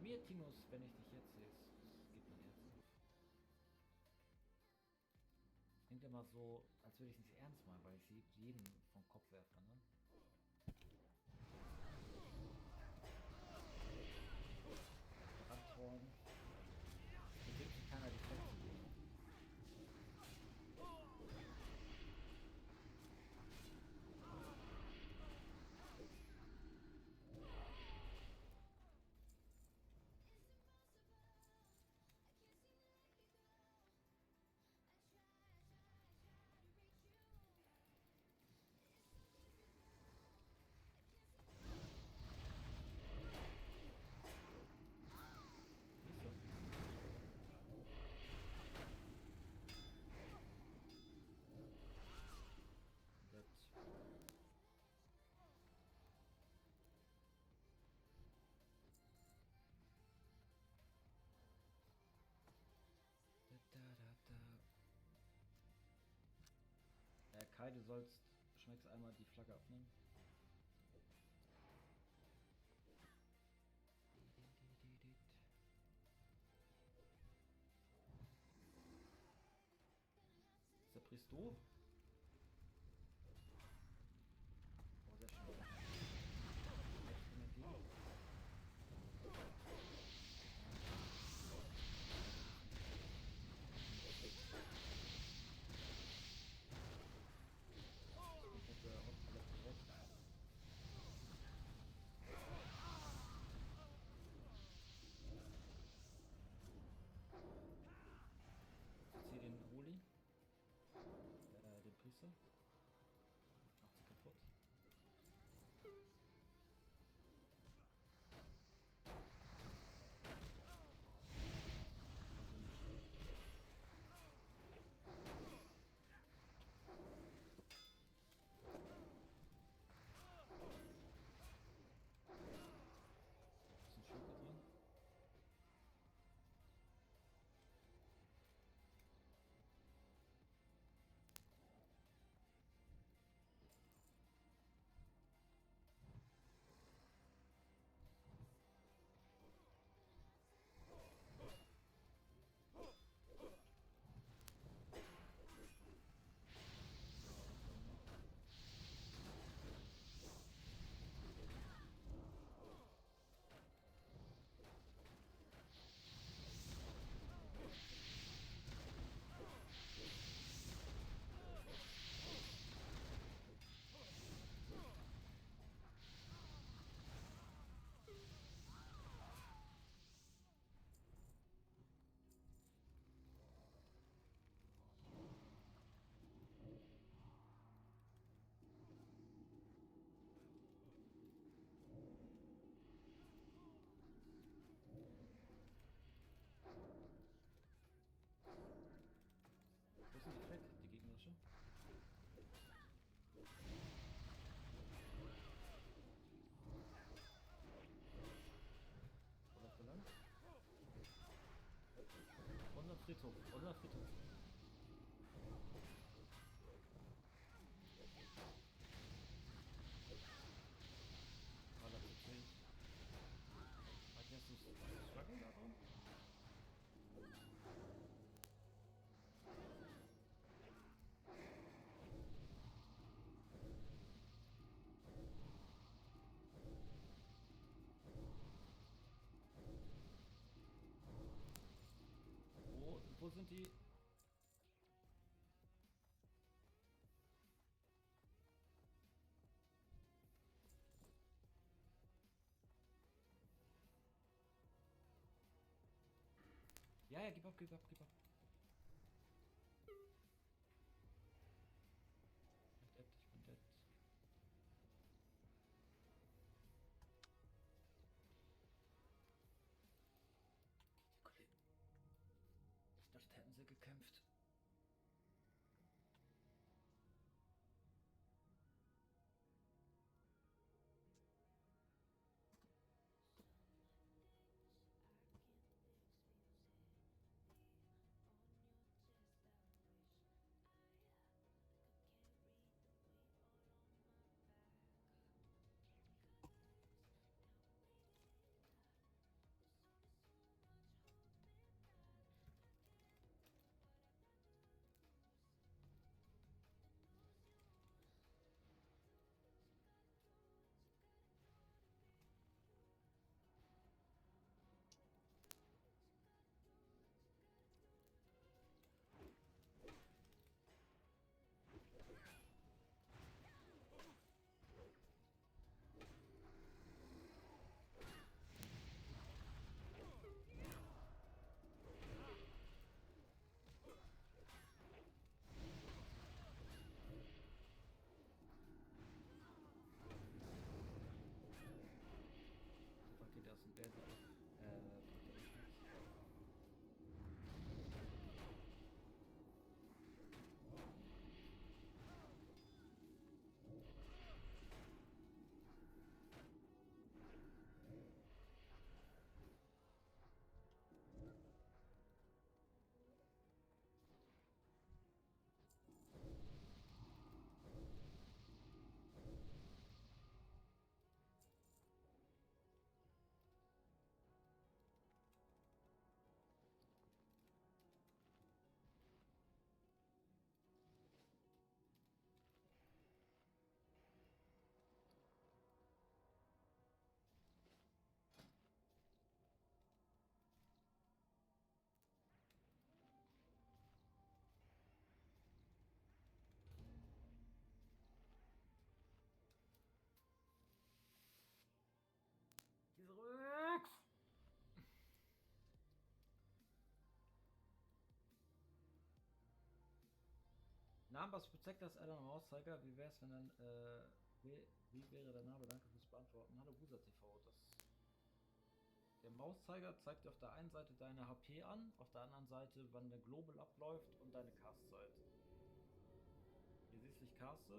Mirtinus, wenn ich dich jetzt sehe, es geht mein Herz auf. Klingt immer so, als würde ich es nicht ernst meinen, weil ich sie jeden vom Kopf werfe, ne? Brandhorn. Hier gibt sich keiner die Fläche geben. Kai, du schmeckst einmal die Flagge abnehmen. Ist der Priest doof? Oh, sehr schön. Ich ziehe den Holi. Den Priester. Macht sie kaputt. Ist ein Schurke drin? Wo sind die weg, die gegnerische? Oder verlangt? Unser Friedhof, unser Friedhof. Ah, das ist nicht. Hat jetzt das Struggle darum? Wo sind die? Ja, ja, gib ab, gib ab, gib ab. Ich bin dead. Die Kollegen. Ich dachte, hätten sie gekämpft. Armbass Protectors Add-on Mauszeiger. Wie wär's, wenn dann, wie wäre der Name? Danke fürs Beantworten. Hallo Busa TV. Der Mauszeiger zeigt dir auf der einen Seite deine HP an, auf der anderen Seite, wann der Global abläuft und deine Castzeit. Hier siehst du, ich caste.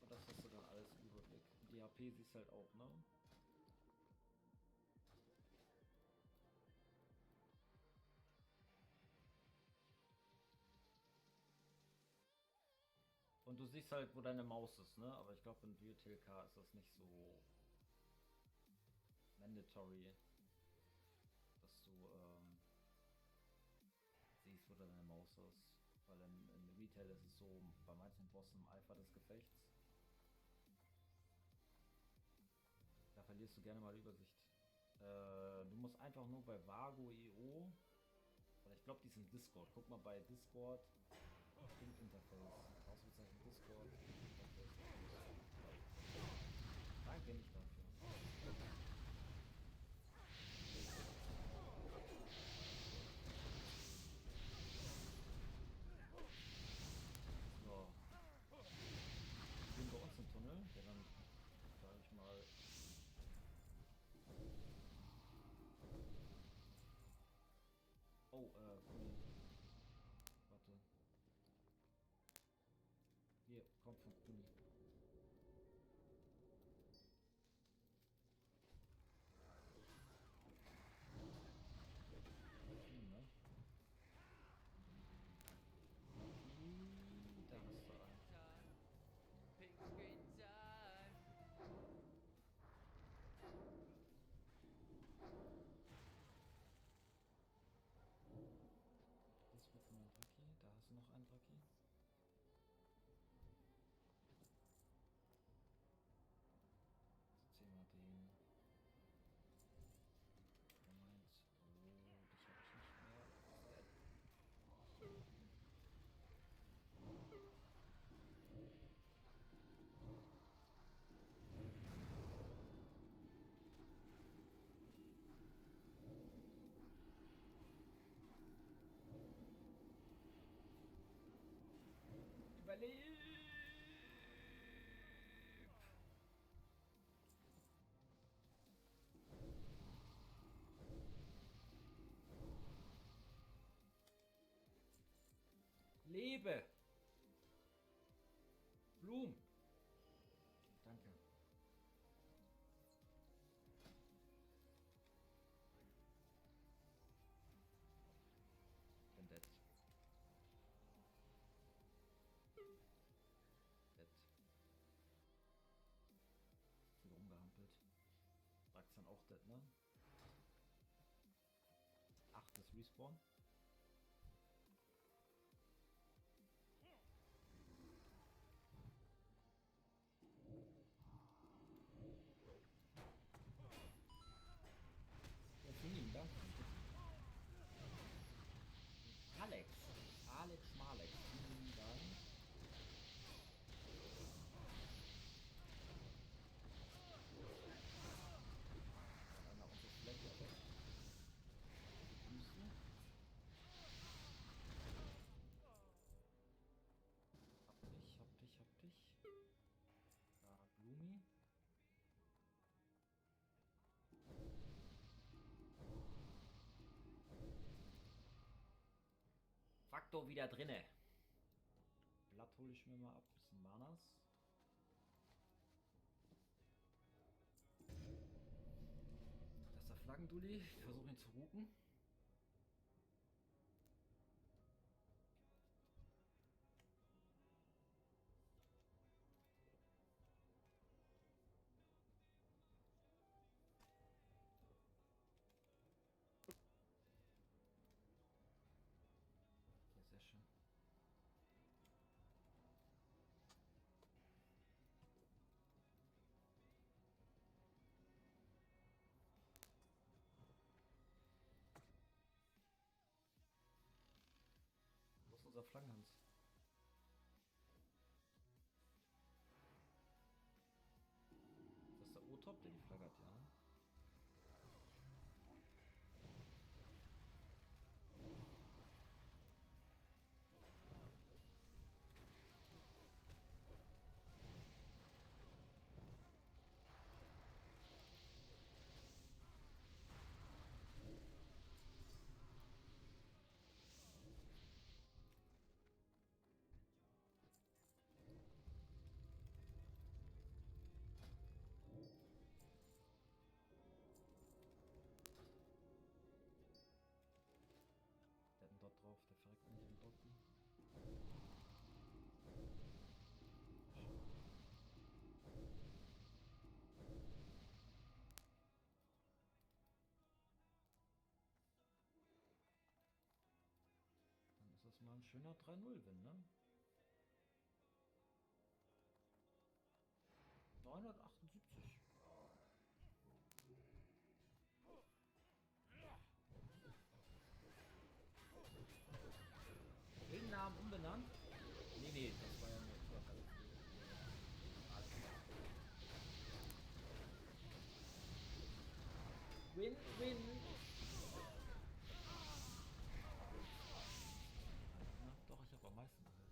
Und das hast du dann alles im Überblick. Und die HP siehst du halt auch, ne? Und du siehst halt, wo deine Maus ist, ne? Aber ich glaube, in VTLK ist das nicht so mandatory, dass du siehst, wo deine Maus ist. Weil in Retail ist es so, bei manchen Bossen im Alpha des Gefechts, da verlierst du gerne mal die Übersicht. Du musst einfach nur bei Vago.io, oder ich glaube, die sind Discord. Guck mal bei Discord. Interface. Ausrufezeichen Discord. Danke nicht dafür. So. Wir sind bei uns im Tunnel, der dann, sage ich mal, oh, Kuni. Warte. Hier, kommt von Kuni. Ne? Da hast du einen. Pink Screen Time. Das wird von einem Draki. Da hast du noch einen Draki. Ziehen wir den. Moment. Oh, dich hab ich nicht mehr. Überleb! Lebe! Blum! Danke. Bin dead. Dead. Wieder rumgehampelt. Sagt's dann auch dead, ne? 8 ist Respawn. Ja, vielen Dank. Alex Schmalex, vielen Dank. Einer unsere Fläche weg. Füße. Hab dich. Da, Gloomy. Faktor wieder drinne. Blatt hole ich mir mal ab. Bisschen Manas. Das ist der Flaggendulli. Ich versuche ihn zu ruken. Ja, sehr schön. Wo ist unser Flaggenhans? Das ist der O-Top, der die Flagge hat, ja. schöner 3-0-Win, ne? 978. Namen umbenannt? Nee, das war ja nur alles klar. Win, win. Na, doch, ich habe am meisten gehört.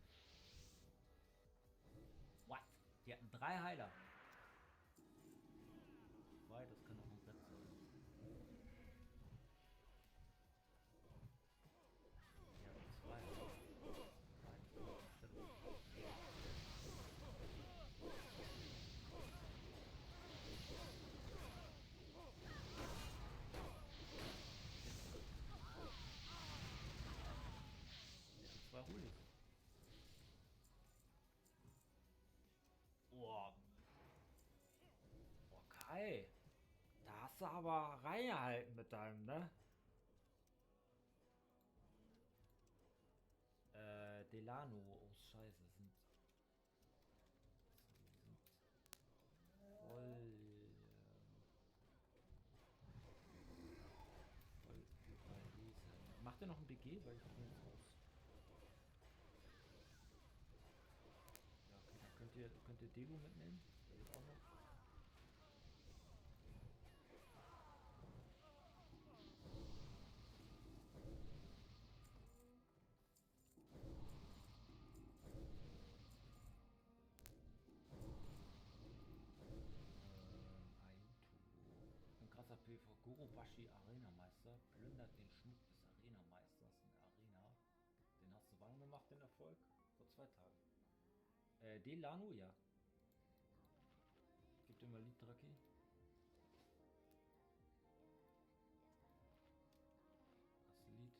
What? Die hatten 3 Heiler. 2, das kann auch ein Brett sein. Die hatten 2. War ruhig. Oh. Okay. Da hast du aber reingehalten mit deinem, ne? Delano. Oh, scheiße. Sind voll. Voll überlesen. Macht ihr noch ein BG? Weil ich bin jetzt raus. Ja, okay, dann könnt ihr Delu mitnehmen. Der geht auch noch. Ein krasser PV. Gorobashi Arena-Meister plündert den Schmuck des Arena-Meisters in der Arena. Den hast du wann gemacht, den Erfolg? Vor 2 Tagen. Delano, ja. Gib dir mal Lied, Draki. Das Lied.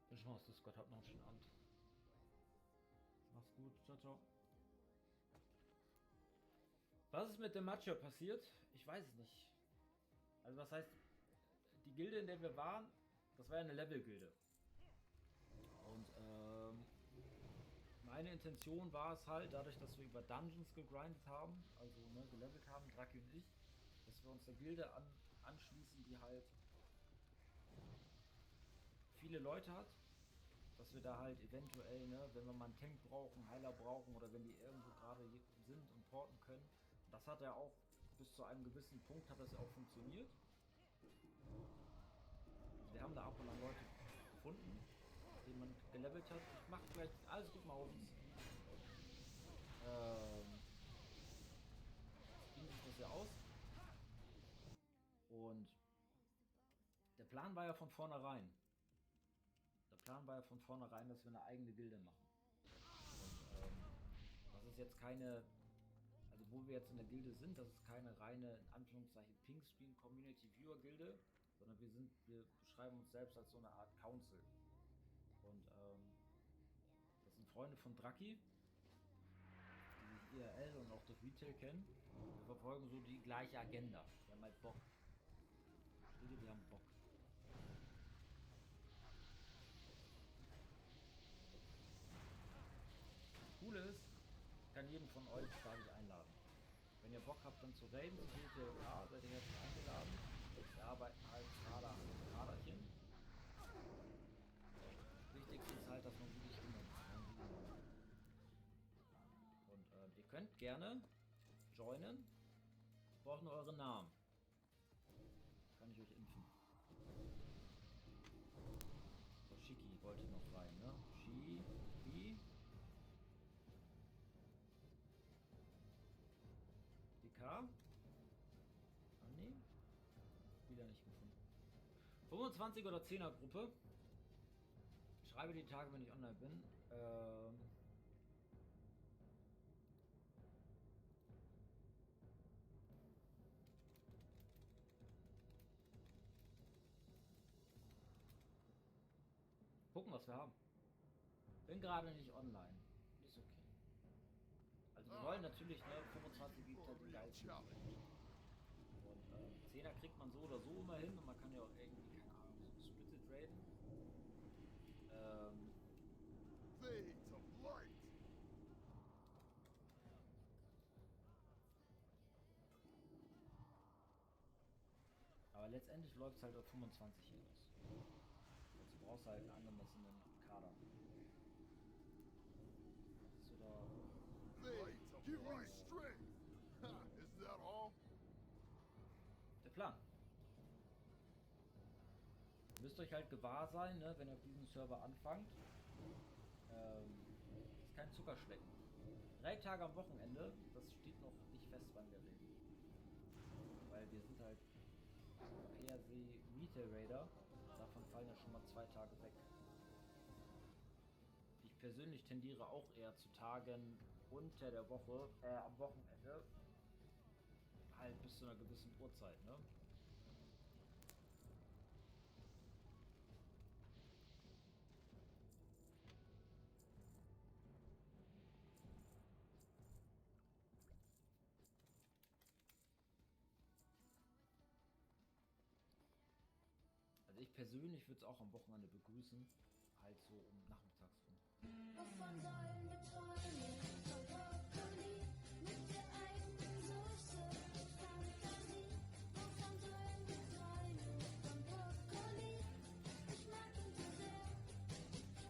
Bin schon mal aus Discord, habt noch einen schönen Abend. Mach's gut, ciao, ciao. Was ist mit dem Matchup passiert? Ich weiß es nicht. Also was heißt, die Gilde, in der wir waren, das war ja eine Level-Gilde. Und meine Intention war es halt, dadurch, dass wir über Dungeons gegrindet haben, also ne, gelevelt haben, Draki und ich, dass wir uns der Gilde anschließen, die halt viele Leute hat, dass wir da halt eventuell, ne, wenn wir mal einen Tank brauchen, Heiler brauchen oder wenn die irgendwo gerade sind und porten können. Das hat ja auch bis zu einem gewissen Punkt hat das ja auch funktioniert. Also wir haben da ab und an Leute gefunden, den man gelevelt hat. Ich mache gleich alles gut mal auf uns. Ging sich das ja aus. Und der Plan war ja von vornherein. Dass wir eine eigene Gilde machen. Und das ist jetzt keine, also wo wir jetzt in der Gilde sind, das ist keine reine, in Anführungszeichen, Pink-Screen Community Viewer Gilde, sondern wir beschreiben uns selbst als so eine Art Council. Und das sind Freunde von Draki, die IRL und auch das Retail kennen. Wir verfolgen so die gleiche Agenda. Wir haben halt Bock. Wir haben Bock. Cool ist, ich kann jeden von euch quasi einladen. Wenn ihr Bock habt, dann zu raiden, zu GTLA, seid ihr herzlich eingeladen. Wir arbeiten halt gerade an Kaderchen. Wichtig ist halt, dass man gute Stimmung hat. Und ihr könnt gerne joinen. Ich brauche nur eure Namen. Kann ich euch impfen. So, Shiki wollte noch rein, ne? Shiki. DK. Ah, nee. Wieder nicht gefunden. 25 oder 10er Gruppe. Schreibe die Tage, wenn ich online bin. Gucken, was wir haben. Bin gerade nicht online. Ist okay. Also wir wollen natürlich, ne, 25 gibt halt die geilsten. Und 10er kriegt man so oder so immer hin und man kann ja auch irgendwie, keine Ahnung, so gesplittet traden. Fades of light. Aber letztendlich läuft es halt auf 25 hinaus. Also du brauchst halt einen angemessenen Kader. Was ist so da? Fades of give me strength. Ha, is that all? Der Plan. Ihr müsst euch halt gewahr sein, ne, wenn ihr auf diesem Server anfangt. Ist kein Zuckerschlecken. 3 Tage am Wochenende, das steht noch nicht fest, wann wir reden. Weil wir sind halt per se Retail Raider. Davon fallen ja schon mal 2 Tage weg. Ich persönlich tendiere auch eher zu Tagen unter der Woche, am Wochenende. Halt bis zu einer gewissen Uhrzeit, ne? Also ich persönlich würde es auch am Wochenende begrüßen, halt so um nachmittags rum. Wovon sollen wir träumen? Von Brokkoli mit der eigenen Soße. Fantasie. Wovon sollen wir träumen? Von Brokkoli. Ich mag ihn so sehr.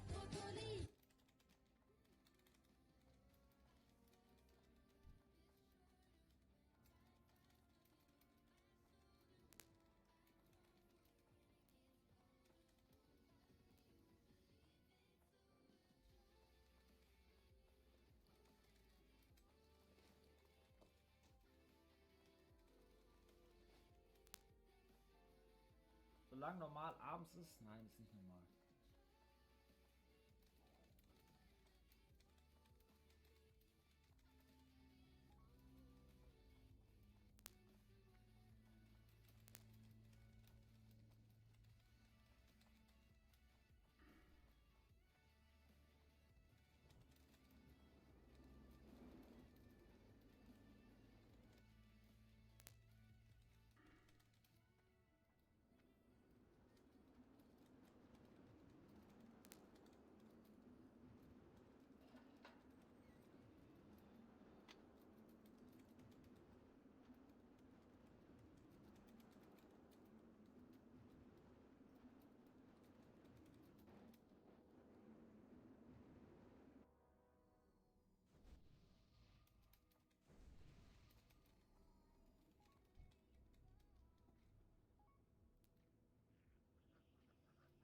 Brokkoli. Solange normal abends ist, nein, ist nicht normal.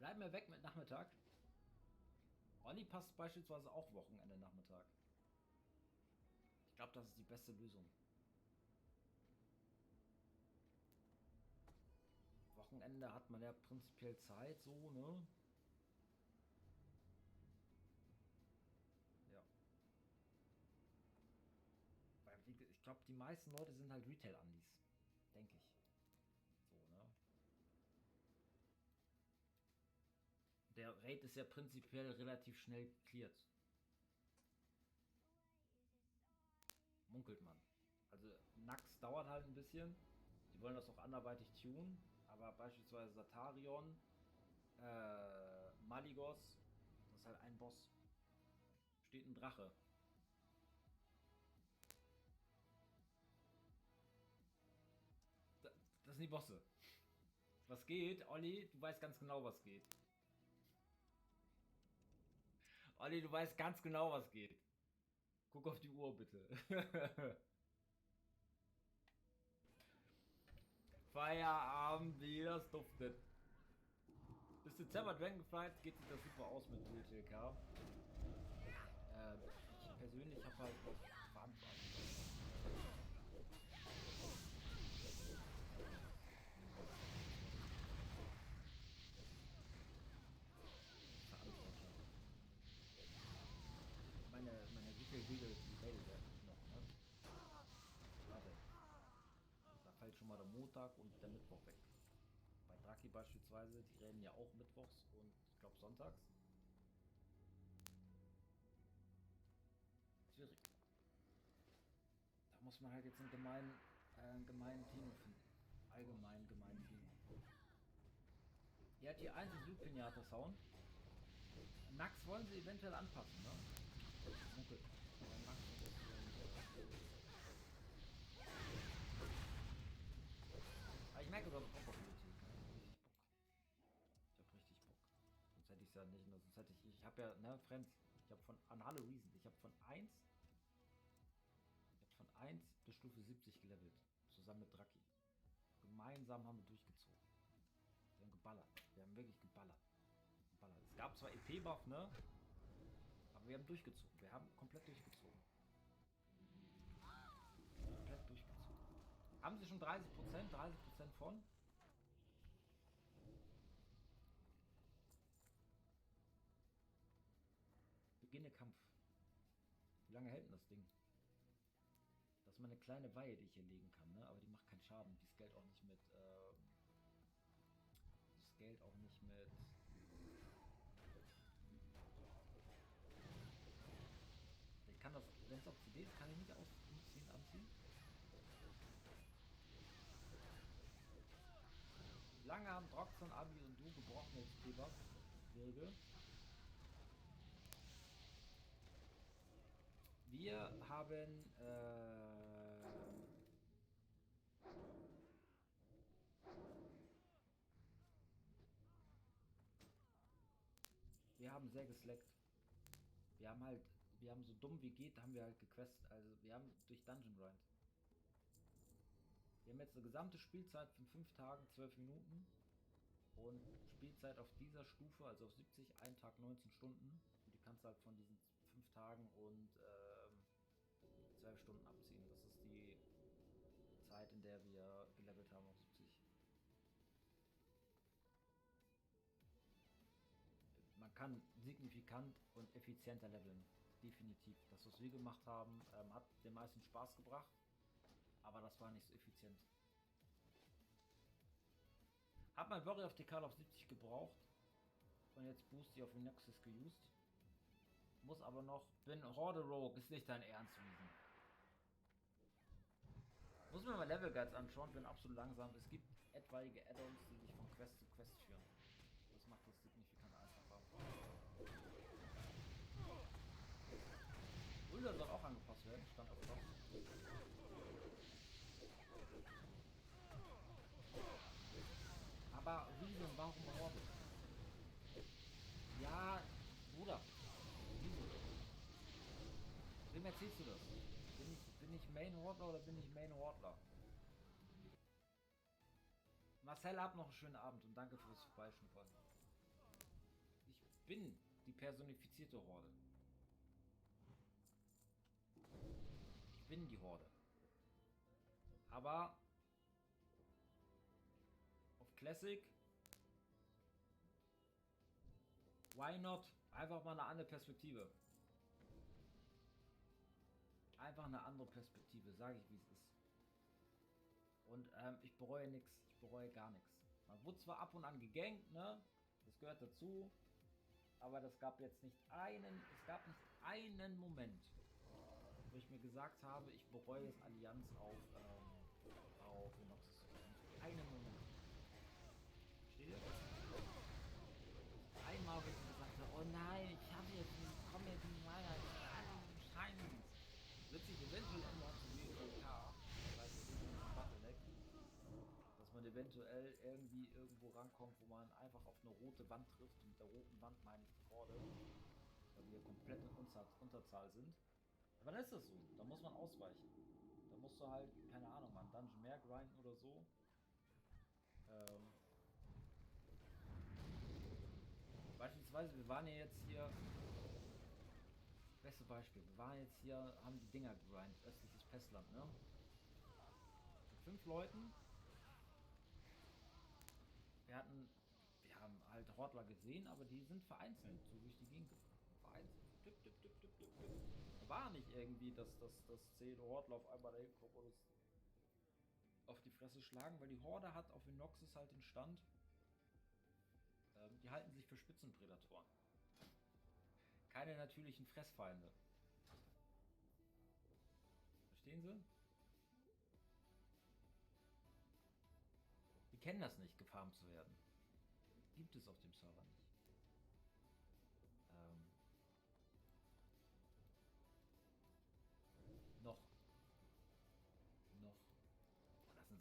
Bleib mir weg mit Nachmittag. Olli passt beispielsweise auch Wochenende Nachmittag. Ich glaube, das ist die beste Lösung. Wochenende hat man ja prinzipiell Zeit, so, ne? Ja. Weil ich glaube, die meisten Leute sind halt Retail-Andis. Denke ich. So, ne? Der Raid ist ja prinzipiell relativ schnell cleared. Munkelt man. Also Nax dauert halt ein bisschen. Die wollen das auch anderweitig tunen. Aber beispielsweise Satarion, Maligos, das ist halt ein Boss. Steht ein Drache. Das sind die Bosse. Was geht? Olli, du weißt ganz genau, was geht. Olli, du weißt ganz genau, was geht. Guck auf die Uhr, bitte. Feierabend, wie das duftet. Bis Dezember Dragonflight geht sich das super aus mit DLTK. Ich persönlich habe halt auf Verantwortung. Meine Wickelwege, die Welt noch, ne? Warte. Da fällt schon mal der Montag und der Mittwoch weg. Bei Draki beispielsweise, die reden ja auch mittwochs und ich glaube sonntags. Schwierig. Da muss man halt jetzt einen gemeinen Team finden. Allgemein gemeinen Team. Ihr habt hier einen Pinata Sound. Nax wollen sie eventuell anpassen, ne? Mucke. Nax ist, aber ich merke, du hast Bock auf Politik. Ich hab richtig Bock. Sonst hätte ich es ja nicht, sonst hätte ich habe ja, ne, Friends, ich habe von, an alle Reasons, ich habe von 1 bis Stufe 70 gelevelt. Zusammen mit Draki. Gemeinsam haben wir durchgezogen. Wir haben geballert. Wir haben wirklich geballert. Es gab zwar EP-Buff, ne? Aber wir haben durchgezogen. Wir haben komplett durchgezogen. Komplett durchgezogen. Haben sie schon 30%? 30% von? Beginne Kampf. Wie lange hält denn das Ding? Das ist mal eine kleine Weihe, die ich hier legen kann, ne? Aber die macht keinen Schaden. Die scaled auch nicht mit. Das Geld auch nicht mit. Ich kann das, wenn es auf CD ist, kann ich nicht ausziehen, anziehen. Lange haben Droxon, Abi und du gebrochen jetzt Kleber. Wirbel. Wir haben sehr geslackt. Wir haben so dumm wie geht, haben wir halt gequestet. Also wir haben durch Dungeon Grind. Wir haben jetzt eine gesamte Spielzeit von 5 Tagen, 12 Minuten. Und Spielzeit auf dieser Stufe, also auf 70, ein Tag 19 Stunden. Und die kannst du halt von diesen 5 Tagen und 12 Stunden abziehen. Das ist die Zeit, in der wir gelevelt haben auf 70. Man kann signifikant und effizienter leveln. Definitiv. Das, was wir gemacht haben, hat den meisten Spaß gebracht. Aber das war nicht so effizient. Hab mein Warrior auf DK auf 70 gebraucht. Und jetzt boost ich auf Inoxis geused. Muss aber noch. Bin Horde Rogue, ist nicht dein Ernst, Riesen. Muss mir mal Level Guides anschauen, bin absolut langsam. Es gibt etwaige Add-ons, die dich von Quest zu Quest führen. Das macht das signifikant einfacher. Ulder soll auch angepasst werden, stand auf Top. Aber Riesen, warum Horde? Ja, Bruder. Wieso? Wem erzählst du das? Bin ich Main Hordler oder bin ich Main Hordler? Marcel, habt noch einen schönen Abend und danke fürs Vorbeischnuppern. Ich bin die personifizierte Horde. Ich bin die Horde. Aber auf Classic, why not? Einfach mal eine andere Perspektive. Einfach eine andere Perspektive, sage ich wie es ist. Und ich bereue nichts, ich bereue gar nichts. Man wurde zwar ab und an gegankt, ne? Das gehört dazu. Aber es gab nicht einen Moment, wo ich mir gesagt habe, ich bereue es, Allianz auf Inoxis zu machen. Einen Moment. Versteht ihr? Einmal, wo ich gesagt habe, oh nein, ich komme jetzt nicht weiter, anscheinend. Wird sich eventuell ändern zu WK, dass man eventuell irgendwie irgendwo rankommt, wo man einfach auf eine rote Wand trifft. Und mit der roten Wand meine ich die Horde, weil wir komplett in Unterzahl sind. Aber dann ist das so, da muss man ausweichen. Da musst du halt, keine Ahnung, mal einen Dungeon mehr grinden oder so. Beispielsweise, wir waren ja jetzt hier. Beste Beispiel, wir waren jetzt hier, haben die Dinger gegrindet, östliches Pestland, ne? Mit 5 Leuten. Wir haben halt Hordler gesehen, aber die sind vereinzelt, so durch die Gegend gefahren. Vereinzelt. Da war nicht irgendwie, dass 10 Hordler auf einmal dahin kommen und uns auf die Fresse schlagen, weil die Horde hat auf Inoxis halt den Stand. Die halten sich für Spitzenprädatoren. Keine natürlichen Fressfeinde. Verstehen Sie? Die kennen das nicht, gefarmt zu werden. Gibt es auf dem Server nicht.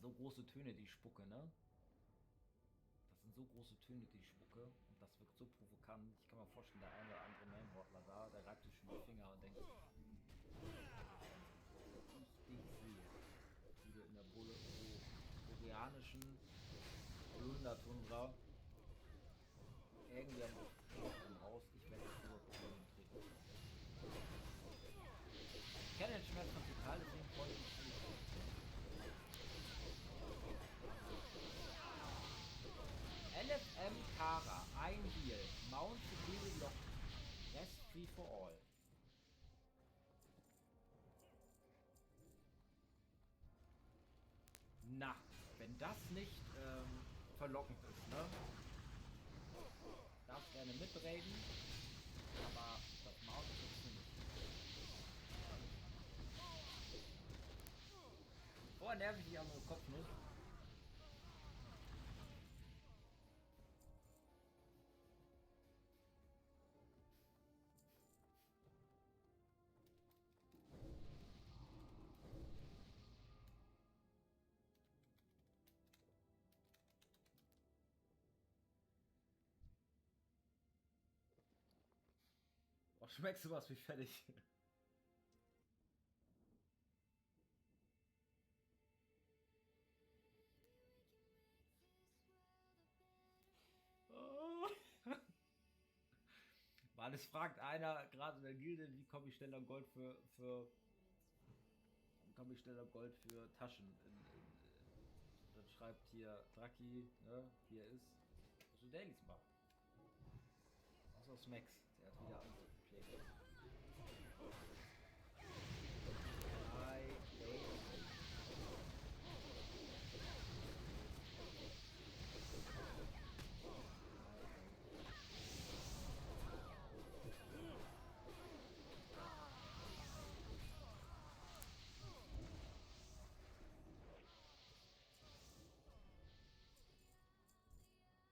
sind so große Töne, die ich spucke, ne? Das sind so große Töne, die ich spucke. Und das wirkt so provokant. Ich kann mir vorstellen, der eine oder andere Mainhortler da, der reibt sich schon die Finger und denkt sich, ich sehe, wie du in der boreanischen Holundertundra irgendwie am Haus, ich werde jetzt nur Kohlen treten. Ich kenne den Schmerz von total, deswegen freue ich mich nicht. LFM Kara, ein Heal, Mount Superior Lock, Rest Free for All. Na, wenn das nicht verlockend ist, ne? Darfst gerne mitraiden, aber das Mount ist nicht. Vorher nerv ich dich am Kopf nicht. Oh, schmeckst du was wie fertig? Weil es fragt einer gerade in der Gilde, wie komme ich schneller Gold für komme ich schneller Gold für Taschen. Dann schreibt hier Draki, ne, wie er ist, was du Dailies macht. Außer Smacks, der hat wieder angeklickt. 3 Dailies.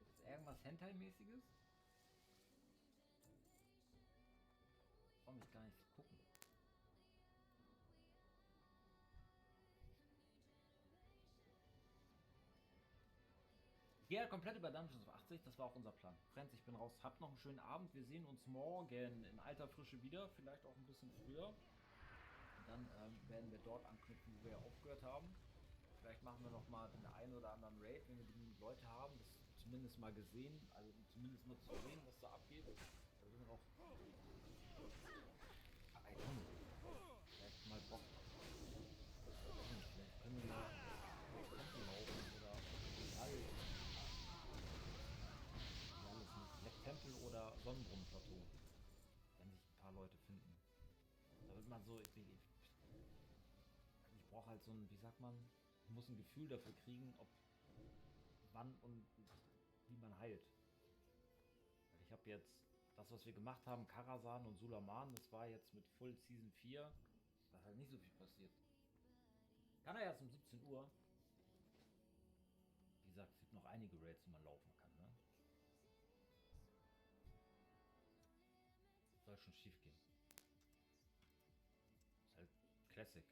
Ist irgendwas Hentai-mäßiges? Brauche mich gar nicht zu gucken. Ich gehe halt komplett über Dungeons auf 80, das war auch unser Plan. Friends, ich bin raus. Habt noch einen schönen Abend. Wir sehen uns morgen in alter Frische wieder, vielleicht auch ein bisschen früher. Und dann werden wir dort anknüpfen, wo wir ja aufgehört haben. Vielleicht machen wir noch mal den einen oder anderen Raid, wenn wir genügend Leute haben. Das zumindest mal gesehen, also zumindest mal zu sehen, was da abgeht. Da sind wir auch. Ey, komm. Vielleicht mal Bock. Vielleicht können wir mal Tempel laufen oder alles. Alles nicht. Black Tempel oder Sonnenbrunnenplateau. Wenn sich ein paar Leute finden. Da wird man so. Ich brauche halt so ein, wie sagt man, ich muss ein Gefühl dafür kriegen, ob wann und wie man heilt. Weil ich habe jetzt das, was wir gemacht haben, Karasan und Sulaman, das war jetzt mit Full Season 4, da ist halt nicht so viel passiert. Kann er erst um 17 Uhr. Wie gesagt, es gibt noch einige Raids, die man laufen kann, ne? Soll schon schief gehen. Ist halt Classic.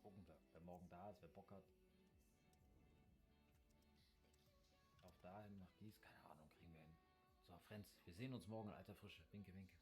Gucken wir, wer morgen da ist, wer Bock hat. Auf dahin nach dies, keine Ahnung, kriegen wir hin. So, Friends, wir sehen uns morgen in alter Frische. Winke, winke.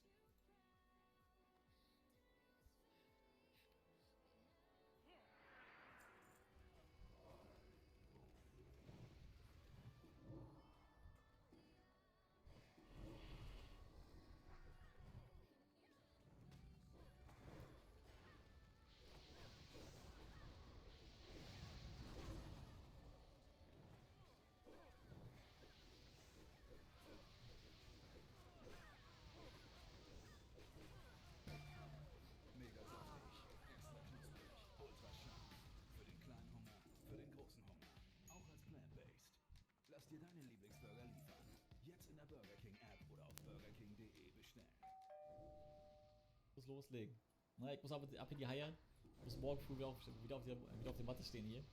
Mega saftig, extra knusprig, ultra scharf. Für den kleinen Hunger, für den großen Hunger. Auch als plant-based. Lass dir deine Lieblingsburger liefern. Jetzt in der Burger King App oder auf burgerking.de bestellen. Muss loslegen. Na, ich muss ab in die Haie. Muss morgen früh wieder auf der Matte stehen hier.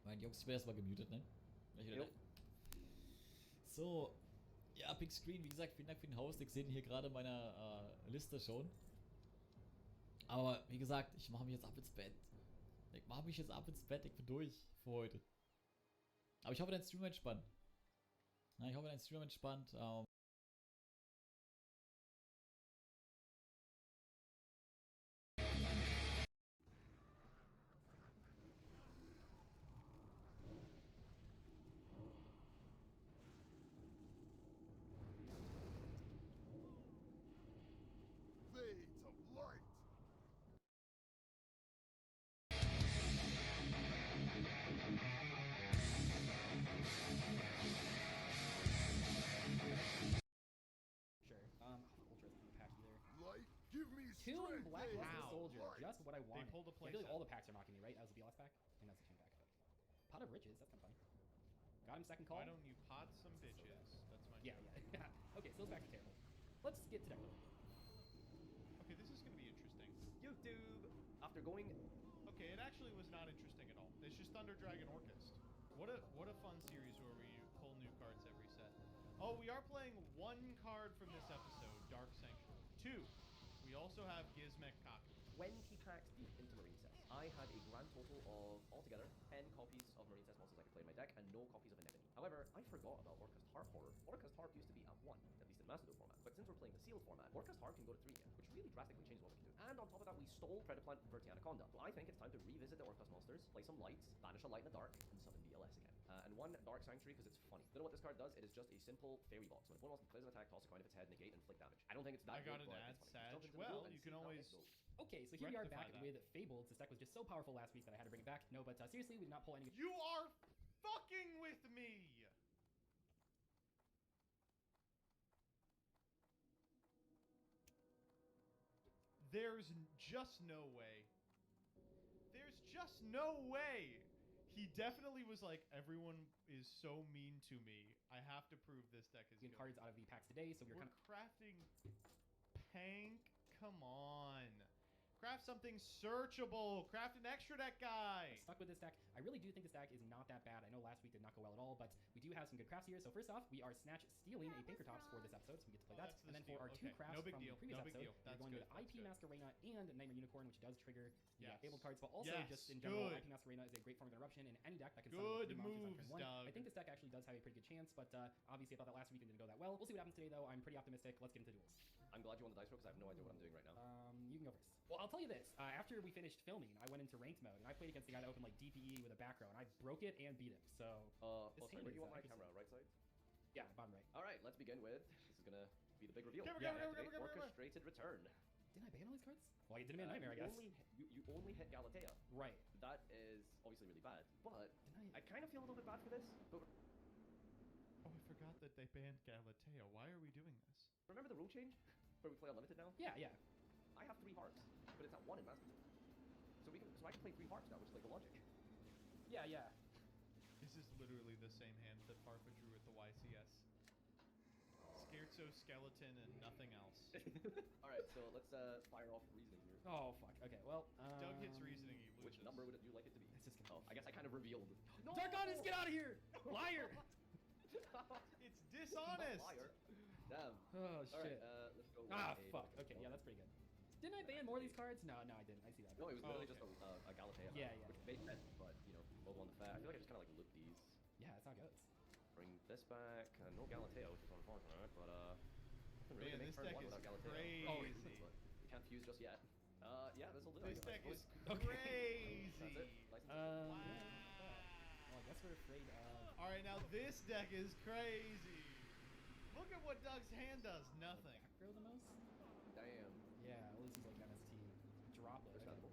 Meine Jungs, ich bin erstmal gemutet, ne? So. Ja, Big Screen, wie gesagt, vielen Dank für den Host. Ich sehe hier gerade meiner Liste schon. Aber wie gesagt, ich mache mich jetzt ab ins Bett. Ich mache mich jetzt ab ins Bett, ich bin durch für heute. Aber ich hoffe, dein Stream war entspannt. Na, ich hoffe, dein Stream war entspannt. Fades of light. Sure. Ultra isn't in the pack either. Light, give me Tomb strength. Black Fades Luster of Soldier. light. Just what I wanted. pulled a I feel like playset. all the packs are mocking me, right? That was the BLS pack? I think that's the Tomb pack. But... Pot of Riches, that's kind of funny. Got him second call. Why don't you pot some bitches? That's my Yeah, joke. yeah. Okay, so those packs are terrible. Let's get to deck building. Okay, this is gonna be interesting. YouTube. After going Okay, it actually was not interesting at all. It's just Thunder Dragon Orchest. What a fun series where we pull new cards every set. Oh, we are playing one card from this episode, Dark Sanctuary. 2. We also have Gizmek Kaku. 20 packs deep into Marine Cess. I had a grand total of altogether 10 copies of Marine Cess monsters I could play in my deck and no copies of Anemone. However, I forgot about Orcust Harp Horror. Orcust Harp used to be at 1, at least in Master Duel format. But since we're playing the sealed format, Orcust Harp can go to 3 again, which really drastically changes what we can do. And on top of that, we stole Predaplant Verti Anaconda. So I think it's time to revisit the Orcust monsters, play some lights, banish a light in the dark, and summon BLS again. And one Dark Sanctuary because it's funny. You know what this card does? It is just a simple fairy box. When opponent plays an attack, toss a coin of its head, negate, inflict damage. I don't think it's that I got good, an but ad, it's funny. Jump Sag. into the Well, pool and you see can how it always goes. Okay, so here we are rectify back that. with Fabled. This deck was just so powerful last week that I had to bring it back. No, but seriously, we did not pull any... You are fucking with me! There's just no way. There's just no way! He definitely was like, everyone is so mean to me. I have to prove this deck is good. cards out of the packs today, so we're We're kind of... crafting Pank? Come on. Craft something searchable. Craft an extra deck guy. stuck with this deck. I really do think this deck is not that bad. I know last week did not go well at all, but we do have some good crafts here. So first off, we are Snatch stealing a Pinkertops for this episode, so we get to play Oh, that. that's the And then steal. for our two Okay, crafts no big from deal, the previous no big episode, deal. we're That's going good, with that's IP good. Masquerena and Nightmare Unicorn, which does trigger the Yes. Fabled cards, but also Yes, just in general, good. IP Masquerena is a great form of interruption in any deck that can Good summon 3 monsters on moves, turn 1. I Doug. think this deck actually does have a pretty good chance, but obviously I thought that last week it didn't go that well. We'll see what happens today, though. I'm pretty optimistic. Let's get into duels. I'm glad you won the dice roll because I have no idea what I'm doing right now. You can go first. Well, I'll tell you this. After we finished filming, I went into ranked mode, and I played against the guy that opened like DPE with a back row, and I broke it and beat him. So, this sorry, hand where do you is, want my interesting. camera? Right side? Yeah, bottom right. All right, let's begin with. This is gonna be the big reveal. Camera, Yeah, camera, activate camera, camera, camera. Orchestrated return. Didn't I ban all these cards? Well, you didn't ban Nightmare, I You guess. you only hit Galatea. Right. That is obviously really bad, but Didn't I kind of feel a little bit bad for this. But Oh, I forgot that they banned Galatea. Why are we doing this? remember the rule change where we play unlimited now? Yeah, yeah. I have 3 hearts, but it's at 1 in Master. So I can play 3 hearts now, which is like the logic. Yeah, yeah. This is literally the same hand that Farfa drew at the YCS. Scherzo, skeleton, and nothing else. All right, so let's fire off reasoning here. Oh, fuck. Okay, well, Doug hits reasoning, he loses. Which number would you like it to be? It's just gonna... Oh, I guess I kind of revealed. No! Darkonis, get out of here! Liar! It's dishonest! Liar. Damn. Oh, All right, shit. let's go. Ah, with a fuck. Dark Okay, Elf. yeah, that's pretty good. Didn't I ban more of these cards? No, no, I didn't. I see that. No, it was Oh, literally okay. just a Galatea. Yeah, map, yeah. Which made sense, but, you know, mobile on the fat. I feel like I just kind of like loop these. Yeah, that's how it goes. Bring this back. No Galatea, which is unfortunate, but, nothing really Man, to make this turn deck 1 is without Galatea. crazy. Oh, but we can't fuse just yet. Yeah, this'll do. This I deck suppose. is Okay. crazy. That's it. License. Wow. Wow. Well, I guess we're afraid of... Alright, now this deck is crazy. Look at what Doug's hand does. Nothing. Back row the most? Damn. Yeah, well, this is like MST. Drop it. Understandable.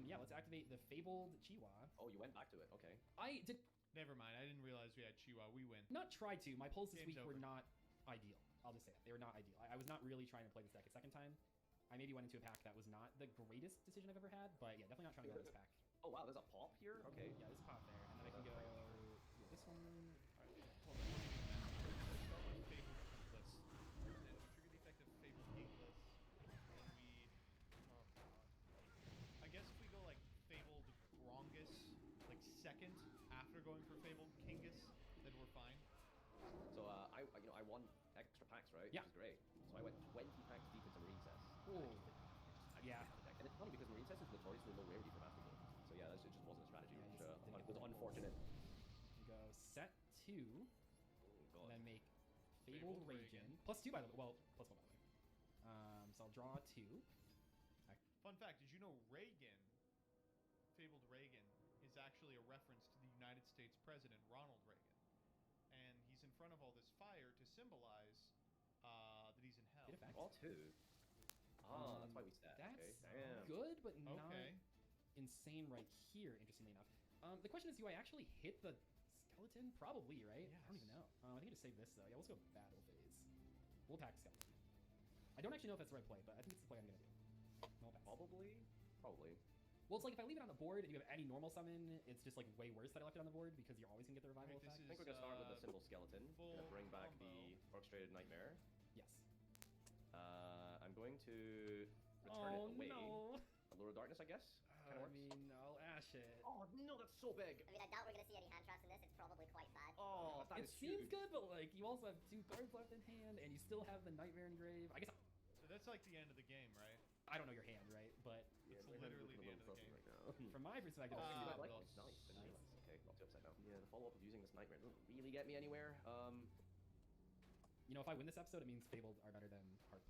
Yeah, let's activate the Fabled Chihuahua. Oh, you went back to it. Okay. I did Never mind. I didn't realize we had Chihuahua. We win. not try to. My polls this Game's week were over. not ideal. I'll just say that. They were not ideal. I was not really trying to play this deck a second time. I maybe went into a pack that was not the greatest decision I've ever had, but yeah, definitely not trying to go this pack. Oh, wow, there's a pop here? Okay. Yeah, this pop there, and then I can go yeah, this one. Alright, hold on. Let's start with Fabled Gateless. Then trigger the effect of Fabled Gateless. Then we... Oh, God. I guess if we go, like, Fabled Grongus, like, second after going for Fabled Kingus, then we're fine. So, I won extra packs, right? Yeah. Which is great. So I went 20 packs deep into Marine Cess. Ooh. Yeah. And it's funny notoriously low rarity for Master King. So yeah, it just wasn't a strategy, Yeah, which you didn't get was the unfortunate. You go set 2, Oh and god. then make Fabled Fabled Reagan. Raging. +2 by the way. Well, +1 by the way. So I'll draw 2. Fun fact: did you know Reagan, fabled Reagan, is actually a reference to the United States President Ronald Reagan, and he's in front of all this fire to symbolize that he's in hell. Good effect. Draw 2. Ah, that's why we stat. That's Okay, damn. good, but not Okay. insane right here, interestingly enough. The question is, do I actually hit the skeleton? Probably, right? I don't even Yes. know. I think I just save this, though. Yeah, let's go battle phase. We'll attack skeleton. I don't actually know if that's the right play, but I think it's the play I'm going to do. No pass. Probably. Well, it's like if I leave it on the board and you have any normal summon, it's just like way worse that I left it on the board because you're always going to get the revival Alright, this effect. I think we're gonna start with the Uh, simple skeleton. Gonna full bring back combo. the orchestrated nightmare. Yes. I'm going to return it away. no. Allure of Darkness, I guess. Kinda I works. mean, I'll ash it. Oh no, that's so big. I mean, I doubt we're gonna see any hand traps in this. It's probably quite bad. Oh, that It is seems huge. good, but like you also have 2 cards left in hand, and you still have the Nightmare Engrave. I guess So that's like the end of the game, right? I don't know your hand, right? But Yeah, It's my hand's literally looking a the little end of the frozen game. right now. from my perspective, Ah, You it's might like well. it. Nice. Didn't Nice. realize. Okay, not too upset now. Yeah, the follow-up of using this nightmare doesn't really get me anywhere. you know, if I win this episode, it means Fabled are better than Heart.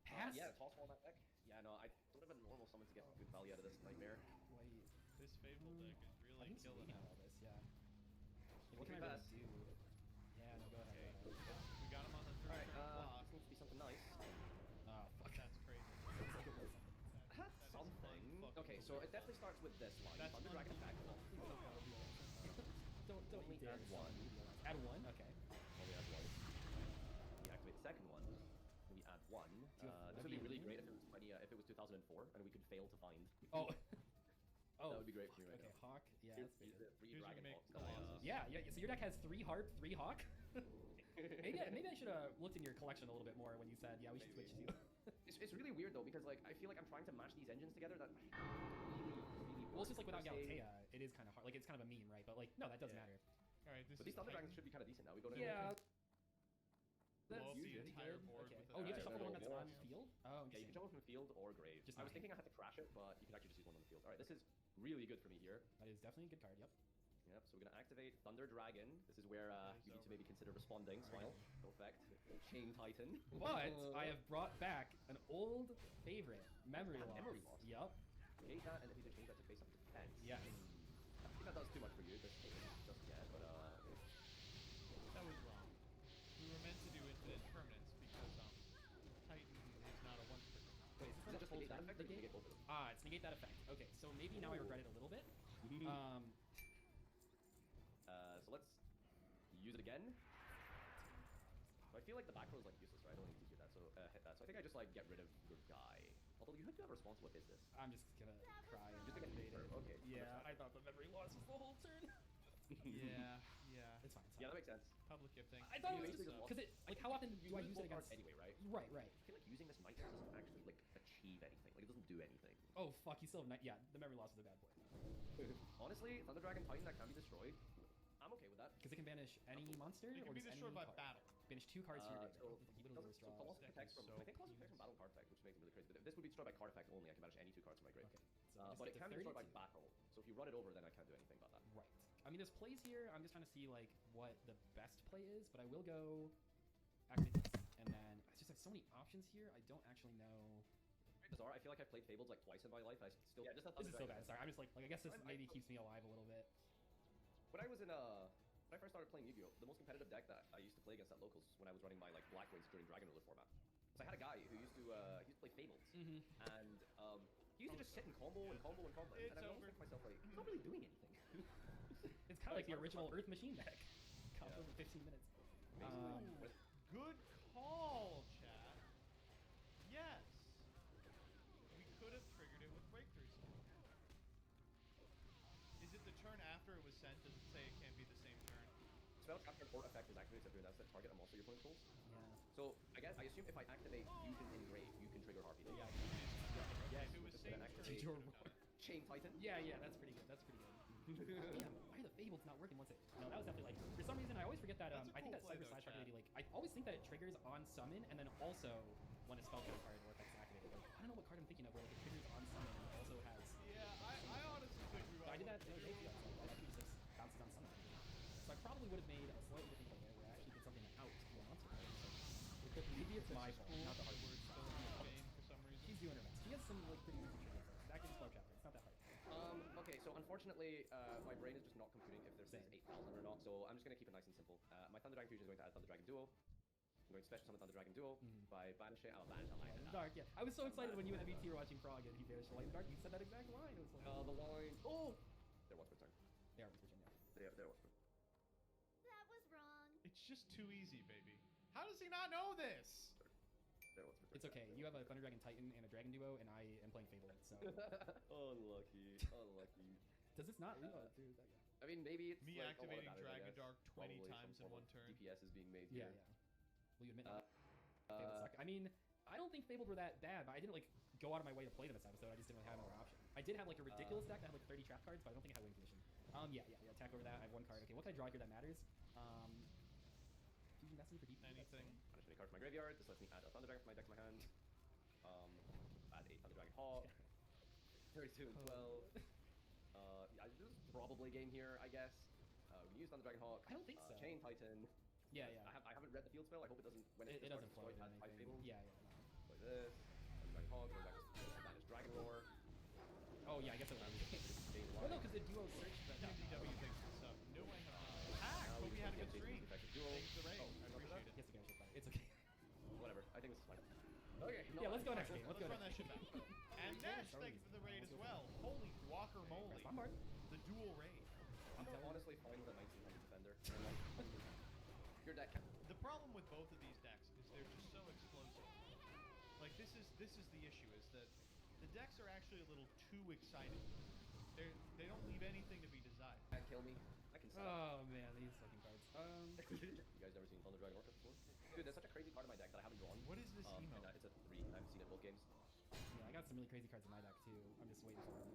Pass. Yeah, toss all that deck. Yeah, no, I don't have a normal summon to get good value out of this nightmare. Wait, This fabled deck is I really think it's killing reading it. all this. Yeah. What What can can I we really do? Yeah, no, go ahead. Go ahead. We got him on the third Alright, turn block. this needs to be something nice. Oh fuck. That's crazy. That is Something. unfucking Okay, so it definitely starts with this line. That's Thunder Dragon attack. Don't Only you dare. add 1. Add 1. Okay. Only add 1. We activate the second one. We add 1. This would be really great if it was if it was 2004 and we could fail to find. Oh. Oh. That would be great for me right Okay, now. Hawk. Yeah, Here's that's big. the 3 Here's what Dragon make Hawks. Colossus. Yeah, yeah. So your deck has 3 Heart, 3 Hawk. maybe I should have looked in your collection a little bit more when you said, yeah, we should switch to. It's really weird though because like I feel like I'm trying to match these engines together that really Well, it's just like without work per se. Galatea, it is kind of hard. Like it's kind of a meme, right? But like, no, that doesn't Yeah. matter. Alright, this But is these Thunder Titan. Dragons should be kind of decent now. We go to Yeah. Blow That's up the usually entire good. board Okay. with Oh, you have to Alright, shuffle the one so that's more- on field. Oh, Yeah, you interesting. can jump from field or grave. Just I was not thinking I had to crash it, but you can actually just use one on the field. Alright, this is really good for me here. That is definitely a good card. Yep. Yep, so we're gonna activate Thunder Dragon. This is where That is you need to over. maybe consider responding. Smile. No effect. Chain Titan. But I have brought back an old favorite, Memory Ah, Loss. Memory Loss. Yep. Hate that, and then you change that to face up defense. Yes. I think that does too much for you just yet, but That was wrong. We were meant to do infinite permanence because Titan is not a one trick. Wait, is is this it not a just full negate that turn effect or do you negate? get both of them? Ah, it's negate that effect. Okay, so maybe now I regret it a little bit. So let's use it again. So I feel like the back row is like useless, right? I don't need to do that, so hit that. So I think I just like get rid of your guy. Although you do have a response. What is this? I'm just gonna cry and Just to get activate it. Okay. Yeah, I thought the memory loss was the whole turn. Yeah, yeah. It's fine. It's Yeah, fine. that makes sense. Public gifting. I thought You it was basically just just because it like how often do I use it against? anyway, right? Right, right. I feel like using this nightmare doesn't actually like achieve anything. Like it doesn't do anything. Oh fuck, you still have yeah. The memory loss is a bad boy Honestly, Thunder Dragon Titan that can be destroyed. I'm okay with that. because it can banish any monster It can or be just destroyed any by card. battle. Banish 2 cards to your deck. So Literally so straws. Colossus Deck protects is from so I think Colossus protects from penis. battle card effect, which makes me really crazy. But this would be destroyed by card effect only. I can banish any 2 cards from my grave. Okay. So we But it just can get be to destroyed by 32. battle. So if you run it over, then I can't do anything about that. Right. I mean, there's plays here. I'm just trying to see like what the best play is, but I will go activate this, and then I just have so many options here. I don't actually know. Very bizarre. I feel like I've played Fabled like twice in my life. I still just that This is Thunder so Dragon bad. Sorry, I'm just like I guess this I- maybe keeps me alive a little bit. When I was in when I first started playing Yu-Gi-Oh, the most competitive deck that I used to play against at locals when I was running my like Black Wings during Dragon Ruler format. So I had a guy who used to play Fables, Mm-hmm. and he used to just sit and combo and combo and combo. It's And I would always over. think to myself like, he's not really doing anything. It's kind of like the original Earth Machine deck. Combo Yeah. in 15 minutes. Basically. Good call, chat. Yes. We could have triggered it with breakthrough spell. Is it the turn after it was sent? Does it say it can't be the same turn? Spell capture port effect is activated if that's the target a monster your opponent controls. Yeah. So I assume if I activate Fusion Engrave, you can trigger Harpy. Yeah. If it was Just same gonna turn, activate you your- could have done it. Chain Titan. Yeah, yeah, that's pretty good. That's pretty good. Damn, why are the Fables not working once it? No, that was definitely like for some reason I always forget that. That's a I think cool that play, Cyber though, Slash chat. ability like I always think that it triggers on summon and then also when a spell card or effect is activated. Like I don't know what card I'm thinking of where like it triggers on summon and also has I probably would have made a slightly different play there where I actually did something out to a monster card. So maybe it's my fault, not the hard We're still in Spain for some reason. She's doing her best. She has some like pretty easy trades. That gets slow chapter. It's not that hard. Okay, so unfortunately, my brain is just not computing if there's Same. 8,000 or not, so I'm just gonna keep it nice and simple. My Thunder Dragon Fusion is going to add Thunder Dragon Duo. I'm going to special summon Thunder Dragon Duo by banishing. I'll banish a Light in light. the Dark, yeah. I was so excited when you and MVT were watching Prague and he banished the Light in the Dark. You said that exact line. It was like, The line. Oh! There was return. there was Virginia. There was return. That was wrong. It's just too easy, baby. How does he not know this? There was return. It's okay. You have a Thunder Dragon Titan and a Dragon Duo, and I am playing Fable, so. Unlucky. Unlucky. Does this not reload through that guy? I mean, maybe it's Me like activating a lot of damage, I Dragon guess. Dark 20 Probably times some in form one of turn. DPS is being made Yeah, here. yeah. Will you admit that? Fable suck. I mean, I don't think Fabled were that bad, but I didn't like go out of my way to play them this episode. I just didn't really have another option. I did have like a ridiculous deck that had like 30 trap cards, but I don't think I had win condition. Yeah. Attack over that. I have one card. Okay, what can I draw here that matters? Fusion Destiny for DP. Anything. Banish any card from my graveyard. This lets me add a Thunder Dragon from my deck to my hand. Add a Thunder Dragon Hawk. 32 and 12. This is probably game here, I guess. We use Thunder Dragon Hawk. I don't think so. Chain Titan. Yeah. I haven't read the field spell. I hope it doesn't. When It it doesn't float destroyed, or add 5 anything. Fables. Yeah. Like this. Thunder Dragon Hawk. Or Banish Dragon Roar. Oh yeah, I guess it was. Chain Well, no, Lion. because the duo search. MDW thinks it's up. No, I have not. Hack, Now but we we had a can good get stream. effective duo. Thanks for the raid. Oh, I appreciate it. Yes, okay, I should play. It's okay. Whatever. I think this is fine. Okay. Yeah, let's go next game. Let's run that shit back. And Nash, thanks for the raid as well. Holy guacamole. Bombard. The dual raid. I'm honestly fine with a 1900 defender. Your deck. The problem with both of these decks is they're just so explosive. Like this is the issue is that the decks are actually a little too exciting. They don't leave anything to be desired. Can't kill me. I can set up. Oh man, these fucking cards. You guys never seen Thunder Dragon Orca before? Dude, that's such a crazy card of my deck that I haven't drawn. What is this And, emote? it's a 3. I've seen it both games. Yeah, I got some really crazy cards in my deck too. I'm just waiting for them.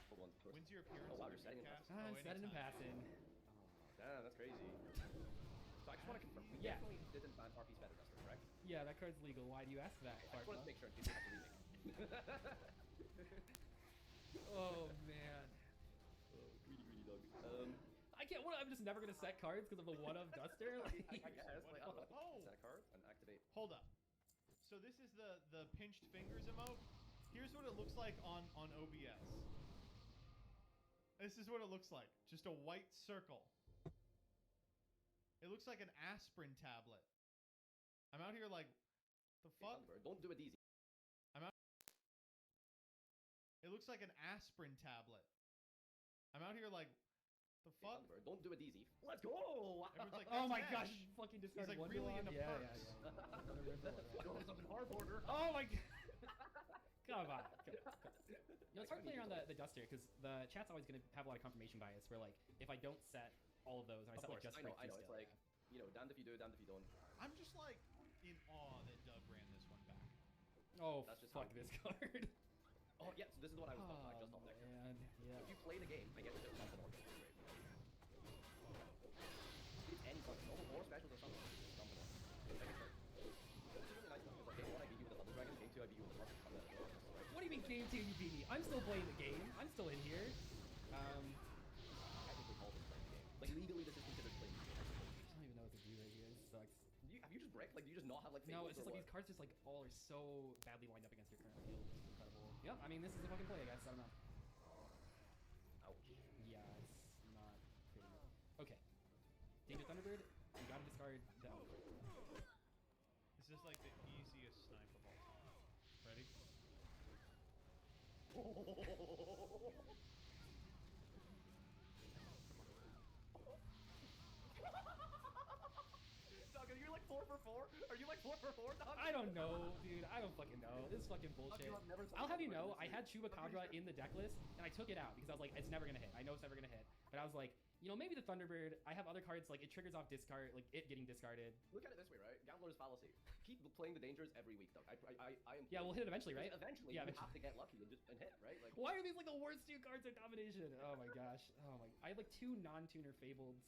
For one, first. When's your appearance? Oh, wow, on you're setting it Midcast? up. I'm setting and anytime. passing. Damn, that's crazy. So I just want to confirm. We Yeah. definitely didn't ban RP's Feather Duster, correct? Yeah, that card's legal. Why do you ask that? I just wanted to make sure in case we have to remake. Oh man. Greedy dog. I can't. What? I'm just never gonna set cards because of the one of Duster. Like, I guess. Like, I don't know. Oh. Set a card and activate. Hold up. So this is the pinched fingers emote. Here's what it looks like on OBS. This is what it looks like. Just a white circle. It looks like an aspirin tablet. I'm out here like, the fuck? Don't do it easy. It looks like an aspirin tablet. I'm out here like, the fuck? Don't do it easy. Let's go! Everyone's like, oh "That's my Nash." gosh! You fucking discarded like one really Duan. into Yeah. Hard border. Oh my god! Come on. No, it's hard playing around the Duster because the chat's always gonna have a lot of confirmation bias. Where like, if I don't set all of those and I set like just I know. Breakthrough It's still, like, you know, damned if you do, damned if you don't. I'm just like in awe that Doug ran this one back. Oh, That's just fuck how- this card. Oh, yeah, so this is what I was talking about. I just Oh, thought there. man. Yeah. If you play the game, I get to dump an organ. It's any card. No more specials or something. Just dump an organ. Second turn. This is really nice because like, game 1 I beat you with the Thunder Dragon, game 2 I beat you with the Perfect Thunder. What do you mean game 2 you beat me? I'm still playing the game. I'm still in here. Technically called it playing the game. Like legally this is considered playing the game. I don't even know what to do right here. This sucks. Have you just bricked? Like, do you just not have like No, fables it's just or like what? these cards just like all are so badly lined up against your current field. It's incredible. Yep, I mean this is a fucking play, I guess. I don't know. Ouch. Yeah, it's not pretty. Okay. Danger Thunderbird, you gotta discard the elf. This is like the easiest snipe of all time. Ready? Dog, are you like 4 for 4? Are you like 4 for 4, dog? I don't know, dude. I don't fucking know. This is fucking bullshit. I'll have you know, I had Chupacabra in the deck list, and I took it out because I was like, it's never gonna hit. I know it's never gonna hit. But I was like, you know, maybe the Thunderbird. I have other cards like it triggers off discard, like it getting discarded. Look at it this way, right? Gambler's fallacy. Keep playing the dangers every week, dog. I am. Yeah, we'll hit it eventually, right? Eventually, Yeah, you eventually. have to get lucky and just hit, right? Like. Why are these like the worst 2 cards in combination? Oh my gosh. Oh my. I have like 2 non-tuner fabled.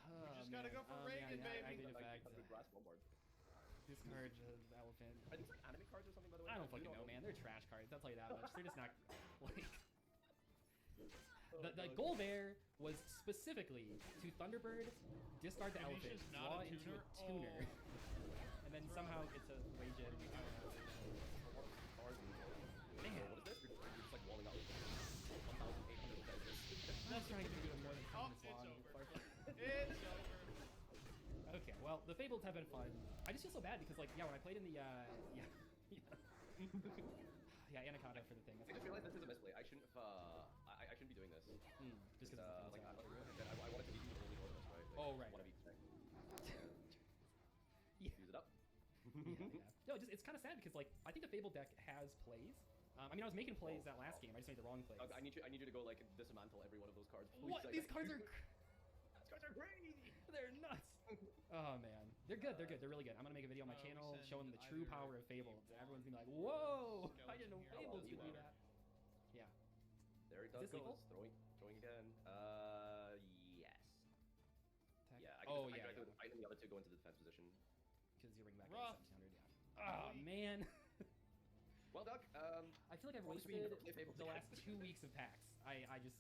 You just gotta go for Reagan, baby. I did in Like, fact. a good grass bombard. Discard elephant. Are these like anime cards or something, by the way? I don't You fucking know, man. They're trash cards. I'll tell you that much. They're just not like. The goal there was specifically to Thunderbird, discard the elephant, Tanisha's not draw a into a tuner? tuner, and then somehow get to rage in. I don't know. Man. What is this? You're just like walling up 1,800 defenses. That's trying to do it more than 10 Oh, minutes it's long. over. It's over. Okay, well, the Fables have been fun. I just feel so bad because, like, yeah, when I played in the, yeah, Anaconda for the thing. I just realized this is a misplay. I shouldn't have, I shouldn't be doing this. Just because Like, I want it to be the only order, right? Like, Oh, right. I want to be Yeah. use it up. No, it's kind of sad because, like, I think the Fable deck has plays. I mean, I was making plays that last game. I just made the wrong plays. I need you to go like dismantle every one of those cards. Please. What? These cards are These cards are crazy. they're nuts. Oh man, they're good. They're good. They're really good. I'm gonna make a video on my we channel send showing the true either power of Fables, and Evil everyone's gonna be like, "Whoa! I didn't know Skeleton Fables Hero. could do that." Yeah. There it Is does this go. lethal? Throwing again. Yes. Tech. Yeah. Oh I yeah. can I the other two go into the defense position. Because you bring back Rough. 1700. Yeah. Oh man. Well, Doug. I feel like I've What does it mean wasted to play Fables the again? last 2 weeks of packs. I just.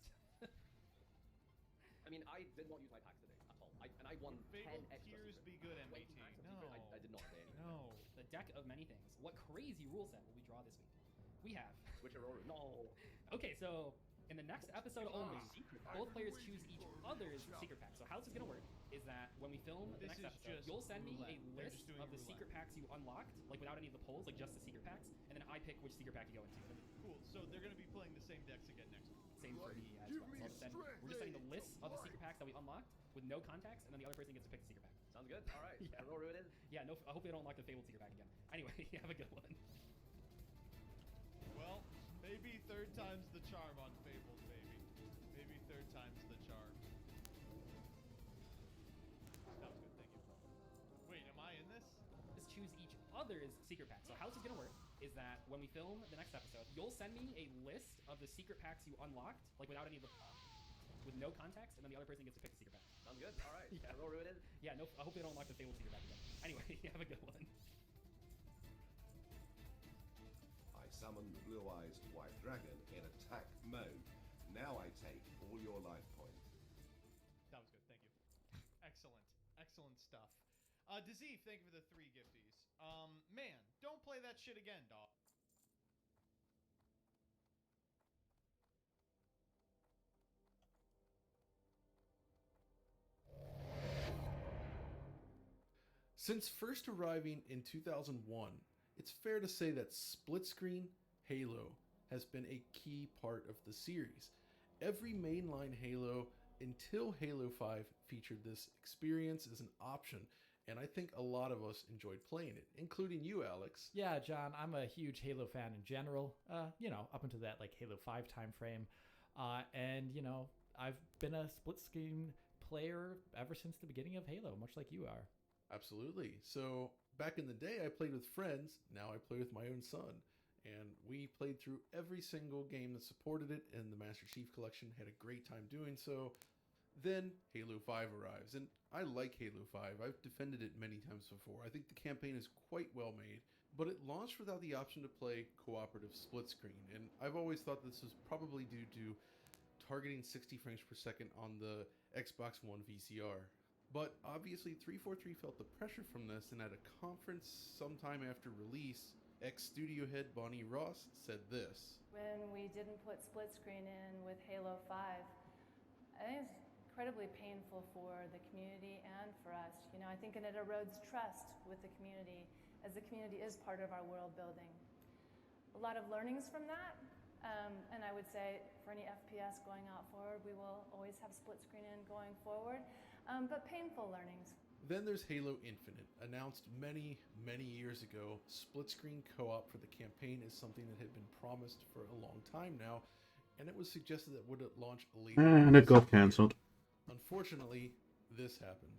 I mean, I did not use my packs today at all. I won 10 Fable extra. tears secret. be good, 20 MBT. packs of No. secret. I did not play anything. No. The deck of many things. What crazy rule set will we draw this week? We have. Switcheroo. No. Okay, so in the next episode only, Secret both players choose each other's secret pack. So how this is gonna work is that when we film the This next is episode, just you'll send me roulette. a They're list just doing of the roulette. secret packs you unlocked, like without any of the polls, like just the secret packs, and then I pick which secret pack you go into. Cool. So they're gonna be playing the same decks again next week. Same for me as Give well. me So I'll send, we're just sending the list of the secret packs that we unlocked with no contacts, and then the other person gets to pick the secret pack. Sounds good. All right. Yeah. Roll it in. Yeah, no, I hope they don't unlock the fabled secret pack again. Anyway, have a good one. Well, maybe third time's the charm on Fables, baby. Maybe third time's the charm. That was good. Thank you. Wait, am I in this? Just choose each other's secret pack. So how this is gonna work is that when we film the next episode, you'll send me a list of the secret packs you unlocked, like without any of the, with no contacts, and then the other person gets to pick the secret pack. Sounds good. All right. Yeah. Roll it in. Yeah, no, I hope they don't unlock the fabled secret pack again. Anyway, have a good one. I summon the blue-eyed white dragon in attack mode. Now I take all your life points. That was good. Thank you. Excellent. Excellent stuff. Dazif, thank you for the 3 gifties. Man, don't play that shit again, dog. Since first arriving in 2001, it's fair to say that split screen Halo has been a key part of the series. Every mainline Halo until Halo 5 featured this experience as an option, and I think a lot of us enjoyed playing it, including you, Alex. Yeah, John, I'm a huge Halo fan in general. Up until that like Halo 5 time frame. And I've been a split screen player ever since the beginning of Halo, much like you are. Absolutely. So back in the day, I played with friends. Now I play with my own son. And we played through every single game that supported it, and the Master Chief Collection had a great time doing so. Then Halo 5 arrives, and I like Halo 5. I've defended it many times before. I think the campaign is quite well made, but it launched without the option to play cooperative split screen, and I've always thought this was probably due to targeting 60 frames per second on the Xbox One VCR. But obviously 343 felt the pressure from this, and at a conference sometime after release, ex-studio head Bonnie Ross said this. When we didn't put split screen in with Halo 5, I think it's incredibly painful for the community and for us. I think it erodes trust with the community, as the community is part of our world building. A lot of learnings from that, and I would say for any FPS going out forward, we will always have split screen in going forward, but painful learnings. Then there's Halo Infinite, announced many, many years ago. Split screen co-op for the campaign is something that had been promised for a long time now, and it was suggested that would it launch later. And it got cancelled. Unfortunately, this happened.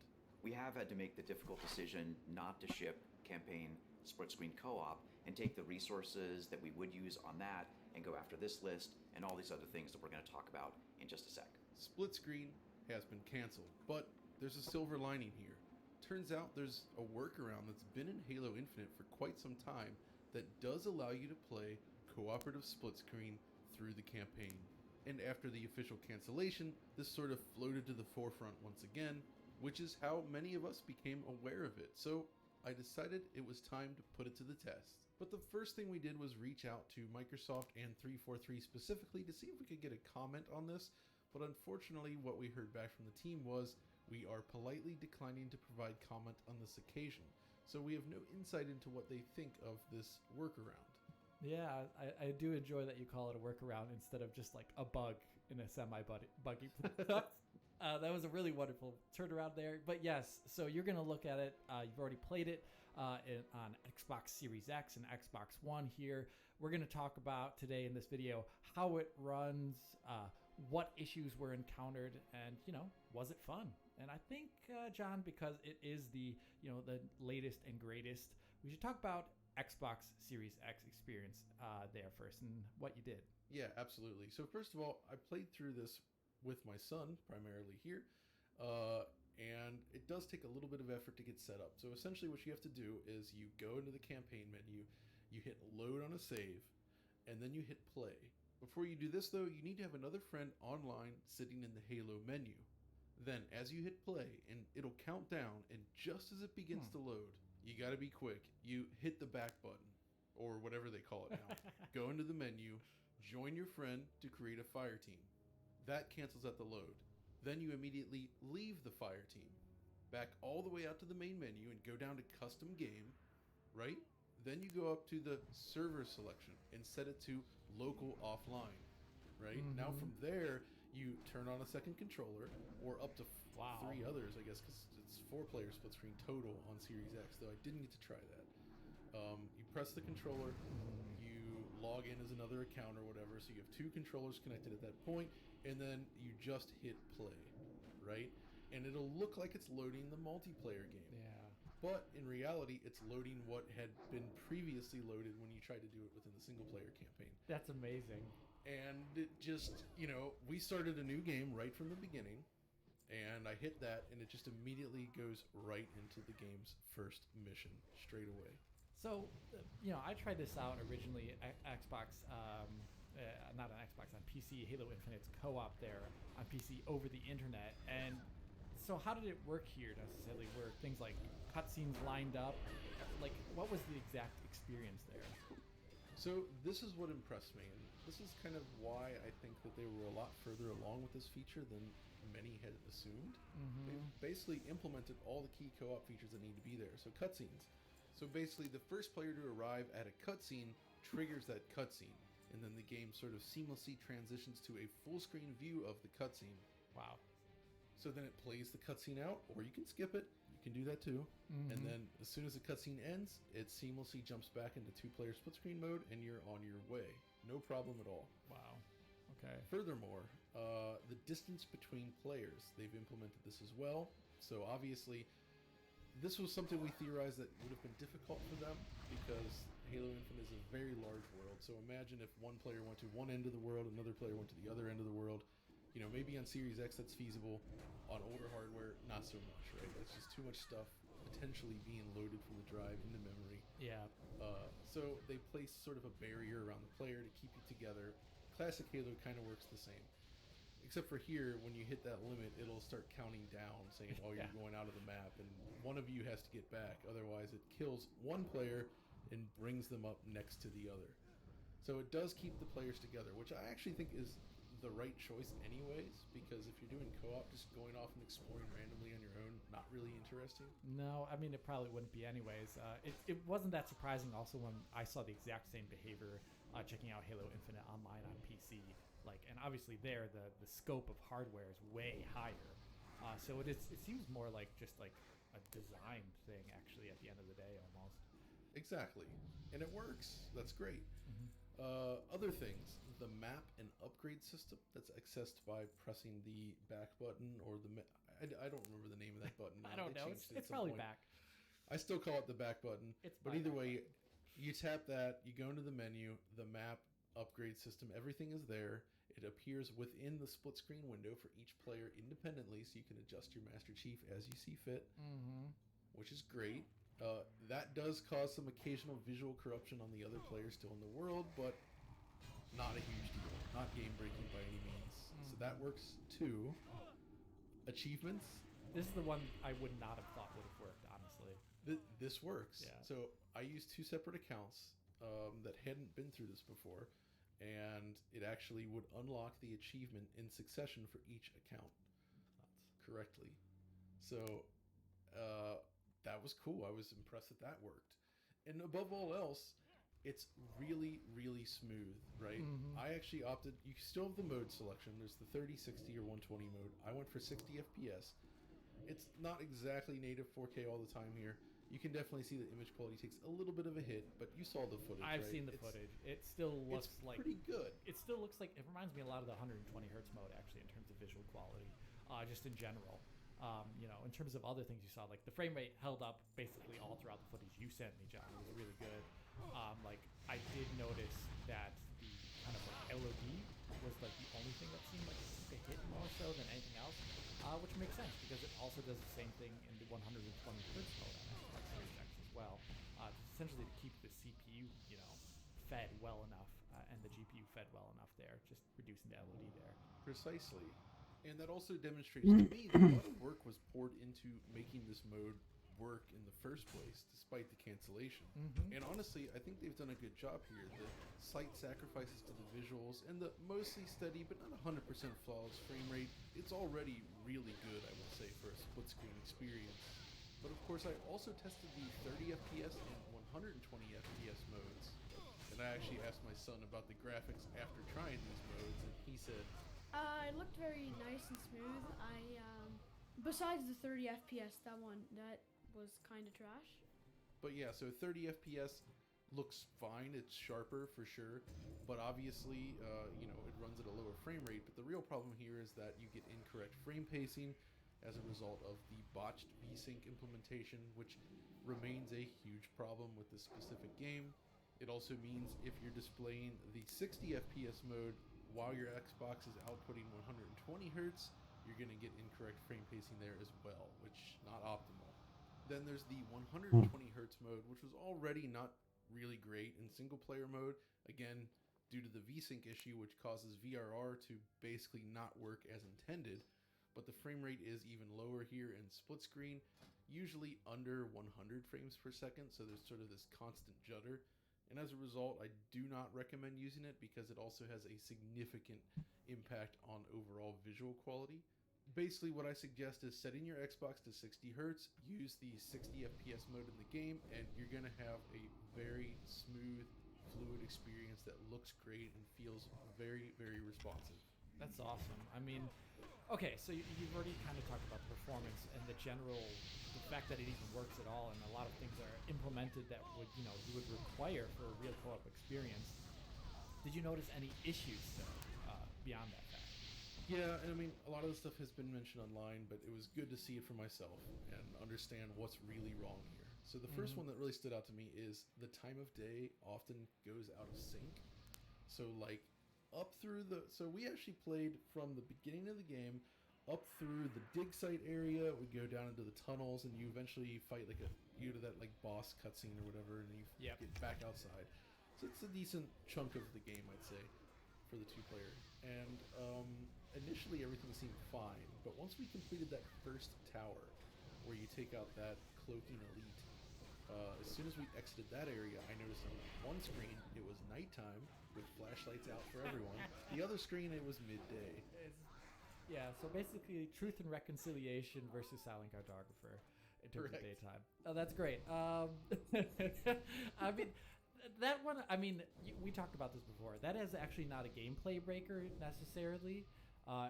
We have had to make the difficult decision not to ship campaign split screen co-op and take the resources that we would use on that and go after this list and all these other things that we're going to talk about in just a sec. Split screen has been canceled, but there's a silver lining here. Turns out there's a workaround that's been in Halo Infinite for quite some time that does allow you to play cooperative split screen through the campaign. And after the official cancellation, this sort of floated to the forefront once again, which is how many of us became aware of it. So I decided it was time to put it to the test. But the first thing we did was reach out to Microsoft and 343 specifically to see if we could get a comment on this. But unfortunately, what we heard back from the team was, we are politely declining to provide comment on this occasion. So we have no insight into what they think of this workaround. Yeah, I do enjoy that you call it a workaround instead of just like a bug in a semi-buggy. That was a really wonderful turnaround there. But yes, so you're going to look at it. You've already played it on Xbox Series X and Xbox One here. We're going to talk about today in this video how it runs, what issues were encountered, and, was it fun? And I think, John, because it is the latest and greatest, we should talk about Xbox Series X experience there first and what you did. Yeah, absolutely. So first of all, I played through this with my son, primarily here, and it does take a little bit of effort to get set up. So essentially what you have to do is you go into the campaign menu, you hit load on a save, and then you hit play. Before you do this though, you need to have another friend online sitting in the Halo menu. Then as you hit play, and it'll count down, and just as it begins to load, you gotta be quick. You hit the back button, or whatever they call it now. Go into the menu, join your friend to create a fire team. That cancels out the load. Then you immediately leave the fire team, back all the way out to the main menu and go down to custom game, right? Then you go up to the server selection and set it to local offline, right? Now from there, you turn on a second controller, or up to 3 others, I guess, because it's 4-player split screen total on Series X, though I didn't get to try that. You press the controller, you log in as another account or whatever, so you have 2 controllers connected at that point, and then you just hit play, right? And it'll look like it's loading the multiplayer game. Yeah. But in reality, it's loading what had been previously loaded when you tried to do it within the single-player campaign. That's amazing. And it just, we started a new game right from the beginning, and I hit that, and it just immediately goes right into the game's first mission straight away. So, I tried this out originally at Xbox, not on Xbox, on PC, Halo Infinite's co-op there on PC over the internet. And so how did it work here necessarily? Were things like cutscenes lined up? Like, what was the exact experience there? So this is what impressed me, and this is kind of why I think that they were a lot further along with this feature than many had assumed. They basically implemented all the key co-op features that need to be there. So cutscenes. So basically the first player to arrive at a cutscene triggers that cutscene, and then the game sort of seamlessly transitions to a full screen view of the cutscene. Wow. So then it plays the cutscene out, or you can skip it. You can do that too. And then as soon as the cutscene ends, it seamlessly jumps back into 2-player split screen mode, and you're on your way. No problem at all. Wow. Okay. Furthermore, the distance between players, they've implemented this as well. So obviously, this was something we theorized that would have been difficult for them, because Halo Infinite is a very large world. So imagine if one player went to one end of the world, another player went to the other end of the world. Maybe on Series X that's feasible. On older hardware, not so much, right? That's just too much stuff potentially being loaded from the drive into memory. Yeah. So they place sort of a barrier around the player to keep you together. Classic Halo kind of works the same. Except for here, when you hit that limit, it'll start counting down, saying, oh, you're going out of the map, and one of you has to get back. Otherwise, it kills one player and brings them up next to the other. So it does keep the players together, which I actually think is the right choice anyways, because if you're doing co-op, just going off and exploring randomly on your own, not really interesting. No, I mean, it probably wouldn't be anyways. It wasn't that surprising also when I saw the exact same behavior checking out Halo Infinite online on PC. And obviously there, the scope of hardware is way higher. So it seems more like just like a design thing, actually, at the end of the day, almost. Exactly. And it works. That's great. Other things, the map and upgrade system that's accessed by pressing the back button, or I don't remember the name of that button. I don't know. It's probably back. I still call it the back button. But either way, you tap that, you go into the menu, the map, upgrade system, everything is there. It appears within the split screen window for each player independently, so you can adjust your Master Chief as you see fit, which is great. That does cause some occasional visual corruption on the other players still in the world, but not a huge deal. Not game breaking by any means. that works too. Achievements. This is the one I would not have thought would have worked, honestly. This works. Yeah. So I used 2 separate accounts that hadn't been through this before, and it actually would unlock the achievement in succession for each account correctly. So that was cool. I was impressed that worked. And above all else, it's really, really smooth, right? I actually opted, you still have the mode selection. There's the 30, 60, or 120 mode. I went for 60 FPS. It's not exactly native 4K all the time here. You can definitely see the image quality takes a little bit of a hit, but you saw the footage. I've right? seen the footage. It still looks like pretty good. It still looks like, it reminds me a lot of the 120 hertz mode actually in terms of visual quality, just in general. You know, in terms of other things you saw, like the frame rate held up basically all throughout the footage you sent me, John. It was really good. Like I did notice that the kind of like LOD was like the only thing that seemed like it took a hit more so than anything else, which makes sense because it also does the same thing in the 120 hertz mode on Xbox Series X as well. Essentially to keep the CPU, you know, fed well enough and the GPU fed well enough there, just reducing the LOD there. Precisely. And that also demonstrates to me that a lot of work was poured into making this mode work in the first place, despite the cancellation. And honestly, I think they've done a good job here. The slight sacrifices to the visuals and the mostly steady but not 100% flawless frame rate, it's already really good, I will say, for a split screen experience. But of course, I also tested the 30 FPS and 120 FPS modes. And I actually asked my son about the graphics after trying these modes, and he said, it looked very nice and smooth. Besides the 30 FPS, that was kind of trash. But yeah, so 30 FPS looks fine. It's sharper for sure, but obviously, you know, it runs at a lower frame rate. But the real problem here is that you get incorrect frame pacing as a result of the botched VSync implementation, which remains a huge problem with this specific game. It also means if you're displaying the 60 FPS mode while your Xbox is outputting 120 Hz, you're going to get incorrect frame pacing there as well, which not optimal. Then there's the 120 Hz mode, which was already not really great in single player mode, again, due to the VSync issue, which causes VRR to basically not work as intended. But the frame rate is even lower here in split screen, usually under 100 frames per second, so there's sort of this constant judder. And as a result, I do not recommend using it because it also has a significant impact on overall visual quality. Basically, what I suggest is setting your Xbox to 60 Hz, use the 60 FPS mode in the game, and you're going to have a very smooth, fluid experience that looks great and feels very, very responsive. That's awesome. I mean, okay, so you've already kind of talked about the performance and the fact that it even works at all, and a lot of things are implemented that would, you know, you would require for a real co-op experience. Did you notice any issues though, beyond that fact? Yeah, and I mean, a lot of the stuff has been mentioned online, but it was good to see it for myself and understand what's really wrong here. So the first one that really stood out to me is the time of day often goes out of sync. So like so we actually played from the beginning of the game up through the dig site area. We go down into the tunnels, and you eventually fight you go to that like boss cutscene or whatever, and you get back outside. So it's a decent chunk of the game, I'd say, for the 2-player. And initially everything seemed fine, but once we completed that first tower, where you take out that cloaking elite, as soon as we exited that area, I noticed on one screen it was nighttime with flashlights out for everyone. The other screen, it was midday. Yeah, so basically Truth and Reconciliation versus Silent Cartographer in terms of daytime. Oh, that's great. I mean, that one, we talked about this before. That is actually not a gameplay breaker necessarily,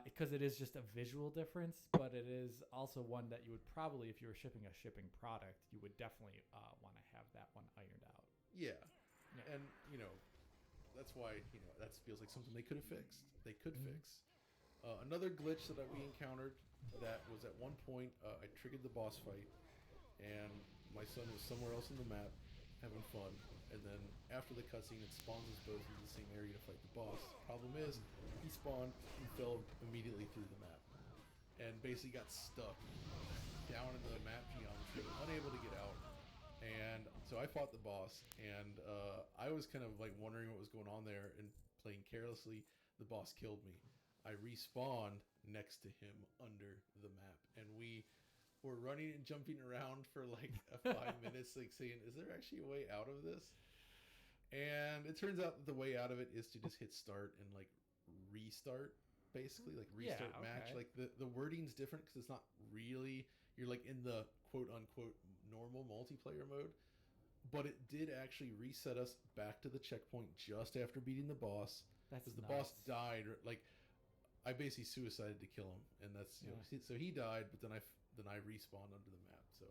because it is just a visual difference, but it is also one that you would probably, if you were shipping a shipping product, you would definitely want to have that one ironed out. Yeah. And, you know, that's why, you know, that feels like something they could have fixed. They could fix. Another glitch that we encountered that was at one point, I triggered the boss fight, and my son was somewhere else in the map having fun, and then after the cutscene, it spawns us both into the same area to fight the boss. Problem is, he spawned and fell immediately through the map, and basically got stuck down in the map geometry, unable to get out. And so I fought the boss, and I was kind of like wondering what was going on there, and playing carelessly, the boss killed me. I respawned next to him under the map, and we were running and jumping around for like 5 minutes, like saying, "Is there actually a way out of this?" And it turns out that the way out of it is to just hit start and like restart, basically, like restart match. okay. Like the wording's different because it's not really you're like in the quote unquote normal multiplayer mode. But it did actually reset us back to the checkpoint just after beating the boss. That's Because the nuts. boss died, like I basically suicided to kill him, and that's you know, so he died. But then I respawned under the map. So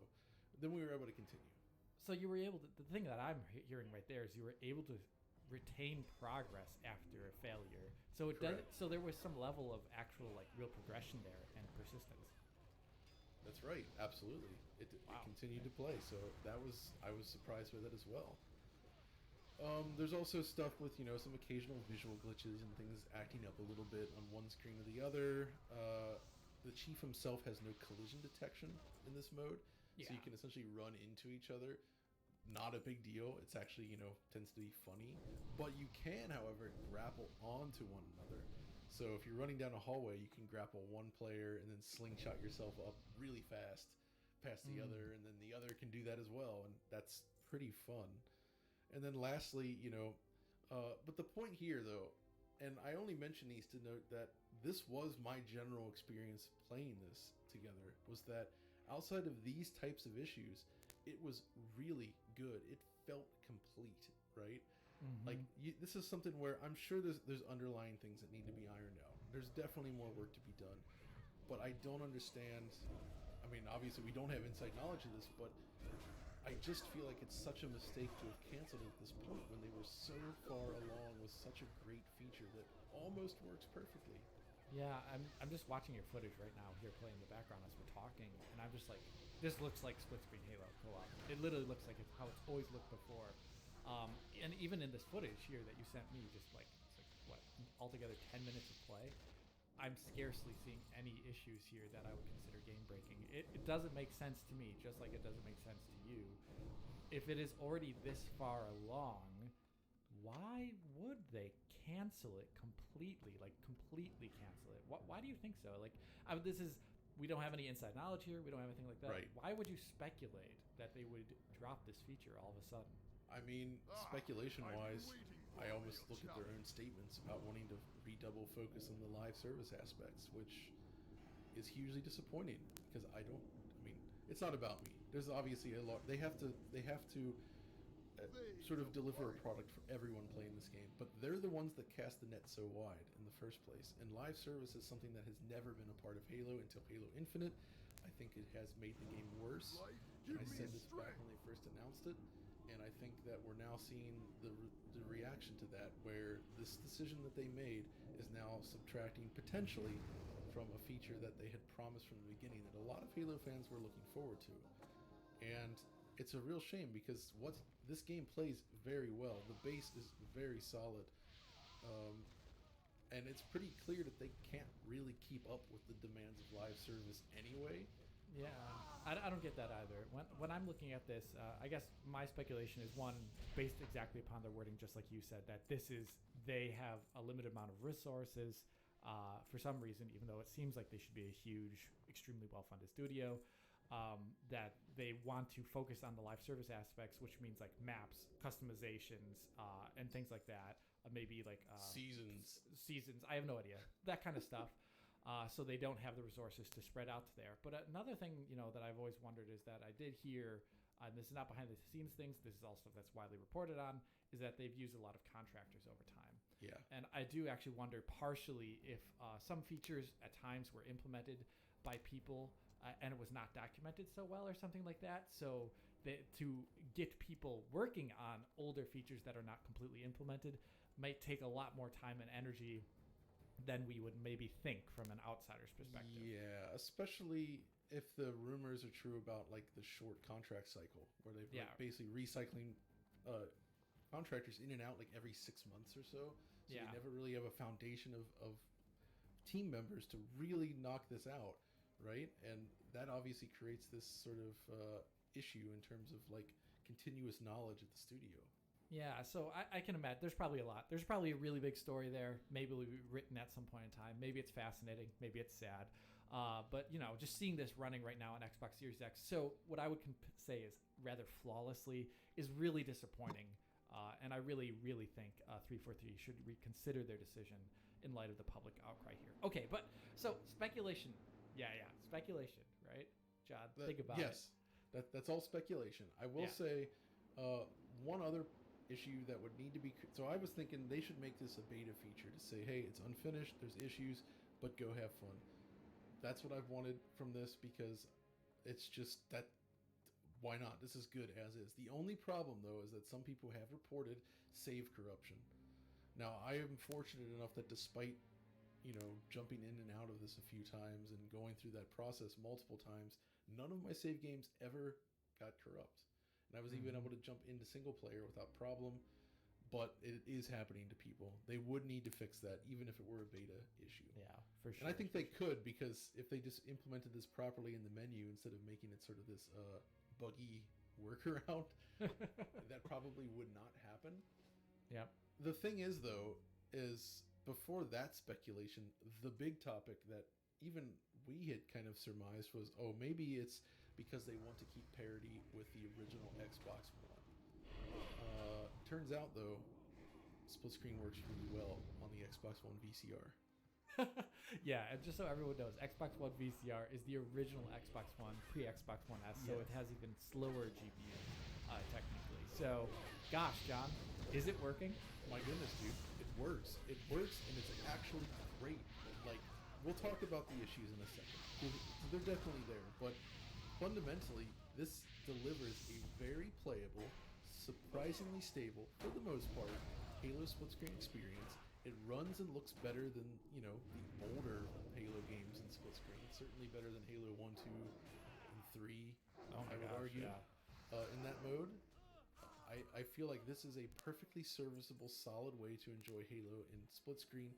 then we were able to continue. So you were able to. The thing that I'm hearing right there is you were able to retain progress after a failure. So it does. Correct. So there was some level of actual like real progression there and persistence. That's right, absolutely. It continued to play, so I was surprised by that as well. There's also stuff with some occasional visual glitches and things acting up a little bit on one screen or the other. The chief himself has no collision detection in this mode, so you can essentially run into each other. Not a big deal. It's actually tends to be funny, but you can, however, grapple onto one another. So if you're running down a hallway, you can grapple one player and then slingshot yourself up really fast past the other, and then the other can do that as well, and that's pretty fun. And then lastly, but the point here though, and I only mention these to note that this was my general experience playing this together, was that outside of these types of issues, it was really good. It felt complete, right? Like this is something where I'm sure there's underlying things that need to be ironed out. There's definitely more work to be done, but I don't understand. I mean, obviously we don't have inside knowledge of this, but I just feel like it's such a mistake to have canceled at this point when they were so far along with such a great feature that almost works perfectly. Yeah, I'm just watching your footage right now here playing in the background as we're talking, and I'm just like, this looks like split screen Halo co-op. It literally looks like it's how it's always looked before. And even in this footage here that you sent me, just like it's like what altogether 10 minutes of play, I'm scarcely seeing any issues here that I would consider game breaking. It doesn't make sense to me, just like it doesn't make sense to you. If it is already this far along, why would they cancel it completely? Like completely cancel it? Why do you think so? Like we don't have any inside knowledge here. We don't have anything like that. Right. Why would you speculate that they would drop this feature all of a sudden? I mean, speculation-wise, I almost look at their own statements about wanting to redouble focus on the live service aspects, which is hugely disappointing because I mean, it's not about me. There's obviously a lot. They have to sort of deliver a product for everyone playing this game, but they're the ones that cast the net so wide in the first place. And live service is something that has never been a part of Halo until Halo Infinite. I think it has made the game worse. And I said this back when they first announced it. And I think that we're now seeing the reaction to that, where this decision that they made is now subtracting potentially from a feature that they had promised from the beginning that a lot of Halo fans were looking forward to. And it's a real shame because this game plays very well. The base is very solid. And it's pretty clear that they can't really keep up with the demands of live service anyway. Yeah, I don't get that either. When I'm looking at this, I guess my speculation is one based exactly upon their wording, just like you said, that they have a limited amount of resources for some reason, even though it seems like they should be a huge, extremely well-funded studio, that they want to focus on the live service aspects, which means like maps, customizations, and things like that. Maybe like seasons. I have no idea. That kind of stuff. So they don't have the resources to spread out to there. But another thing, that I've always wondered is that I did hear, and this is not behind the scenes things, this is all stuff that's widely reported on, is that they've used a lot of contractors over time. Yeah. And I do actually wonder partially if some features at times were implemented by people and it was not documented so well or something like that. So to get people working on older features that are not completely implemented might take a lot more time and energy than we would maybe think from an outsider's perspective. Yeah, especially if the rumors are true about like the short contract cycle, where they've like basically recycling contractors in and out like every 6 months or so. So you never really have a foundation of team members to really knock this out, right? And that obviously creates this sort of issue in terms of like continuous knowledge at the studio. Yeah, so I can imagine there's probably a lot. There's probably a really big story there. Maybe it'll be written at some point in time. Maybe it's fascinating. Maybe it's sad. But, just seeing this running right now on Xbox Series X, so what I would say is rather flawlessly, is really disappointing. And I really, really think 343 should reconsider their decision in light of the public outcry here. Okay, but so speculation. Yeah, speculation, right? John, think about it. Yes, that's all speculation. I will say one other issue that would need to be. So I was thinking they should make this a beta feature to say, hey, it's unfinished, there's issues, but go have fun. That's what I've wanted from this because it's just that. Why not? This is good as is. The only problem, though, is that some people have reported save corruption. Now, I am fortunate enough that despite, jumping in and out of this a few times and going through that process multiple times, none of my save games ever got corrupt. And I was even able to jump into single player without problem, but it is happening to people. They would need to fix that, even if it were a beta issue. Yeah, for sure. And I think they could, because if they just implemented this properly in the menu instead of making it sort of this buggy workaround, that probably would not happen. Yep. The thing is, though, is before that speculation, the big topic that even we had kind of surmised was, maybe it's because they want to keep parity with the original Xbox One. Turns out, though, split screen works really well on the Xbox One VCR. Yeah, and just so everyone knows, Xbox One VCR is the original Xbox One, pre-Xbox One S, so it has even slower GPU, technically. So, gosh, John, is it working? My goodness, dude, it works. It works, and it's actually great. Like, we'll talk about the issues in a second. They're definitely there, but fundamentally, this delivers a very playable, surprisingly stable, for the most part, Halo split screen experience. It runs and looks better than, the older Halo games in split screen. Certainly better than Halo 1, 2, and 3, I would argue. Yeah. In that mode, I feel like this is a perfectly serviceable, solid way to enjoy Halo in split screen.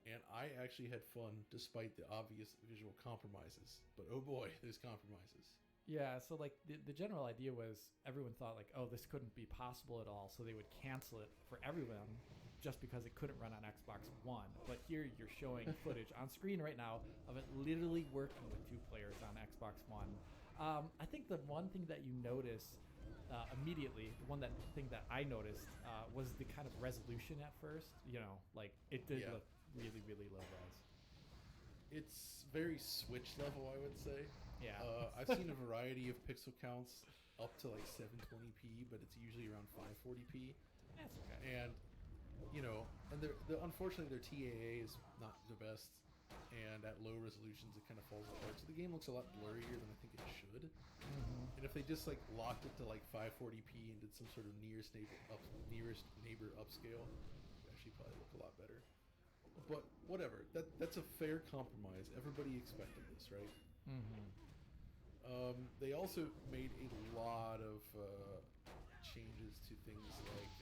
And I actually had fun despite the obvious visual compromises. But oh boy, there's compromises. Yeah, so like the general idea was everyone thought like, this couldn't be possible at all, so they would cancel it for everyone just because it couldn't run on Xbox One. But here you're showing footage on screen right now of it literally working with 2 players on Xbox One. I think the one thing that you notice immediately, the thing that I noticed was the kind of resolution at first. Like it did look really, really low res. It's very Switch level, I would say. Yeah. I've seen a variety of pixel counts up to like 720p, but it's usually around 540p. That's okay. And unfortunately their TAA is not the best, and at low resolutions it kind of falls apart. So the game looks a lot blurrier than I think it should. And if they just like locked it to like 540p and did some sort of nearest neighbor upscale, it would actually probably look a lot better. But whatever, that's a fair compromise. Everybody expected this, right? They also made a lot of changes to things like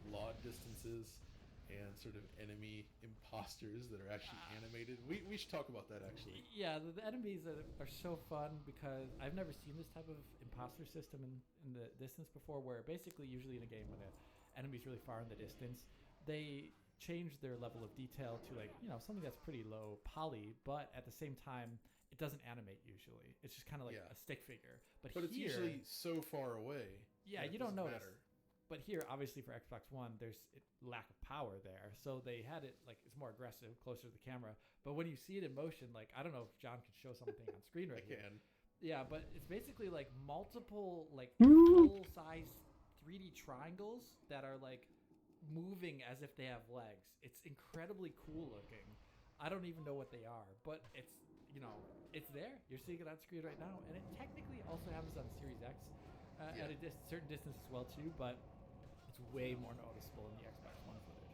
law distances and sort of enemy imposters that are actually animated. We should talk about that, actually. Yeah, the enemies are so fun because I've never seen this type of imposter system in the distance before, where basically usually in a game when an enemy's really far in the distance, they change their level of detail to like, something that's pretty low poly, but at the same time, it doesn't animate usually. It's just kind of like a stick figure. But it's usually so far away. Yeah, you don't notice. But here, obviously for Xbox One, there's lack of power there. So they had it like it's more aggressive, closer to the camera. But when you see it in motion, like I don't know if John can show something on screen right here. Yeah, but it's basically like multiple like full-size 3D triangles that are like moving as if they have legs. It's incredibly cool looking. I don't even know what they are, but it's it's there. You're seeing it on screen right now, and it technically also happens on Series X at a certain distance as well too, but it's way more noticeable in the Xbox One footage.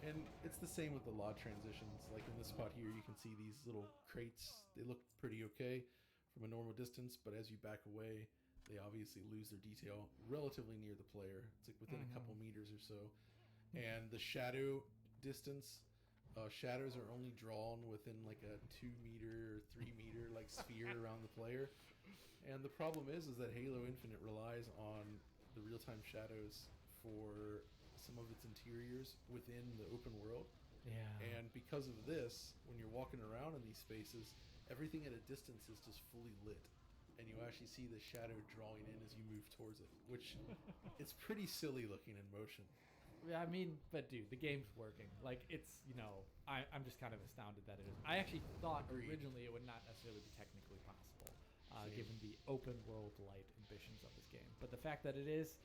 And it's the same with the law transitions. Like in this spot here, you can see these little crates. They look pretty okay from a normal distance, but as you back away, they obviously lose their detail relatively near the player. It's like within a couple meters or so. And the shadow distance, shadows are only drawn within like a 2 meter or 3 meter like sphere around the player. And the problem is that Halo Infinite relies on the real-time shadows for some of its interiors within the open world. Yeah. And because of this, when you're walking around in these spaces, everything at a distance is just fully lit. And you actually see the shadow drawing in as you move towards it, which it's pretty silly looking in motion. Yeah, I mean, but dude, the game's working. Like, it's, you know, I'm just kind of astounded that it is. I actually thought originally it would not necessarily be technically possible, given the open world light ambitions of this game. But the fact that it is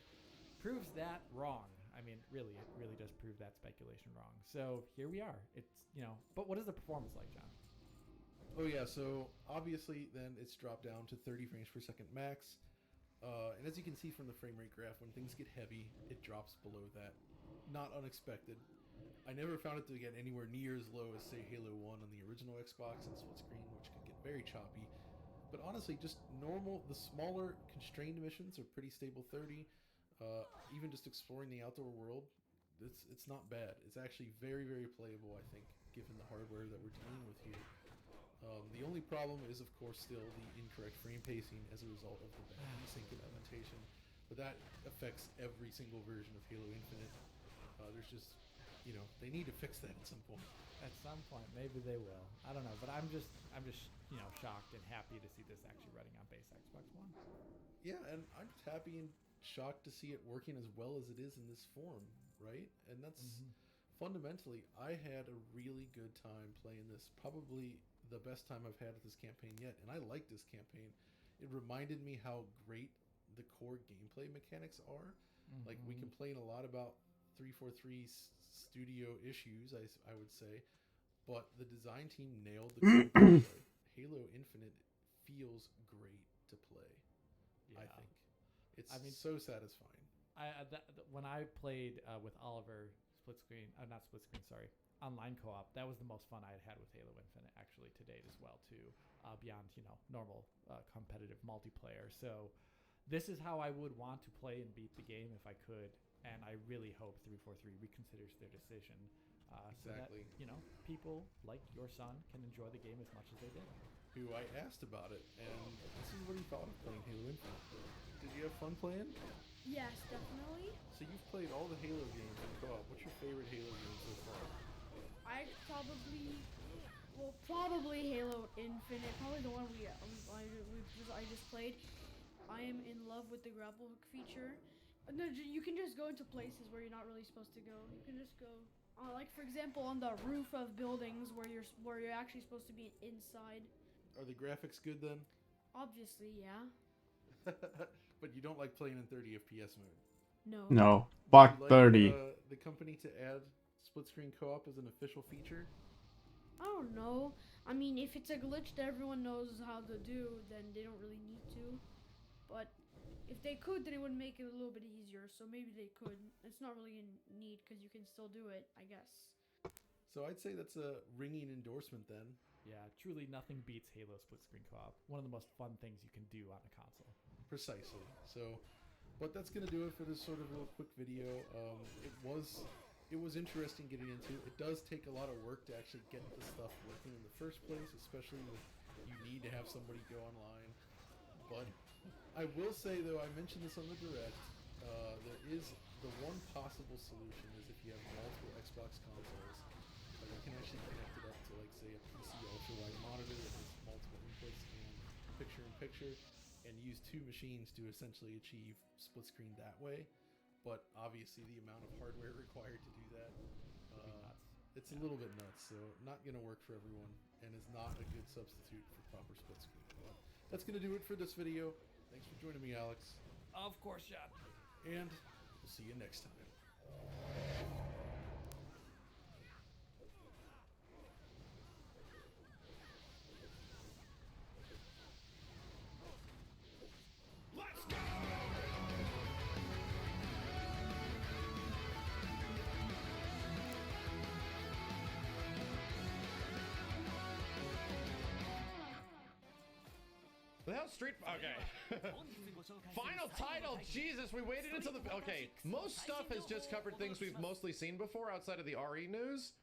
proves that wrong. I mean, really, it really does prove that speculation wrong. So here we are. It's, you know, but what is the performance like, John? Oh yeah, so obviously then it's dropped down to 30 frames per second max. And as you can see from the frame rate graph, when things get heavy, it drops below that. Not unexpected. I never found it to get anywhere near as low as, say, Halo 1 on the original Xbox and split screen, which could get very choppy. But honestly, just normal, the smaller constrained missions are pretty stable 30. Even just exploring the outdoor world, it's not bad. It's actually very, very playable, I think, given the hardware that we're dealing with here. The only problem is, of course, still the incorrect frame pacing as a result of the bad sync implementation. But that affects every single version of Halo Infinite. There's just, you know, they need to fix that at some point. At some point, maybe they will. I don't know, but I'm just, you know, shocked and happy to see this actually running on base Xbox One. Yeah, and I'm just happy and shocked to see it working as well as it is in this form, right? And that's fundamentally, I had a really good time playing this. Probably the best time I've had with this campaign yet, and I like this campaign. It reminded me how great the core gameplay mechanics are. Like, we complain a lot about 343's studio issues, I would say, but the design team nailed the core gameplay. Halo Infinite feels great to play. I think it's so satisfying. When I played with Oliver split screen, not split screen, sorry, online co-op, that was the most fun I had with Halo Infinite actually to date as well too, beyond, you know, normal competitive multiplayer. So this is how I would want to play and beat the game if I could, and I really hope 343 reconsiders their decision so that, you know, people like your son can enjoy the game as much as they did. Who I asked about it, and this is what he thought of playing Halo Infinite. Did you have fun playing? Yes, definitely. So you've played all the Halo games in co-op. What's your favorite Halo game so far? Probably Halo Infinite. Probably the one I just played. I am in love with the grapple hook feature. No, you can just go into places where you're not really supposed to go. You can just go, like for example, on the roof of buildings where you're actually supposed to be inside. Are the graphics good then? Obviously, yeah. But you don't like playing in 30 FPS mode? No. Fuck Would you 30. like the company to add split screen co-op as an official feature? I don't know. I mean, if it's a glitch that everyone knows how to do, then they don't really need to. But if they could, then it would make it a little bit easier. So maybe they could. It's not really a need because you can still do it, I guess. So I'd say that's a ringing endorsement then. Yeah, truly nothing beats Halo split screen co-op. One of the most fun things you can do on a console. Precisely. So, but that's going to do it for this sort of little quick video. It was interesting getting into. It does take a lot of work to actually get the stuff working in the first place, especially when you need to have somebody go online. But I will say, though, I mentioned this on the Direct, there is the one possible solution is if you have multiple Xbox consoles, you can actually connect it up to, like, say, a PC ultra-wide monitor that has multiple inputs and picture-in-picture, and use two machines to essentially achieve split screen that way. But obviously the amount of hardware required to do that, it's a little bit nuts. So not going to work for everyone and is not a good substitute for proper split screen. But that's going to do it for this video. Thanks for joining me, Alex. Of course, John. And we'll see you next time. Let's go! The hell, Street? Okay. Final title. Jesus, we waited until the. Okay, most stuff has just covered things we've mostly seen before outside of the RE news.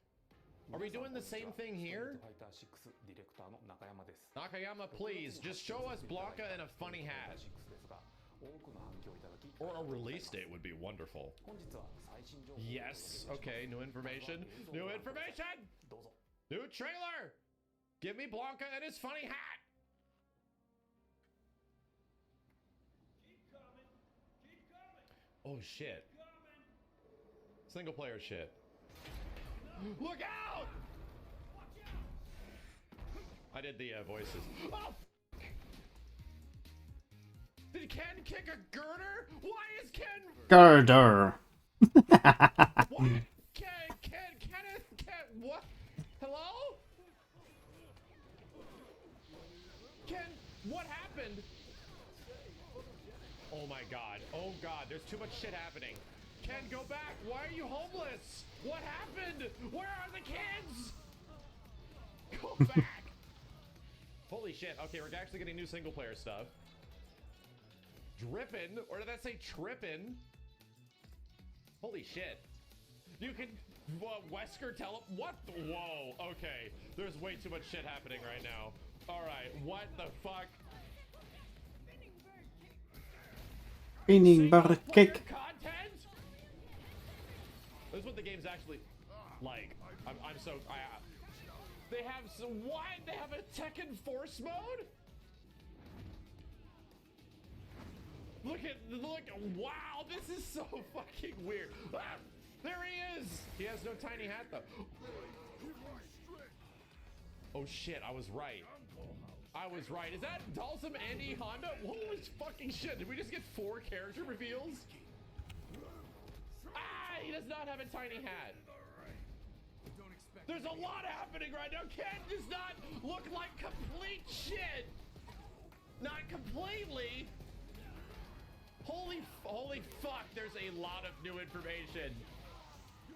Are we doing the same thing here? Nakayama, please, just show us Blanca in a funny hat. Or a release date would be wonderful. Yes. Okay. New information. New information. New trailer. Give me Blanca and his funny hat. Oh shit. Single player shit. Look out! I did the voices. Oh! Did Ken kick a girder? Why is Ken... Girder. What? Kenneth, what? Hello? Ken, what happened? Oh my god. Oh god, there's too much shit happening. Ken, go back. Why are you homeless? What happened? Where are the kids? Go back. Holy shit. Okay, we're actually getting new single player stuff. Drippin'? Or did that say trippin'? Holy shit. You can... Wesker tele... What? Whoa. Okay. There's way too much shit happening right now. Alright. What the fuck? Spinning bird kick. Content? This is what the game's actually like. I'm so... they have some... What? They have a Tekken Force mode? Look. Wow, this is so fucking weird. Ah, there he is. He has no tiny hat though. Oh shit, I was right. Is that Dalsum Andy Honda? Holy fucking shit. Did we just get 4 character reveals? Ah, he does not have a tiny hat. There's a lot happening right now. Ken does not look like complete shit. Not completely. Holy fuck, there's a lot of new information.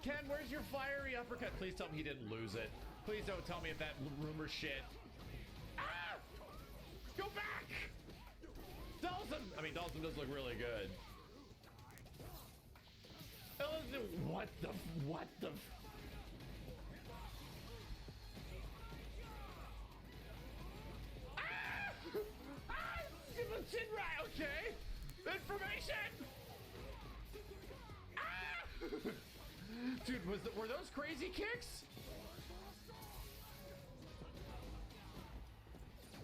Ken, where's your fiery uppercut? Please tell me he didn't lose it. Please don't tell me if that rumor shit. Ah! Go back! Dalsum does look really good. What the... Shinrai, okay. Information. Dude, were those crazy kicks?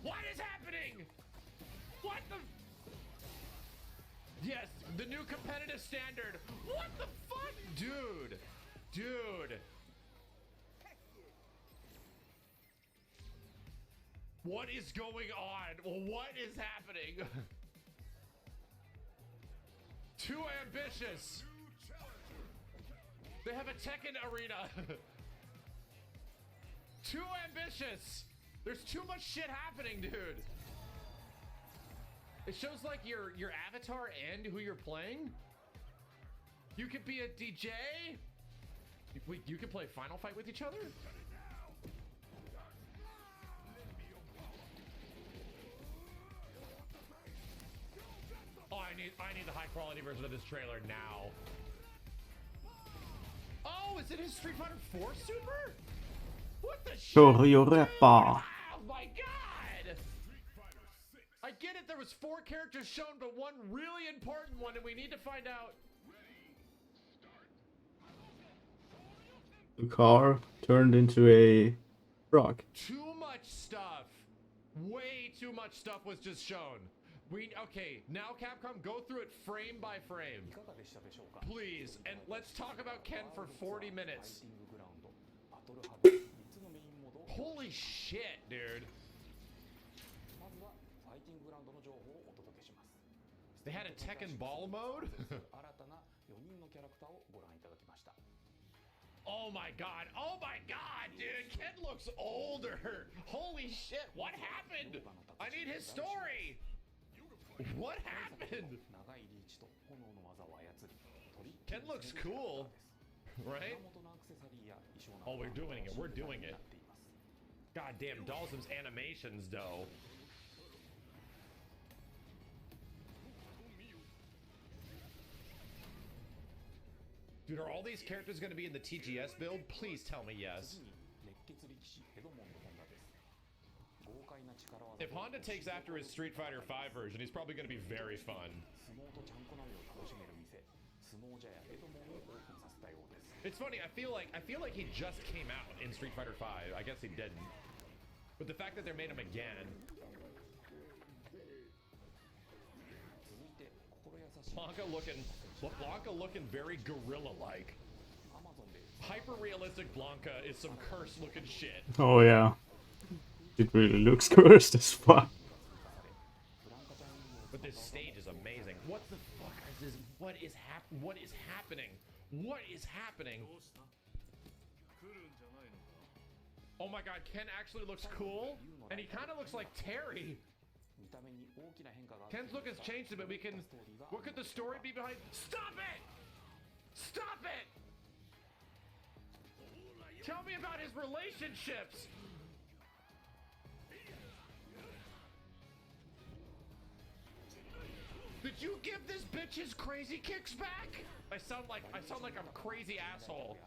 What is happening? What the? Yes, the new competitive standard. What the fuck, dude? What is going on? What is happening? Too ambitious. They have a Tekken arena. Too ambitious. There's too much shit happening, dude. It shows like your avatar and who you're playing. You could be a DJ. You can play Final Fight with each other? Oh, I need the high quality version of this trailer now. Oh, is it his Street Fighter 4 Super? What the shit? Oh my god! I get it, there was 4 characters shown, but one really important one, and we need to find out. The car turned into a frog. Too much stuff. Way too much stuff was just shown. Okay, now Capcom, go through it frame by frame. Please, and let's talk about Ken for 40 minutes. Holy shit, dude. They had a Tekken Ball mode? Oh my god, dude, Ken looks older. Holy shit, what happened? I need his story. What happened? Ken looks cool, right? Oh, we're doing it. God damn, Dalsum's animations, though. Dude, are all these characters going to be in the TGS build? Please tell me yes. If Honda takes after his Street Fighter V version, he's probably going to be very fun. It's funny. I feel like he just came out in Street Fighter V. I guess he didn't. But the fact that they made him again. Blanca looking very gorilla-like. Hyper-realistic Blanca is some cursed-looking shit. Oh yeah. It really looks cursed as fuck. But this stage is amazing. What the fuck is this? What is happening? What is happening? Oh my god, Ken actually looks cool. And he kind of looks like Terry. Ken's look has changed a bit. What could the story be behind? Stop it! Stop it! Tell me about his relationships. Did you give this bitch his crazy kicks back? I sound like I'm a crazy asshole.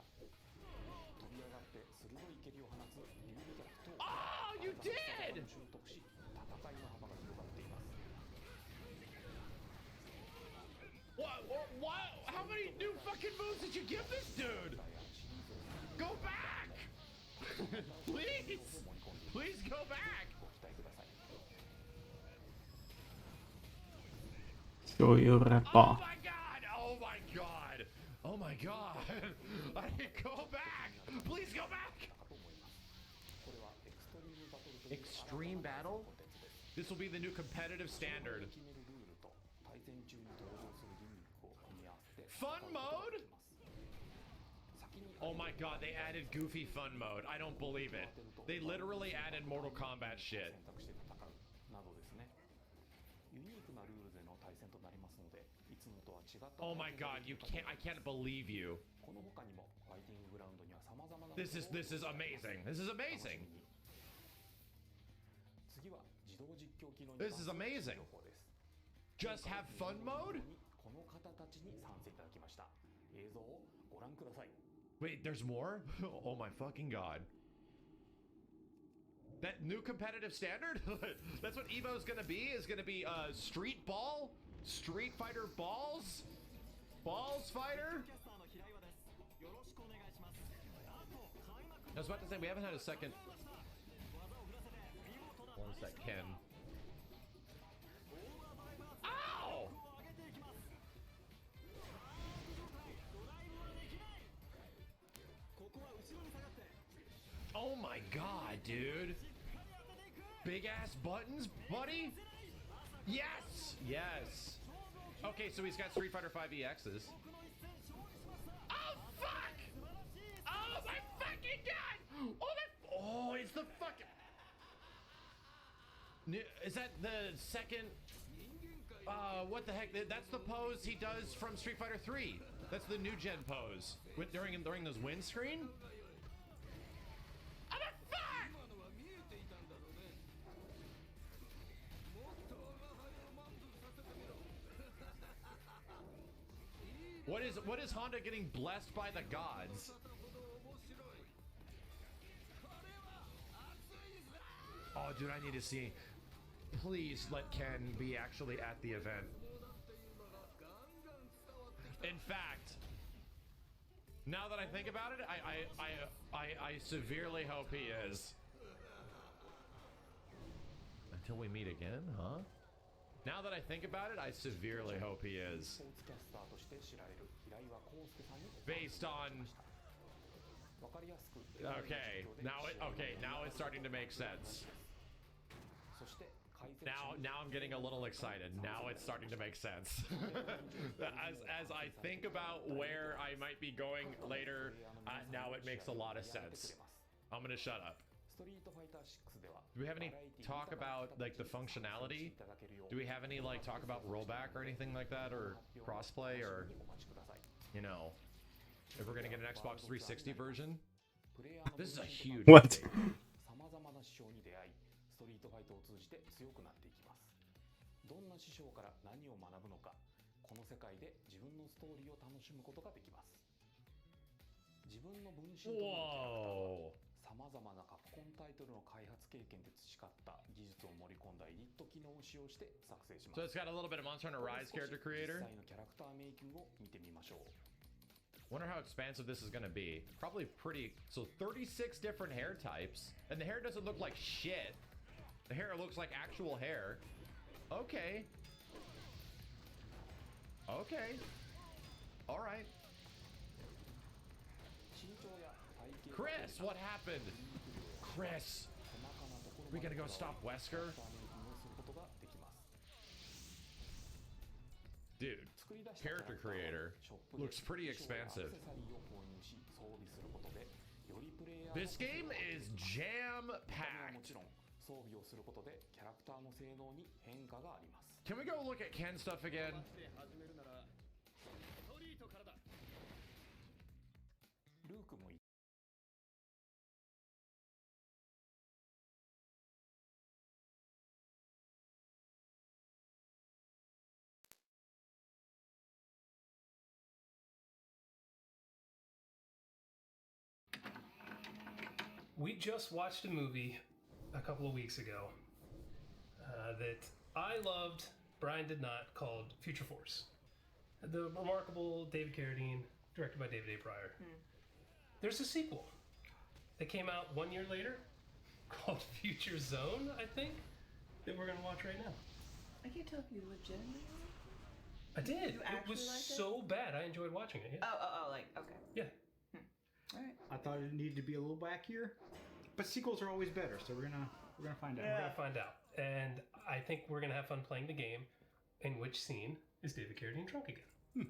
Oh, you did! What? How many new fucking moves did you give this dude? Go back! Please! Please go back! Show your rapper. Oh my god! Oh my god! Oh my god! Go back! Please go back! Extreme battle? This will be the new competitive standard. Fun mode? Oh my god, they added goofy fun mode. I don't believe it. They literally added Mortal Kombat shit. Oh my god, I can't believe you. This is amazing. This is amazing. This is amazing. Just have fun mode? Wait, there's more? Oh my fucking god. That new competitive standard? That's what Evo's gonna be? Is gonna be Street Ball? Street Fighter Balls? Balls Fighter? I was about to say, we haven't had a second. One sec, Ken. Ow! Oh my god, dude. Big ass buttons, buddy? Yes! Yes. Okay, so he's got Street Fighter 5 EXs. Oh, fuck! Oh, my fucking god! Oh, it's the fucking... Is that the second... what the heck? That's the pose he does from Street Fighter 3. That's the new gen pose. During those win screen? Oh, the fuck! What is Honda getting blessed by the gods? Oh, dude, I need to see. Please let Ken be actually at the event. In fact, now that I think about it, I severely hope he is. Until we meet again, huh? Now that I think about it, I severely hope he is. Based on... Okay, now it's starting to make sense. Now I'm getting a little excited. Now it's starting to make sense. as I think about where I might be going later, now it makes a lot of sense. I'm gonna shut up. Do we have any talk about like the functionality? Do we have any like talk about rollback or anything like that, or crossplay, or you know, if we're gonna get an Xbox 360 version? This is a huge What? Whoa. タイトルの開発経験で培った技術を盛り込んだエディット機能を使用して作成します。 So it's got a little bit of Monster Hunter Rise character 実 creator. 際のキャラクター迷宮を見てみましょう。 Wonder how expansive this is gonna be. Probably pretty. So 36 different hair types, and the hair doesn't look like shit. The hair looks like actual hair. Okay. Okay. All right. Chris, what happened? Chris, we gonna go stop Wesker? Dude, character creator looks pretty expansive. This game is jam-packed. Can we go look at Ken stuff again? We just watched a movie a couple of weeks ago that I loved, Brian did not, called Future Force. The remarkable David Carradine, directed by David A. Pryor. There's a sequel that came out 1 year later called Future Zone, I think, that we're going to watch right now. I can't tell if you legitimately I did. You It actually was liked it? so bad. I enjoyed watching it. Yeah. like, okay. Yeah. Alright. I thought it needed to be a little backier, but sequels are always better. So we're gonna find out. We're gonna find out, and I think we're gonna have fun playing the game. In which scene is David Carradine drunk again?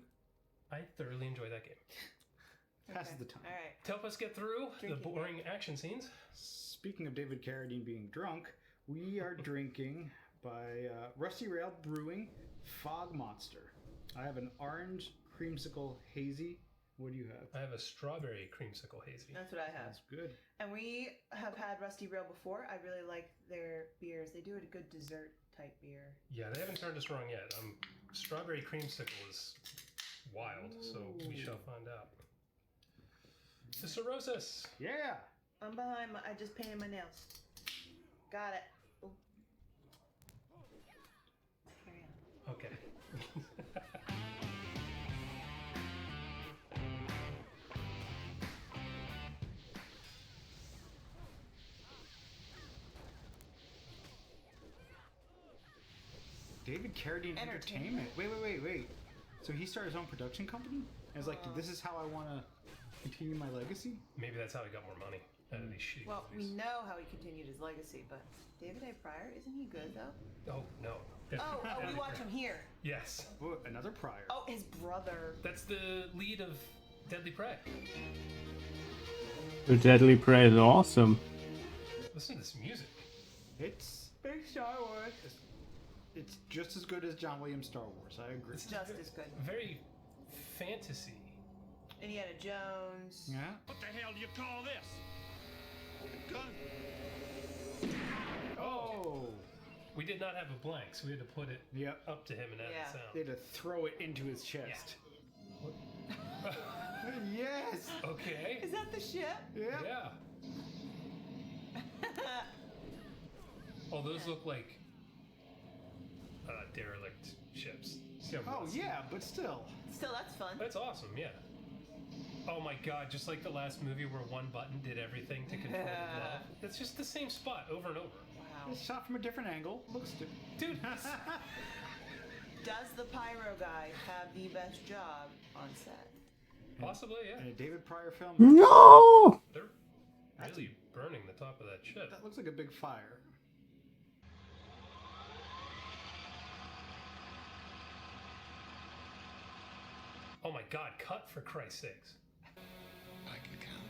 I thoroughly enjoy that game. Passes the time. All right. To help us get through the boring action scenes. Speaking of David Carradine being drunk, we are drinking by Rusty Rail Brewing Fog Monster. I have an orange creamsicle hazy. What do you have? I have a strawberry creamsicle hazy. That's what I have. That's good. And we have had Rusty Rail before. I really like their beers. They do a good dessert type beer. Yeah, they haven't turned us wrong yet. Strawberry creamsicle is wild, so we shall find out. The cirrhosis. Yeah. I'm behind. I just painted my nails. Got it. Ooh. Carry on. Okay. David Carradine Entertainment. Wait. So he started his own production company? And it's like, this is how I want to continue my legacy? Maybe that's how he got more money out of these shitty Well, we movies. know how he continued his legacy, but David A. Pryor, isn't he good though? Oh, no. Oh, we watch him here. Yes. Oh, another Pryor. Oh, his brother. That's the lead of Deadly Prey. The Deadly Prey is awesome. Listen to this music. It's Big Star Wars. It's just as good as John Williams' Star Wars. I agree. It's just as good. Very fantasy. Indiana Jones. Yeah. What the hell do you call this? Gun. Oh. We did not have a blank, so we had to put it up to him and add the sound. They had to throw it into his chest. Yes. Okay. Is that the ship? Yeah. Oh, those look like derelict ships. Oh, yeah, but still. Still, that's fun. That's awesome, yeah. Oh my god, just like the last movie where one button did everything to control love. It's just the same spot over and over. Wow. It's shot from a different angle. Looks stupid. Dude. Does the pyro guy have the best job on set? Possibly, yeah. In a David Pryor film. No! They're really burning the top of that ship. That looks like a big fire. Oh my god, cut for Christ's sakes. I can count.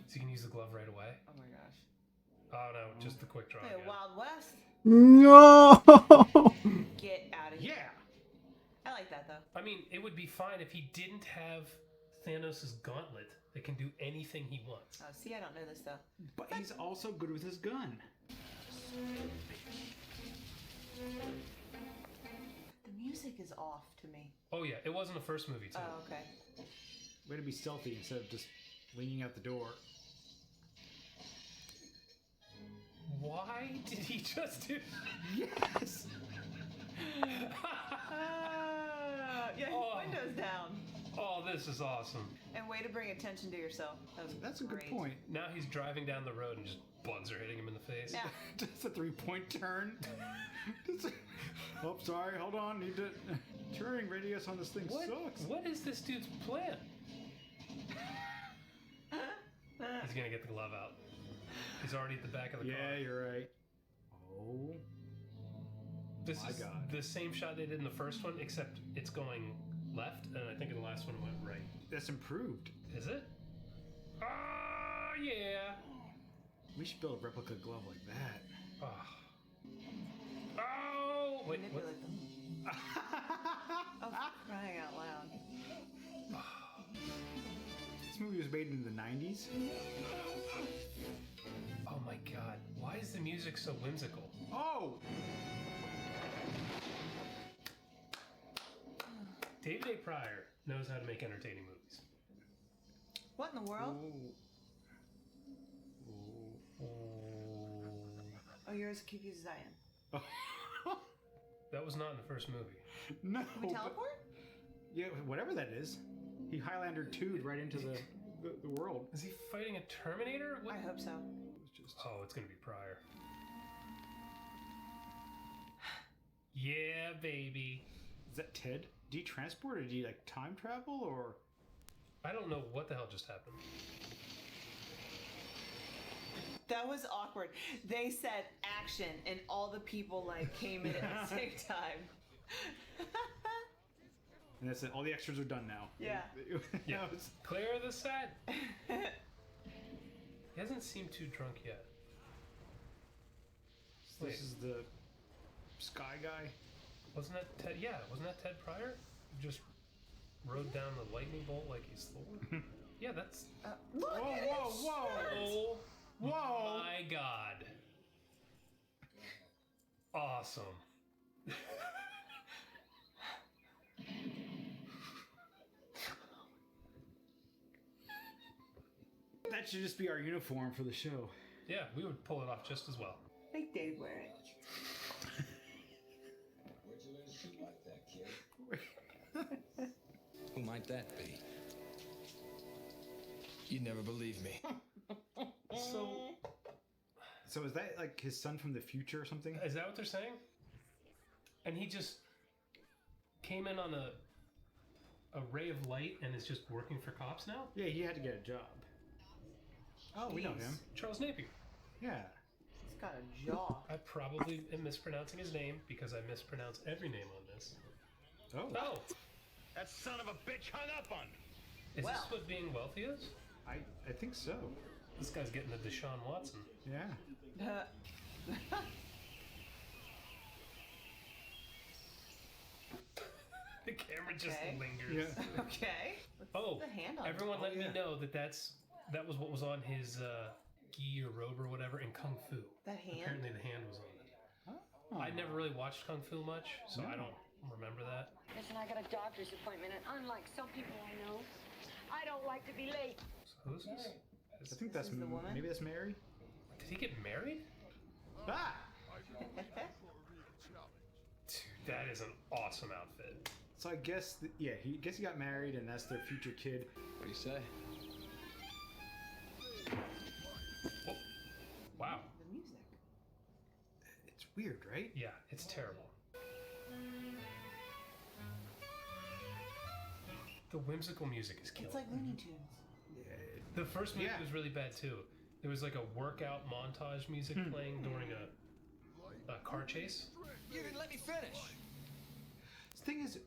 So you can use the glove right away? Oh my gosh. Oh no, just the quick draw. Hey, again. Wild West. No! Get out of here. Yeah. I like that though. I mean, it would be fine if he didn't have Thanos' gauntlet that can do anything he wants. Oh, see, I don't know this though. But he's also good with his gun. The music is off to me. Oh yeah, it wasn't the first movie too. Oh, okay. Way to be stealthy instead of just leaning out the door. Why did he just do? Yes. Yeah, Oh. windows down. Oh, this is awesome. And way to bring attention to yourself. That's a good great. point. Now he's driving down the road and just bugs are hitting him in the face. Yeah. Just a 3-point turn. Oh, sorry. Hold on. Need to. Turning radius on this thing sucks. What is this dude's plan? He's gonna get the glove out. He's already at the back of the car. Yeah, you're right. Oh. This My is God. the same shot they did in the first one, except it's going left, and I think in the last one it went right. That's improved. Is it? Ah, yeah. We should build a replica glove like that. Oh, wait, what? Manipulate them. Oh, crying out loud. This movie was made in the 90s. Oh my god, why is the music so whimsical? Oh! David A. Pryor knows how to make entertaining movies. What in the world? Oh, you're as confused as I am. That was not in the first movie. No. Can we teleport? Yeah, whatever that is. He Highlander 2'd right into the world. Is he fighting a Terminator? What? I hope so. Oh, it's gonna be Pryor. Yeah, baby. Is that Ted? Did he transport or did he like time travel or? I don't know what the hell just happened. That was awkward. They said action, and all the people like came in at the same time. And that's it. All the extras are done now. Yeah. Yeah. Clear the set. He hasn't seemed too drunk yet. Wait. This is the Sky guy. Wasn't that Ted? Yeah, wasn't that Ted Pryor? Who just rode down the lightning bolt like he's Thor? Yeah, that's. Look Whoa, at whoa, his whoa. shirt. Whoa! My God. Awesome. That should just be our uniform for the show. Yeah, we would pull it off just as well. Make Dave wear it. Where'd you learn to shoot like that, kid? Who might that be? You'd never believe me. So is that like his son from the future or something? Is that what they're saying? And he just came in on a ray of light and is just working for cops now? Yeah, he had to get a job. Oh, we know him. Charles Napier. Yeah. He's got a jaw. I probably am mispronouncing his name because I mispronounce every name on this. Oh. Oh! That son of a bitch hung up on me. Is this what being wealthy is? I think so. This guy's getting the Deshaun Watson. Yeah. The camera just Okay. lingers. Yeah. Okay. Oh, the hand on everyone it? let me know that was what was on his gi or robe or whatever in Kung Fu. That hand? Apparently the hand was on it. Oh. I never really watched Kung Fu much, so I don't remember that. Listen, I got a doctor's appointment, and unlike some people I know, I don't like to be late. So who's this? I think that's the woman? maybe that's Mary. Did he get married? Ah! Dude, that is an awesome outfit. So I guess he got married and that's their future kid. What do you say? Oh. Wow. The music. It's weird, right? Yeah, it's terrible. The whimsical music is killing. It's like Looney Tunes. The first movie Yeah. was really bad too. There was like a workout montage music playing during a car chase. You didn't let me finish. The thing is,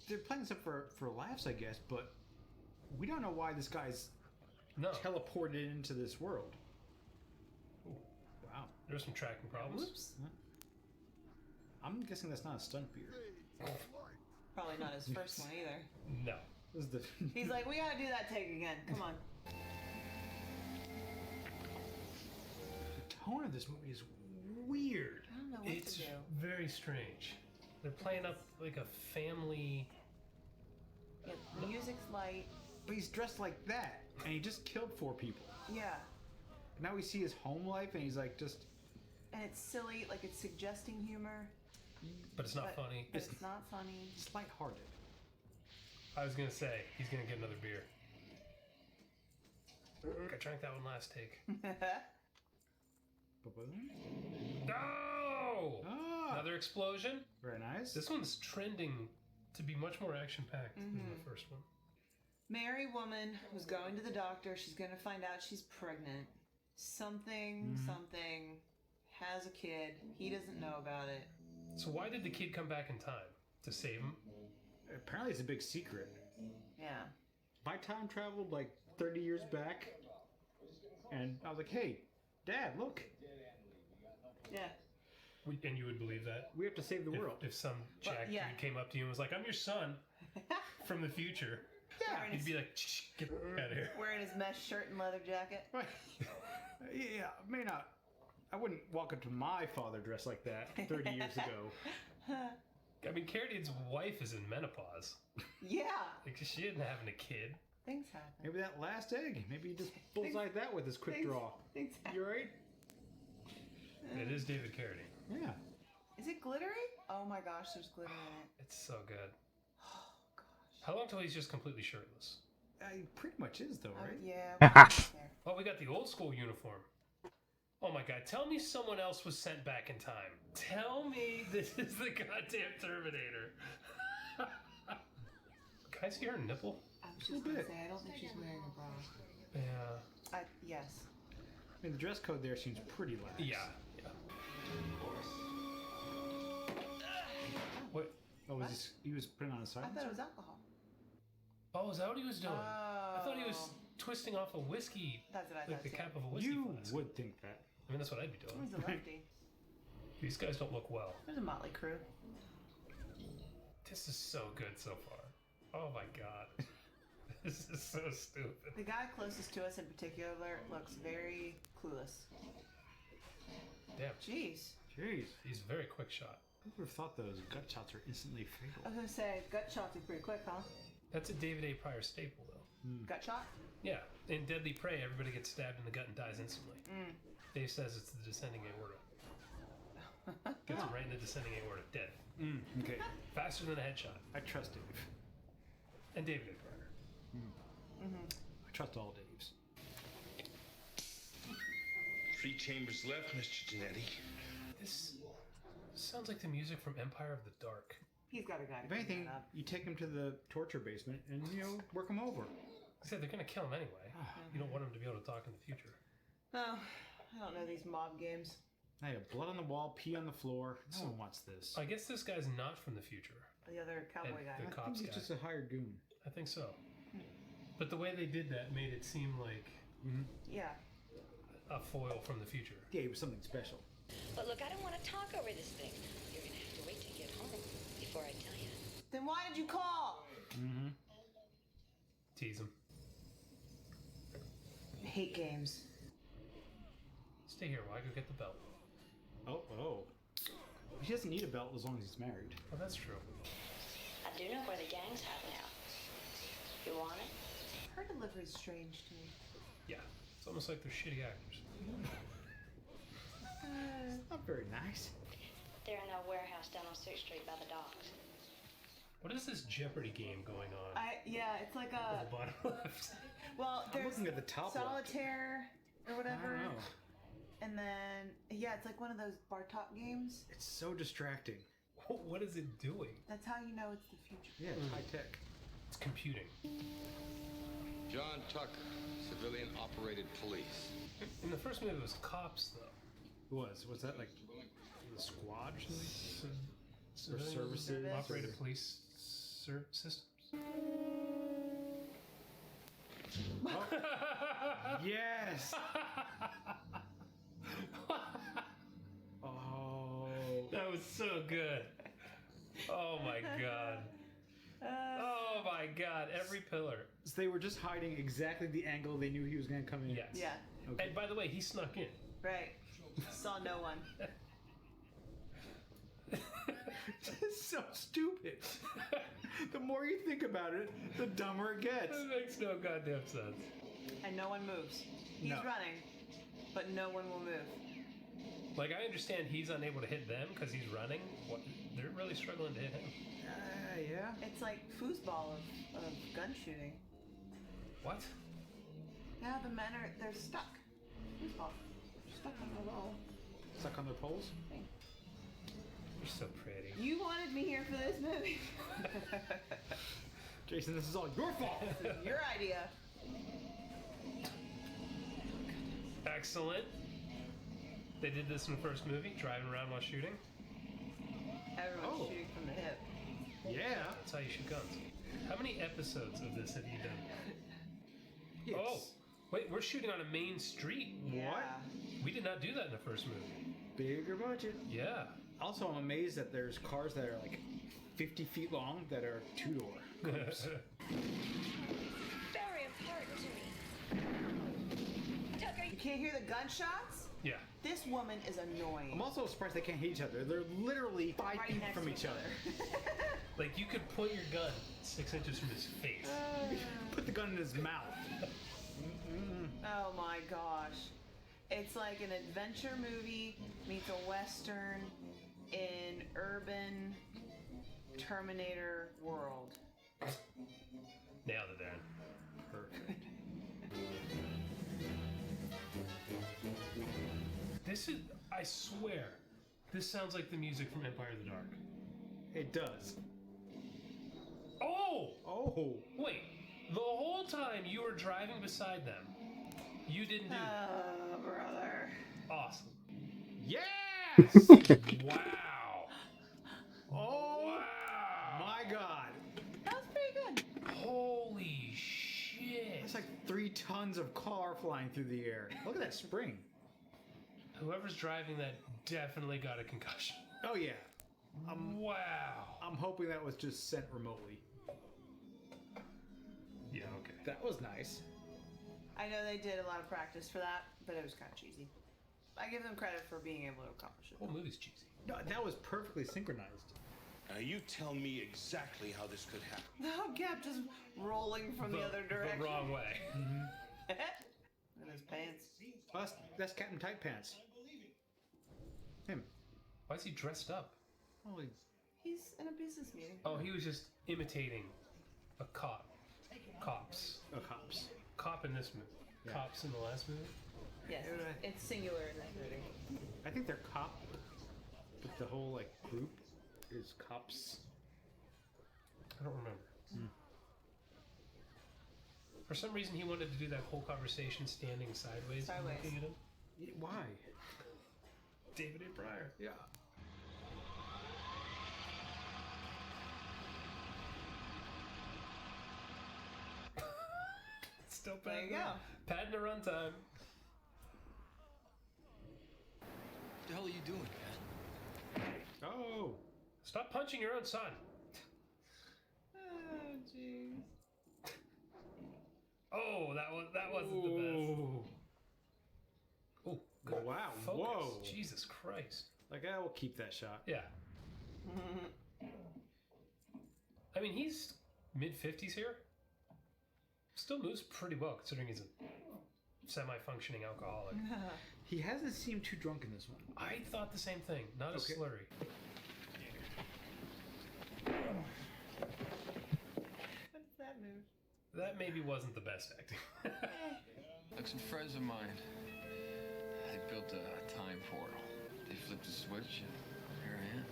they're playing this up for laughs, I guess, but we don't know why this guy's teleported into this world. Ooh. Wow. There's some tracking problems. Whoops. I'm guessing that's not a stunt beard. Probably not his first one either. No. This is the He's like, we gotta do that take again. Come on. The tone of this movie is weird. I don't know what It's to do. very strange. They're playing up like a family. Yeah, the music's light. But he's dressed like that, and he just killed 4 people. Yeah. Now we see his home life, and he's like just. And it's silly, like it's suggesting humor. But it's not funny. But it's not funny. It's lighthearted. I was gonna say he's gonna get another beer. I drank that one last take. No! Another explosion. Very nice. This one's trending to be much more action-packed than the first one. Married woman who's going to the doctor. She's going to find out she's pregnant. Something has a kid. He doesn't know about it. So why did the kid come back in time? To save him? Apparently it's a big secret. Yeah. My time traveled like 30 years back, and I was like, hey, Dad, look. Yeah. And you would believe that? We have to save the world. If some jack dude came up to you and was like, I'm your son from the future. Yeah. You'd be like, get out of here. Wearing his mesh shirt and leather jacket. Right. Yeah, I wouldn't walk up to my father dressed like that 30 years ago. I mean, Carradine's wife is in menopause. Yeah. Like, she isn't having a kid. Things happen. Maybe that last egg. Maybe he just bullseyed that with his quick draw. Things happen. You right? It is David Carradine. Yeah. Is it glittery? Oh my gosh, there's glitter in it. It's so good. How long till he's just completely shirtless? He pretty much is, though, right? Yeah. Oh, we got the old school uniform. Oh my god, tell me someone else was sent back in time. Tell me this is the goddamn Terminator. Can I see her nipple? I was just going to say, I don't think she's wearing a bra. Yeah. Yes. I mean, the dress code there seems pretty lax. Yeah. What? Oh, he was putting on a I silencer? thought it was alcohol. Oh, is that what he was doing? I thought he was Oh. twisting off a whiskey. That's what I like thought the too. cap of a whiskey You flask. would think that. I mean, that's what I'd be doing. He's a lefty. These guys don't look well. There's a motley crew. This is so good so far. Oh my god. This is so stupid. The guy closest to us in particular looks very clueless. Damn. Jeez. He's a very quick shot. Who would have thought those gut shots are instantly fatal? I was going to say, gut shots are pretty quick, huh? That's a David A. Pryor staple, though. Gut shot? Yeah. In Deadly Prey, everybody gets stabbed in the gut and dies instantly. Dave says it's the descending aorta. Gets it right in the descending aorta. Dead. Okay. Faster than a headshot. I trust Dave. And David A. Pryor. I trust all Daves. 3 chambers left, Mr. Genetti. This sounds like the music from Empire of the Dark. He's got a guy to If clean anything, that up. you take him to the torture basement and, work him over. I said they're gonna kill him anyway. You don't want him to be able to talk in the future. Oh, I don't know these mob games. Hey, blood on the wall, pee on the floor. No one wants this. I guess this guy's not from the future. The other cowboy guy. The I cops think he's guy. just a hired goon. I think so. But the way they did that made it seem like Yeah. a foil from the future. Yeah, he was something special. But look, I don't want to talk over this thing. You're going to have to wait till you get home before I tell you. Then why did you call? Tease him. I hate games. Stay here while I go get the belt. Oh. He doesn't need a belt as long as he's married. Oh, that's true. I do know where the gang's hiding out. You want it? Her delivery's strange to me. Yeah. It's almost like they're shitty actors. Not very nice. They're in that warehouse down on 6th Street by the docks. What is this Jeopardy game going on? Yeah, it's like At a. the bottom left. Well, I'm there's looking at the top left. solitaire or I whatever. don't know. And then, yeah, it's like one of those Bartok games. It's so distracting. What is it doing? That's how you know it's the future. Yeah, it's high tech. It's computing. John Tucker, civilian operated police. In the first movie, it was cops, though. Was that like the squad? Or services? Operated police systems. Yes! Oh. That was so good. Oh my god. Oh my god. Every pillar. So they were just hiding exactly the angle they knew he was going to come in. Yes. Yeah. Okay. And by the way, he snuck in. Right. Saw no one. It's so stupid. The more you think about it, the dumber it gets. It makes no goddamn sense. And no one moves. He's No. running. but no one will move. Like, I understand he's unable to hit them because he's running. What? They're really struggling to hit him. Yeah. It's like foosball of gun shooting. What? Yeah, the men they're stuck. Foosball. Stuck on the wall. Stuck on their poles? You're so pretty. You wanted me here for this movie. Jason, this is all your fault. This is your idea. Excellent. They did this in the first movie, driving around while shooting. Everyone's shooting from the hip. Yeah. That's how you shoot guns. How many episodes of this have you done? Oh, wait, we're shooting on a main street. Yeah. What? We did not do that in the first movie. Bigger budget. Yeah. Also, I'm amazed that there's cars that are like 50 feet long that are two-door. Very important to me. Tucker, You can't hear the gunshots? Yeah. This woman is annoying. I'm also surprised they can't hit each other. They're literally 5 Right feet next from to each each other. Like, you could point your gun 6 inches from his face. Put the gun in his mouth. Oh my gosh. It's like an adventure movie meets a western in urban Terminator world. Nailed it, Aaron. Perfect. This is, I swear, this sounds like the music from Empire of the Dark. It does. Oh! Oh! Wait, the whole time you were driving beside them, you didn't do that. Oh, brother. Awesome. Yes! Wow. Oh! Wow. My God. That was pretty good. Holy shit. That's like 3 tons of car flying through the air. Look at that spring. Whoever's driving that definitely got a concussion. Oh, yeah. Wow. I'm hoping that was just sent remotely. Yeah, okay. That was nice. I know they did a lot of practice for that, but it was kind of cheesy. I give them credit for being able to accomplish it. The whole movie's cheesy. No, that was perfectly synchronized. Now you tell me exactly how this could happen. No, Cap just rolling from the other direction. The wrong way. In his pants. Oh, that's Captain Tight Pants. Him. Why is he dressed up? Oh, He's in a business meeting. Oh, he was just imitating a cop. Cops. Cops. Cop in this movie. Yeah. Cops in the last movie. Yes, it's singular in that movie. I think they're cop, but the whole like group is cops. I don't remember. For some reason, he wanted to do that whole conversation standing sideways. and Sideways. looking at him. Why? David A. Pryor. Yeah. Still There you go. Padding the runtime. What the hell are you doing, man? Oh. Stop punching your own son. Oh, jeez. Oh, that wasn't the best. Oh, good. Wow. Focus. Whoa. Jesus Christ. Like, I will keep that shot. Yeah. I mean, he's mid-50s here. Still moves pretty well considering he's a semi-functioning alcoholic. He hasn't seemed too drunk in this one. I thought the same thing. Not as slurry. What's that move? That maybe wasn't the best acting. Like some friends of mine. They built a time portal. They flipped a switch and here I am.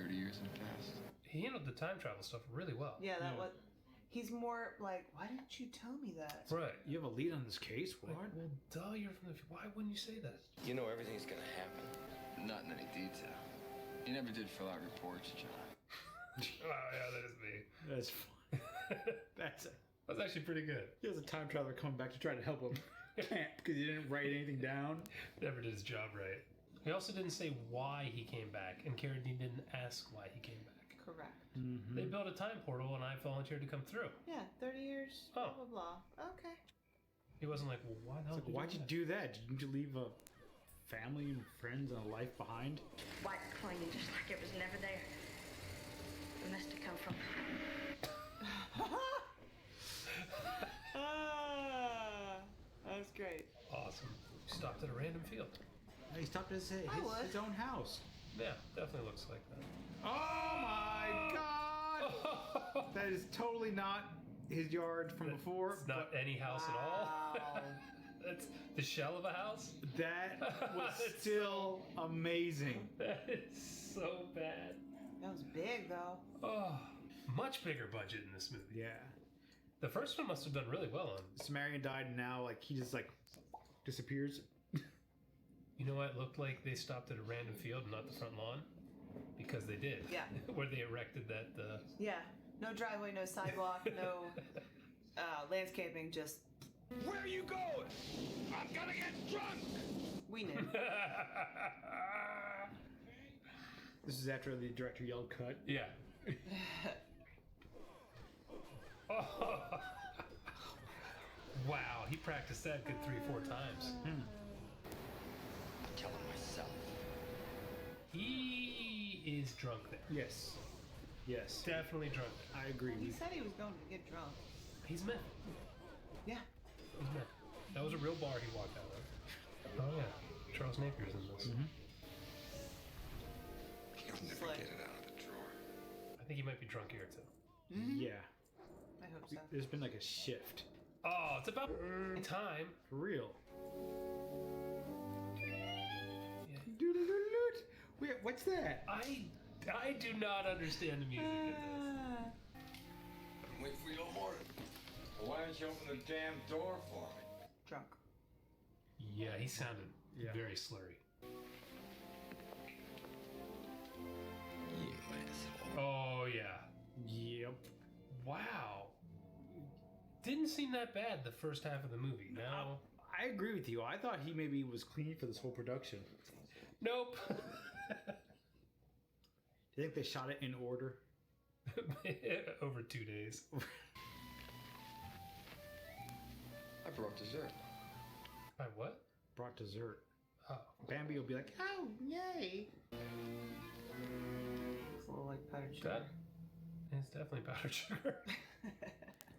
30 years in the past. He handled the time travel stuff really well. Yeah, that was. He's more like, why didn't you tell me that? Right. You have a lead on this case? What? Like, well, duh, you're from the... Why wouldn't you say that? You know everything's gonna happen. Not in any detail. You never did fill out reports, John. Oh, yeah, that is me. That's fun. That's actually pretty good. He has a time traveler coming back to try to help him. Can't because he didn't write anything down. Never did his job right. He also didn't say why he came back, and Carradine didn't ask why he came back. Correct. Mm-hmm. They built a time portal, and I volunteered to come through. Yeah, 30 years. Oh. Blah blah blah. Okay. He wasn't like, well, why the hell? It's like, why'd you do that? Did you leave a family and friends and a life behind? White clinging just like it was never there. It must have come from. That was great. Awesome. stopped at a random field. He stopped at his own house. Yeah, definitely looks like that. Oh my god! That is totally not his yard from before. It's not any house at all. That's the shell of a house. That was still amazing. That is so bad. That was big though. Oh, much bigger budget in this movie. Yeah. The first one must have done really well on. Sumerian died, and now like he just like disappears. You know what? It looked like they stopped at a random field and not the front lawn, because they did. Yeah. Where they erected that. Yeah. No driveway, no sidewalk, no landscaping. Just. Where are you going? I'm gonna get drunk! We knew. This is after the director yelled cut. Yeah. Wow, he practiced that good 3-4 times. I'm telling myself. He is drunk there. Yes. Yes. Definitely drunk there. I agree. He said he was going to get drunk. He's meth. Yeah. He's meth. That was a real bar he walked out of. Oh yeah. Charles Napier's in this. He'll never get it out of the drawer. I think he might be drunk here too. Yeah. I hope so. There's been like a shift. Oh, it's about time. For real. Wait, what's that? I do not understand the music of this. I'm waiting for your horn. Well, why don't you open the damn door for me? Drunk. Yeah, he sounded very slurry. You asshole. Oh yeah. Yep. Wow. Didn't seem that bad the first half of the movie. Now I agree with you. I thought he maybe was clean for this whole production. Nope. Do you think they shot it in order? Over 2 days. I brought dessert. By what? Brought dessert. Oh. Bambi will be like, oh, yay. It's a little like powdered sugar. That is definitely powdered sugar.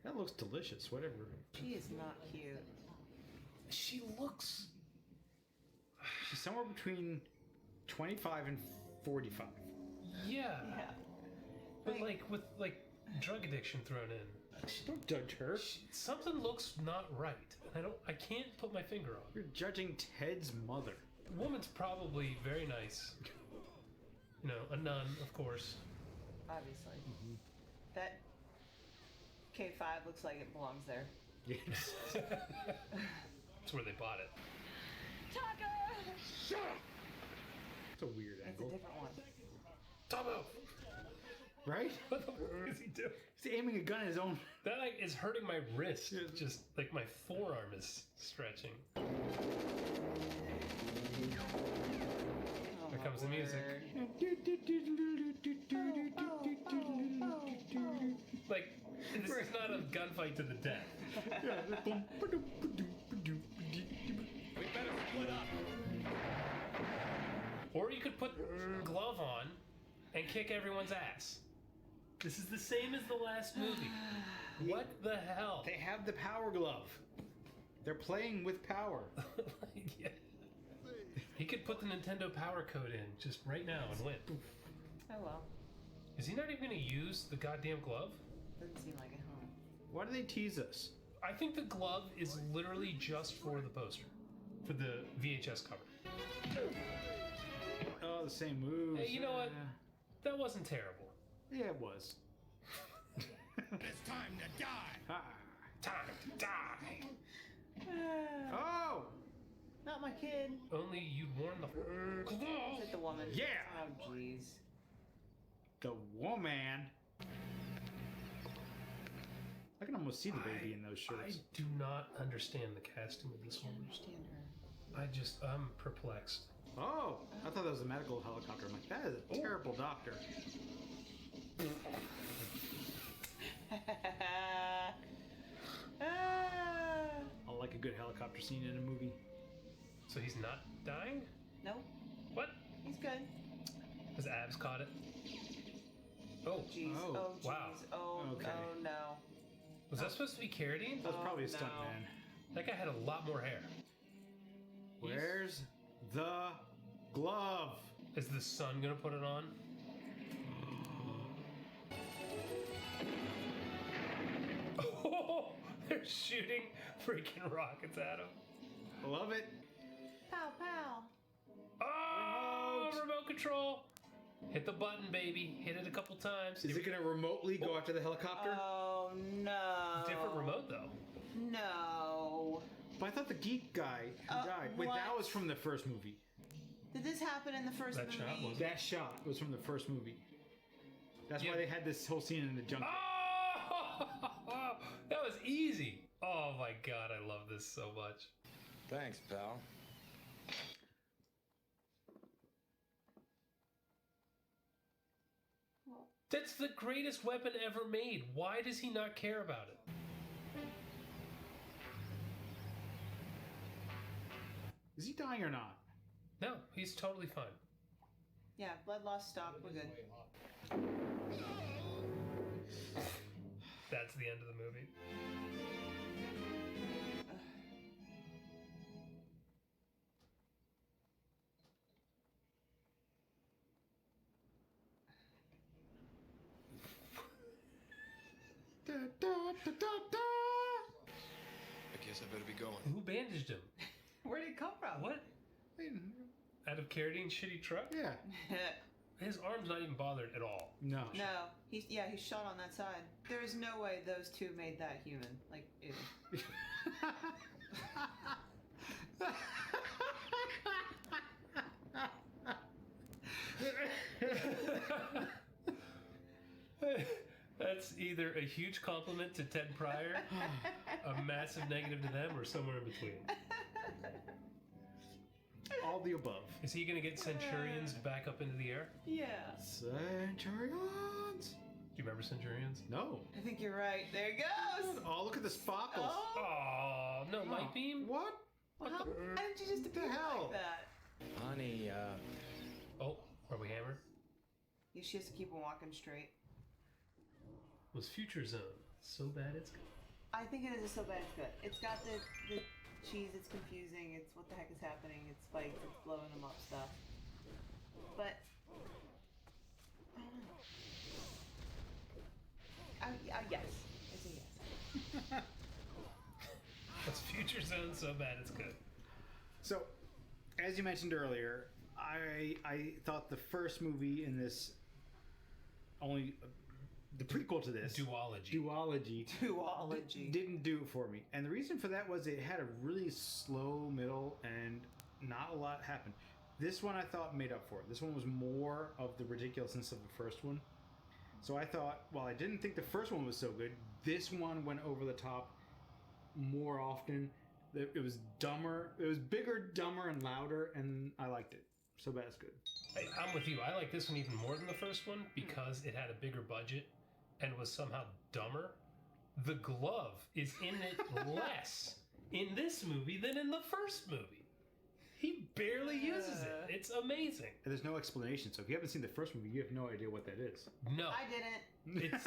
That looks delicious, whatever. She is not cute. She looks... She's somewhere between 25 and 45. Yeah. Yeah. But like with like drug addiction thrown in. Don't judge her. Something looks not right. I can't put my finger on. You're judging Ted's mother. The woman's probably very nice. You know, a nun, of course. Obviously. That K5 looks like it belongs there. Yes. That's where they bought it. Tucker! Shut up! It's a weird That's a angle. different one. Tomo! Right? What the fuck is he doing? He's aiming a gun at his own. That like is hurting my wrist. Just like my forearm is stretching. Here comes the music. Like, this is not a gunfight to the death. We better split up. Or you could put a glove on and kick everyone's ass. This is the same as the last movie. What the hell? They have the power glove. They're playing with power. Yeah. He could put the Nintendo Power Code in just right now and win. Oh well. Is he not even going to use the goddamn glove? Doesn't seem like it, huh? Why do they tease us? I think the glove is literally just for the poster. For the VHS cover. Oh, the same moves. Hey, you know what? That wasn't terrible. Yeah, it was. It's time to die. Time to die. Oh! Not my kid. Only you'd warn the Is it the woman? Yeah. Oh, jeez. The woman. I can almost see the baby in those I shirts. do not understand the casting of this I woman. understand her. I'm perplexed. Oh, I thought that was a medical helicopter. I'm like, that is a terrible doctor. I like a good helicopter scene in a movie. So he's not dying? Nope. What? He's good. His abs caught it. Oh, Jeez. Oh. Oh, jeez. Wow. Oh, Okay. oh no. Was that supposed to be Carradine? That was probably a no. stunt man. That guy had a lot more hair. Where's the glove? Is the sun gonna put it on? Oh, they're shooting freaking rockets at him. Love it. Pow pow. Oh, remote control. Hit the button, baby. Hit it a couple times. Is it going to remotely go after the helicopter? Oh no. Different remote though. No. But I thought the geek guy who died. Wait, that what? was from the first movie. Did this happen in the first That movie? shot was. That shot was from the first movie. That's why they had this whole scene in the jungle. Oh, that was easy. Oh my god, I love this so much. Thanks, pal. That's the greatest weapon ever made. Why does he not care about it? Is he dying or not? No, he's totally fine. Yeah, blood loss stopped. We're good. That's the end of the movie. I guess I better be going. Who bandaged him? Where did it come from? What? Out of Carradine's shitty truck? Yeah. His arm's not even bothered at all. No. No, he's shot on that side. There is no way those two made that human. Like, ew. That's either a huge compliment to Ted Pryor, a massive negative to them, or somewhere in between. All the above. Is he going to get Centurions back up into the air? Yeah. Centurions. Do you remember Centurions? No. I think you're right. There it goes. Oh, look at the sparkles. Oh, no light beam? What? Well, how did you just appear like that? Honey, Oh, are we hammered? Yeah, she has to keep on walking straight. Was Future Zone so bad it's good? I think it is so bad it's good. It's got the cheese, it's confusing, it's what the heck is happening, it's spikes, it's blowing them up stuff. But, I don't know. Yes. It's a yes. Was Future Zone so bad it's good? So, as you mentioned earlier, I thought the first movie in this only the prequel to this duology didn't do it for me, and the reason for that was it had a really slow middle and not a lot happened. This one I thought made up for it. This one was more of the ridiculousness of the first one. So I thought, while I didn't think the first one was so good, this one went over the top more often. It was dumber. It was bigger, dumber, and louder, and I liked it. So bad it's good. I'm with you. I like this one even more than the first one because it had a bigger budget and was somehow dumber. The glove is in it less in this movie than in the first movie. He barely uses it. It's amazing. And there's no explanation. So if you haven't seen the first movie, you have no idea what that is. No. I didn't. It's,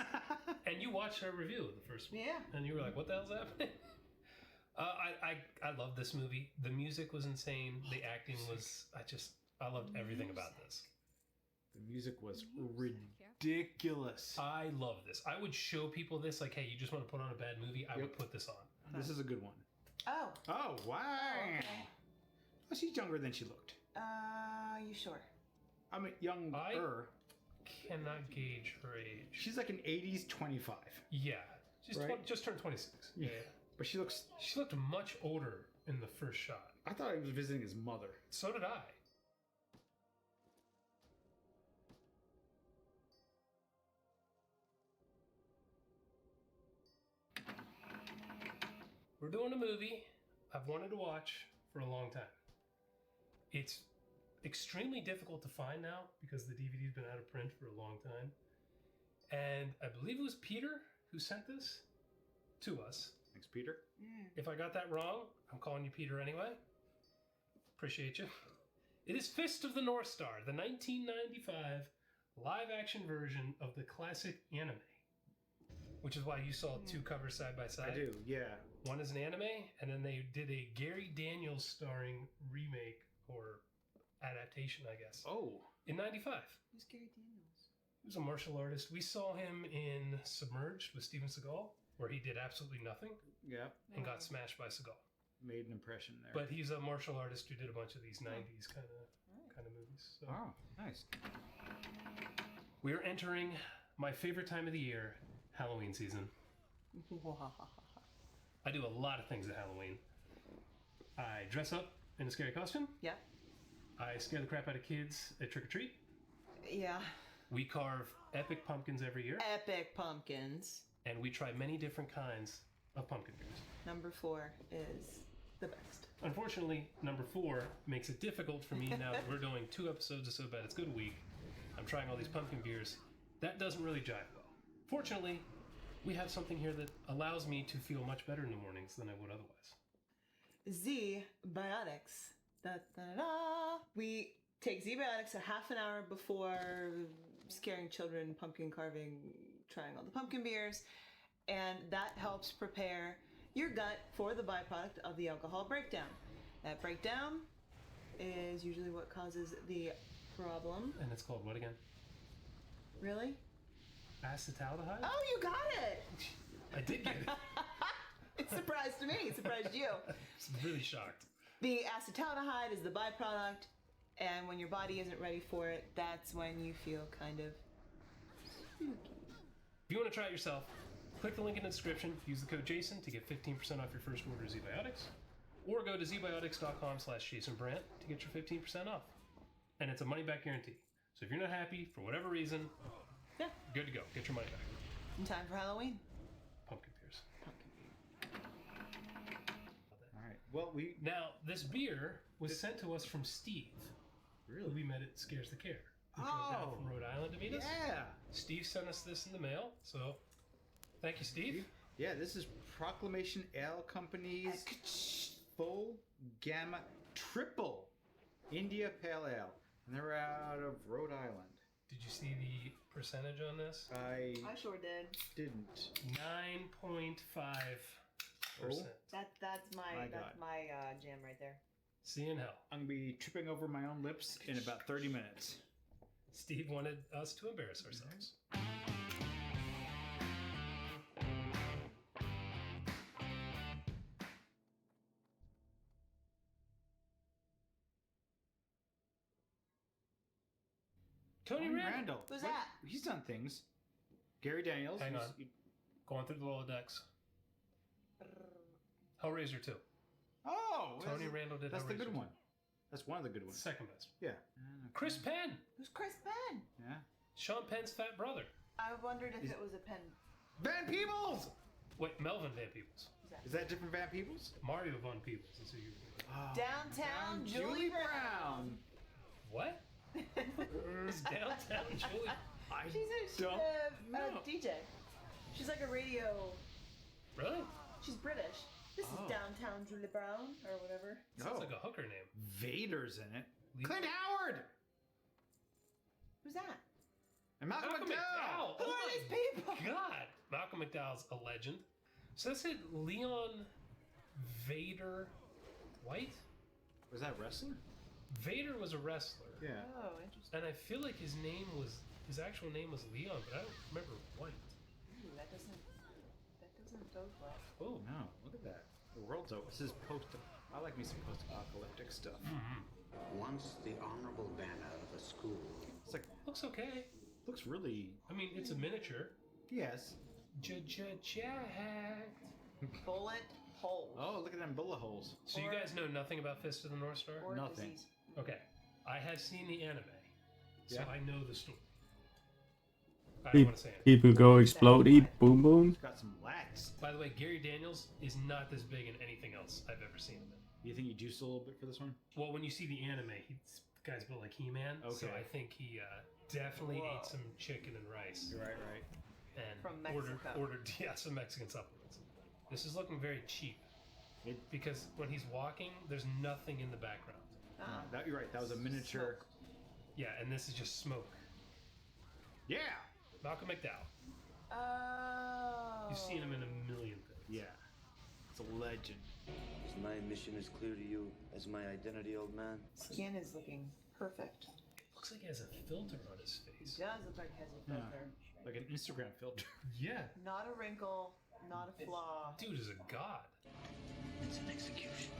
and you watched our review of the first one. Yeah. And you were like, what the hell's happening? I love this movie. The music was insane. The acting was, I loved everything about this. The music was ridiculous. I love this. I would show people this, like, hey, you just want to put on a bad movie? I would put this on. This is a good one. Oh. Oh, wow. Oh, okay. Well, she's younger than she looked. You sure? I mean, younger. I cannot gauge her age. She's like an 80s 25. Yeah. She's Right? just turned 26. Yeah. But she looked much older in the first shot. I thought he was visiting his mother. So did I. We're doing a movie I've wanted to watch for a long time. It's extremely difficult to find now because the DVD's been out of print for a long time. And I believe it was Peter who sent this to us. Thanks, Peter. If I got that wrong, I'm calling you Peter anyway. Appreciate you. It is Fist of the North Star, the 1995 live-action version of the classic anime. Which is why you saw two covers side by side. I do, yeah. One is an anime, and then they did a Gary Daniels starring remake or adaptation, I guess. Oh. In '95. Who's Gary Daniels? He was a martial artist. We saw him in Submerged with Steven Seagal, where he did absolutely nothing. Yeah. And got smashed by Seagal. Made an impression there. But he's a martial artist who did a bunch of these '90s kind of movies. So. Oh, nice. We are entering my favorite time of the year, Halloween season. I do a lot of things at Halloween. I dress up in a scary costume. Yeah. I scare the crap out of kids at trick or treat. Yeah. We carve epic pumpkins every year. Epic pumpkins. And we try many different kinds of pumpkin beers. Number 4 is the best. Unfortunately, number 4 makes it difficult for me now that we're doing 2 episodes of So Bad It's Good a week. I'm trying all these pumpkin beers. That doesn't really jive well. Fortunately, we have something here that allows me to feel much better in the mornings than I would otherwise. Z-Biotics. Da-da-da. We take Z-Biotics a half an hour before scaring children, pumpkin carving, trying all the pumpkin beers, and that helps prepare your gut for the byproduct of the alcohol breakdown. That breakdown is usually what causes the problem. And it's called what again? Really? Acetaldehyde? Oh, you got it! I did get it. It surprised me. It surprised you. I'm really shocked. The acetaldehyde is the byproduct, and when your body isn't ready for it, that's when you feel kind of spooky. If you want to try it yourself, click the link in the description, use the code JASON to get 15% off your first order of Z-Biotics, or go to zbiotics.com/JasonBrant to get your 15% off. And it's a money-back guarantee. So if you're not happy for whatever reason, yeah, good to go. Get your money back. In time for Halloween. Pumpkin beers. All right. Well, now this beer was sent to us from Steve. Really? Who we met at Scares the Care. Who drove down from Rhode Island to meet us. Yeah. Steve sent us this in the mail, so thank you, Steve. Yeah, this is Proclamation Ale Company's Full Gamma Triple India Pale Ale. And they're out of Rhode Island. Did you see the percentage on this? I sure did. Didn't. 9.5%. That's my My that's my jam right there. See you in hell. I'm going to be tripping over my own lips in about 30 minutes. Steve wanted us to embarrass ourselves. Tony Randall. Who's What? that? He's done things. Gary Daniels. Hang on. who's- Going through the Rolodex. Hellraiser 2. Oh, Tony Randall did That's the Hellraiser good 2. one. That's one of the good ones. Second best. Yeah. Chris Penn. Who's Chris Penn? Yeah. Sean Penn's fat brother. I wondered if it was a pen. Van Peebles! Wait, Melvin Van Peebles. Is that different Van Peebles? Mario Van Peebles is who you Downtown Julie Brown. What? Is Downtown Julie? She's a DJ. She's like a radio. Really? She's British. This Oh. is Downtown Julie Brown or whatever. Sounds like a hooker name. Vader's in it. Clint Howard! Who's that? And Malcolm McDowell! Who are these people? God. Malcolm McDowell's a legend. So that's it. Leon Vader White? Was that wrestler? Vader was a wrestler. Yeah. Oh, interesting. And I feel like his actual name was Leon, but I don't remember White. Ooh, that doesn't bode well. Oh, no. Look at that. The world's over. This is I like me some post-apocalyptic stuff. Once the honorable banner of a school. It's like, looks okay. Looks really... I mean, it's a miniature. Yes. Jacked. Bullet hole. Oh, look at them bullet holes. So you guys know nothing about Fist of the North Star? Or Nothing. disease. Okay. I have seen the anime, so Yeah. I know the story. I don't want to say anything. People go explode, eat boom boom. It's got some lats. By the way, Gary Daniels is not this big in anything else I've ever seen him in. You think he juiced a little bit for this one? Well, when you see the anime, the guy's built like He-Man, so Okay. I think he definitely ate some chicken and rice. Right, right. And From Mexico. ordered some Mexican supplements. This is looking very cheap. Because when he's walking, there's nothing in the background. You're right. That was a miniature. Smoke. Yeah, and this is just smoke. Yeah. Malcolm McDowell. Oh. You've seen him in a million things. Yeah. It's a legend. Is my mission as clear to you as my identity, old man? Skin is looking perfect. Looks like he has a filter on his It face. does look like it has a filter. Like an Instagram filter. Yeah. Not a wrinkle, not a flaw. Dude is a god. It's an execution.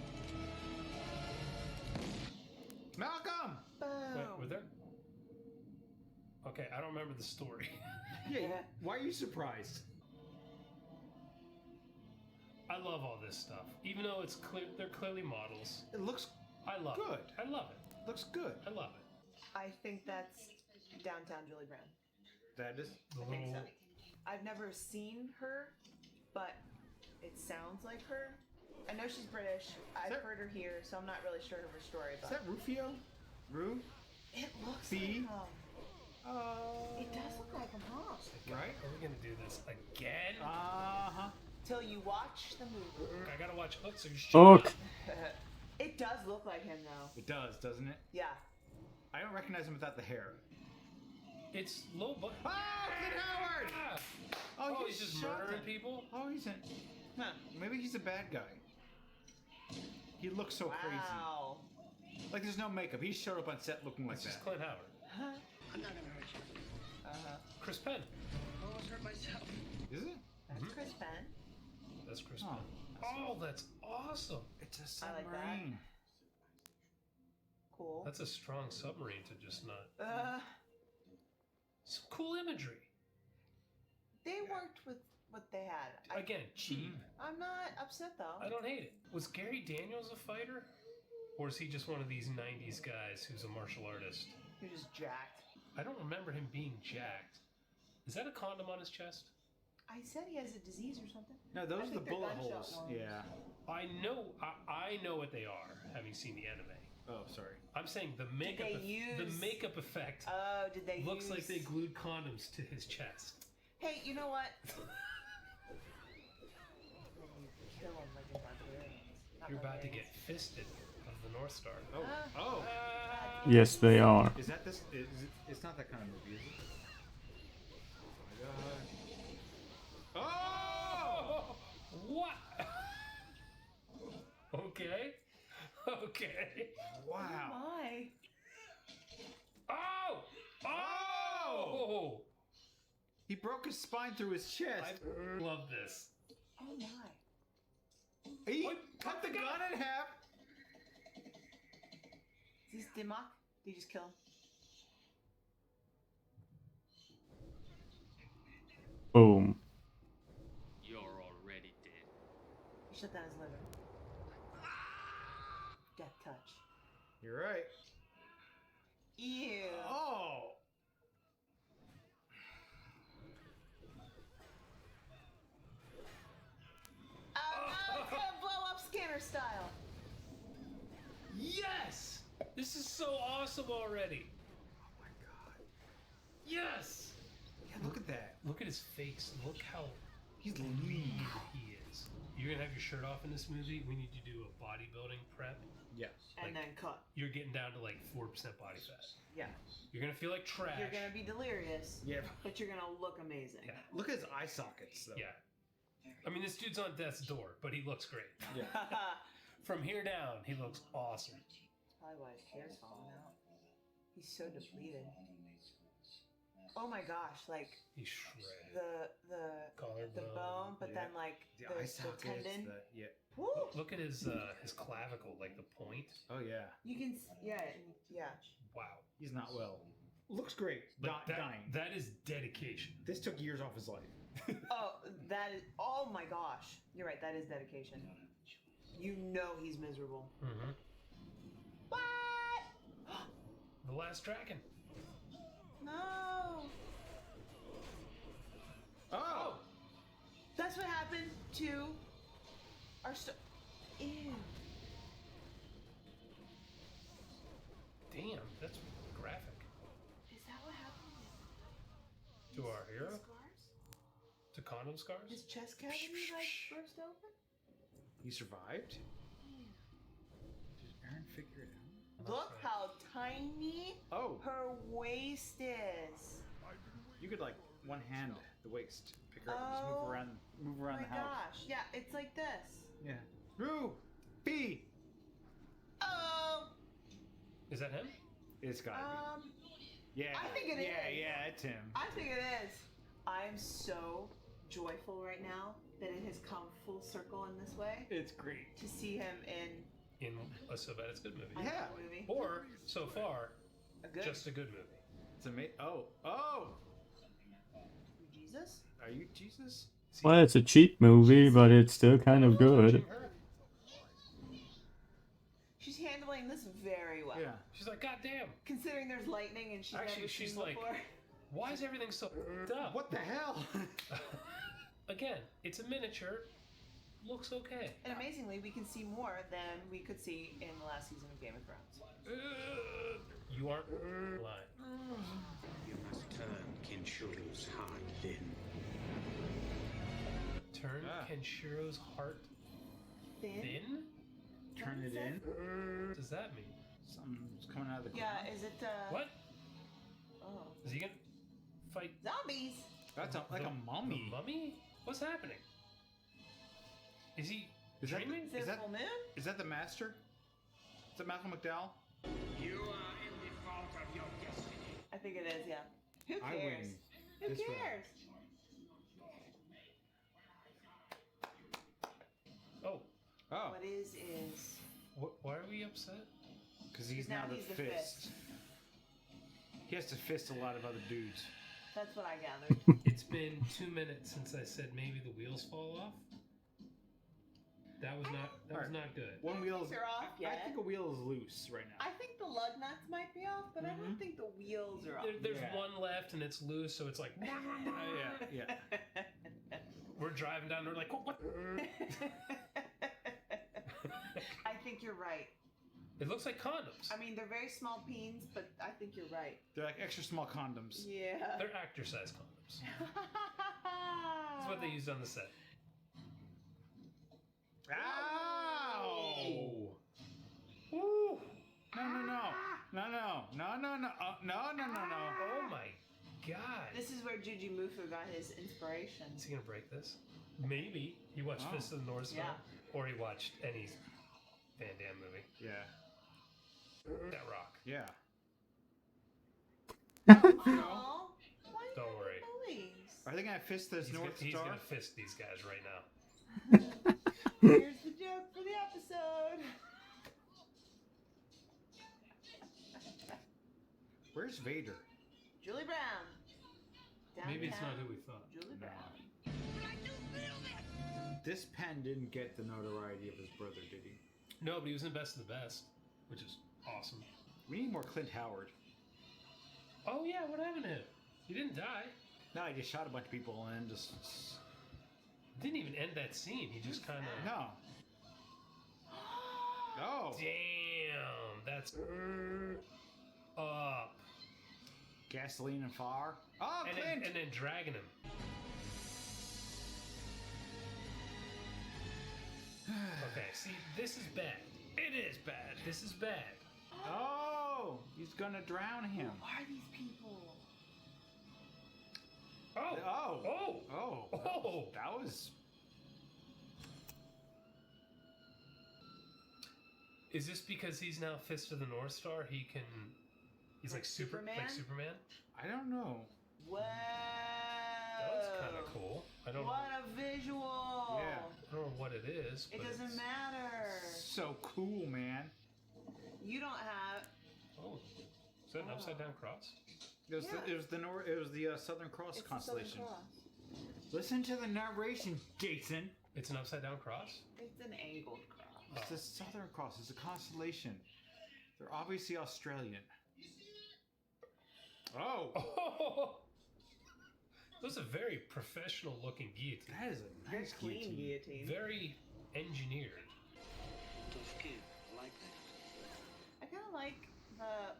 Malcolm! Wait, were there? Okay, I don't remember the story. Yeah, why are you surprised? I love all this stuff. Even though it's clear, they're clearly models. It looks I love good. it. I love it. Looks good. I love it. I think that's downtown Julie Brown. That is I think so. I've never seen her, but it sounds like her. I know she's British. I've heard her here, so I'm not really sure of her story. But Is that Rufio? Ru? it looks B? like him. It does look like him, huh? Right? Are we gonna do this again? Uh-huh. Till you watch the movie. I gotta watch Hook, so you Hook. It does look like him, though. It does, doesn't it? Yeah. I don't recognize him without the hair. It's low but Kid Howard! Oh, you he's just shot murdering him. people? Oh, he's in. Huh, maybe he's a bad guy. He looks so Wow. crazy. Like there's no makeup. He showed up on set looking like It's that. just Clint Howard. I'm not gonna hurt you. Chris Penn. I almost hurt myself. Is it? That's Chris Penn. That's Chris Oh, Penn. Oh, that's awesome. It's a I like that. submarine. Cool. That's a strong submarine to just not. Some cool imagery. They worked with what they had. Again, cheap. I'm not upset though. I don't hate it. Was Gary Daniels a fighter? Or is he just one of these 90s guys who's a martial artist? You're just jacked. I don't remember him being jacked. Is that a condom on his chest? I said he has a disease or something. No, those I are the think they're bullet gunshot holes. wounds. Yeah. I know what they are, having seen the anime. Oh, sorry. I'm saying the makeup the makeup effect Oh, did they looks use... like they glued condoms to his chest. Hey, you know what? Kill him like a barbarian. Not You're about to barbarians. get fisted of the North Star. Oh. Yes, they are. Is that this? It's not that kind of movie, is it? Oh my god. Oh! What? Okay. Okay. Wow. Oh my. Oh! Oh! He broke his spine through his chest. I love this. Oh my. He cut the gun in half. Is this Dimmock? Did you just kill him? Boom. You're already dead. He shut down his liver. Death touch. You're right. Ew. Oh. It's gonna blow up Scanner style. Yes! This is so awesome already. Oh my god. Yes! Yeah, look at that. Look at his face. Look how He's lean. he is. You're gonna have your shirt off in this movie. We need to do a bodybuilding prep. Yeah. And then cut. You're getting down to like 4% body fat. Yeah. You're gonna feel like trash. You're gonna be delirious. Yeah. But you're gonna look amazing. Yeah. Look at his eye sockets, though. Yeah. I mean, this dude's on death's door, but he looks great. Yeah. From here down, he looks awesome. Probably why his hair's falling out. He's so depleted. Oh my gosh, like He's shredded. the Collarbone. bone, but Yeah. then like The the eye sockets. tendon. Yeah. Woo! Look at his clavicle, like the point. Oh yeah. You can yeah. Wow. He's not well. Looks great. But Not that, dying. that is dedication. This took years off his life. Oh, that is. Oh my gosh, you're right. That is dedication. You know he's miserable. Mm-hmm. What? The Last Dragon. No. Oh. That's what happened to our Ew. Damn, that's graphic. Is that what happened? To our hero? Scars? To condom scars? His chest cavity like burst open? He survived? Did Aaron figure it out? Look how tiny her waist is. You could like one hand the waist, pick her up, and just move around Oh the my house. gosh. Yeah, it's like this. Yeah. Rue! B! Oh! Is that him? It's gotta be. Yeah. I think it is. Yeah, it's him. I think it is. I'm so joyful right now that it has come full circle in this way. It's great. To see him in a So Bad It's Good movie. Yeah. Movie. Or, so far, good. just a good movie. It's amazing. Oh! Jesus? Are you Jesus? Well, it's a cheap movie, but it's still kind of good. She's handling this very well. Yeah. She's like, God damn. Considering there's lightning and she's Actually, never she's seen like, before. why is everything so up? What the hell? Again, it's a miniature. Looks okay. And amazingly, we can see more than we could see in the last season of Game of Thrones. You aren't lying. You must turn Kinshuru's heart thin. Turn Kenshiro's heart thin? Turn it in? What does that mean? Something's coming out of the ground. Yeah, is it, What? Oh. Is he gonna fight Zombies! That's like a mummy. The mummy? What's happening? Is he dreaming? Is there a full moon? Is that the master? Is that Malcolm McDowell? You are in the fault of your destiny. I think it is, yeah. Who I cares? win Who this round. cares? Oh. What is... Why are we upset? Because he's now the fist. He has to fist a lot of other dudes. That's what I gathered. It's been 2 minutes since I said maybe the wheels fall off. That was not good. One wheel is They're off yet. I think a wheel is loose right now. I think the lug nuts might be off, but I don't think the wheels are off. There's one left and it's loose, so it's like. Yeah. We're driving down. We're like, what? I think you're right. It looks like condoms. I mean, they're very small peens, but I think you're right. They're like extra small condoms. Yeah. They're actor-size condoms. That's what they used on the set. Ow! Woo! No. Oh my god. This is where Jujimufu got his inspiration. Is he gonna break this? Maybe. He watched Fist of the North Star. Yeah. Or he watched any Van Damme movie. Yeah. That rock. Yeah. Aw, why Don't you worry. bullies? Are they gonna fist this North He's Star? gonna fist these guys right now. Here's the joke for the episode. Where's Vader? Julie Brown. Maybe it's not Downtown who we thought. Julie Brown. This pen didn't get the notoriety of his brother, did he? No, but he was in Best of the Best, which is awesome. We need more Clint Howard. Oh yeah, what happened to him? He didn't die. No, he just shot a bunch of people and just... Didn't even end that scene. He just kind of... No. Oh. Damn, that's up. Gasoline and fire. Oh, and Clint! then dragging him. Okay, see, this is bad. It is bad. This is bad. Oh, he's gonna drown him. Who are these people? That was... Is this because he's now Fist of the North Star? He's like Superman? Like Superman? I don't know. Whoa. That was kind of cool. I don't. What a visual. Yeah. I don't know what it is. It but doesn't it's... matter. So cool, man. You don't have... Oh, is that an upside down cross? It was the Southern Cross It's constellation. The Southern Cross. Listen to the narration, Jason. It's an upside down cross? It's an angled cross. It's the Southern Cross. It's a constellation. They're obviously Australian. Oh! That was a very professional looking guillotine. That is a Very nice clean guillotine. Very engineered. I kind of like the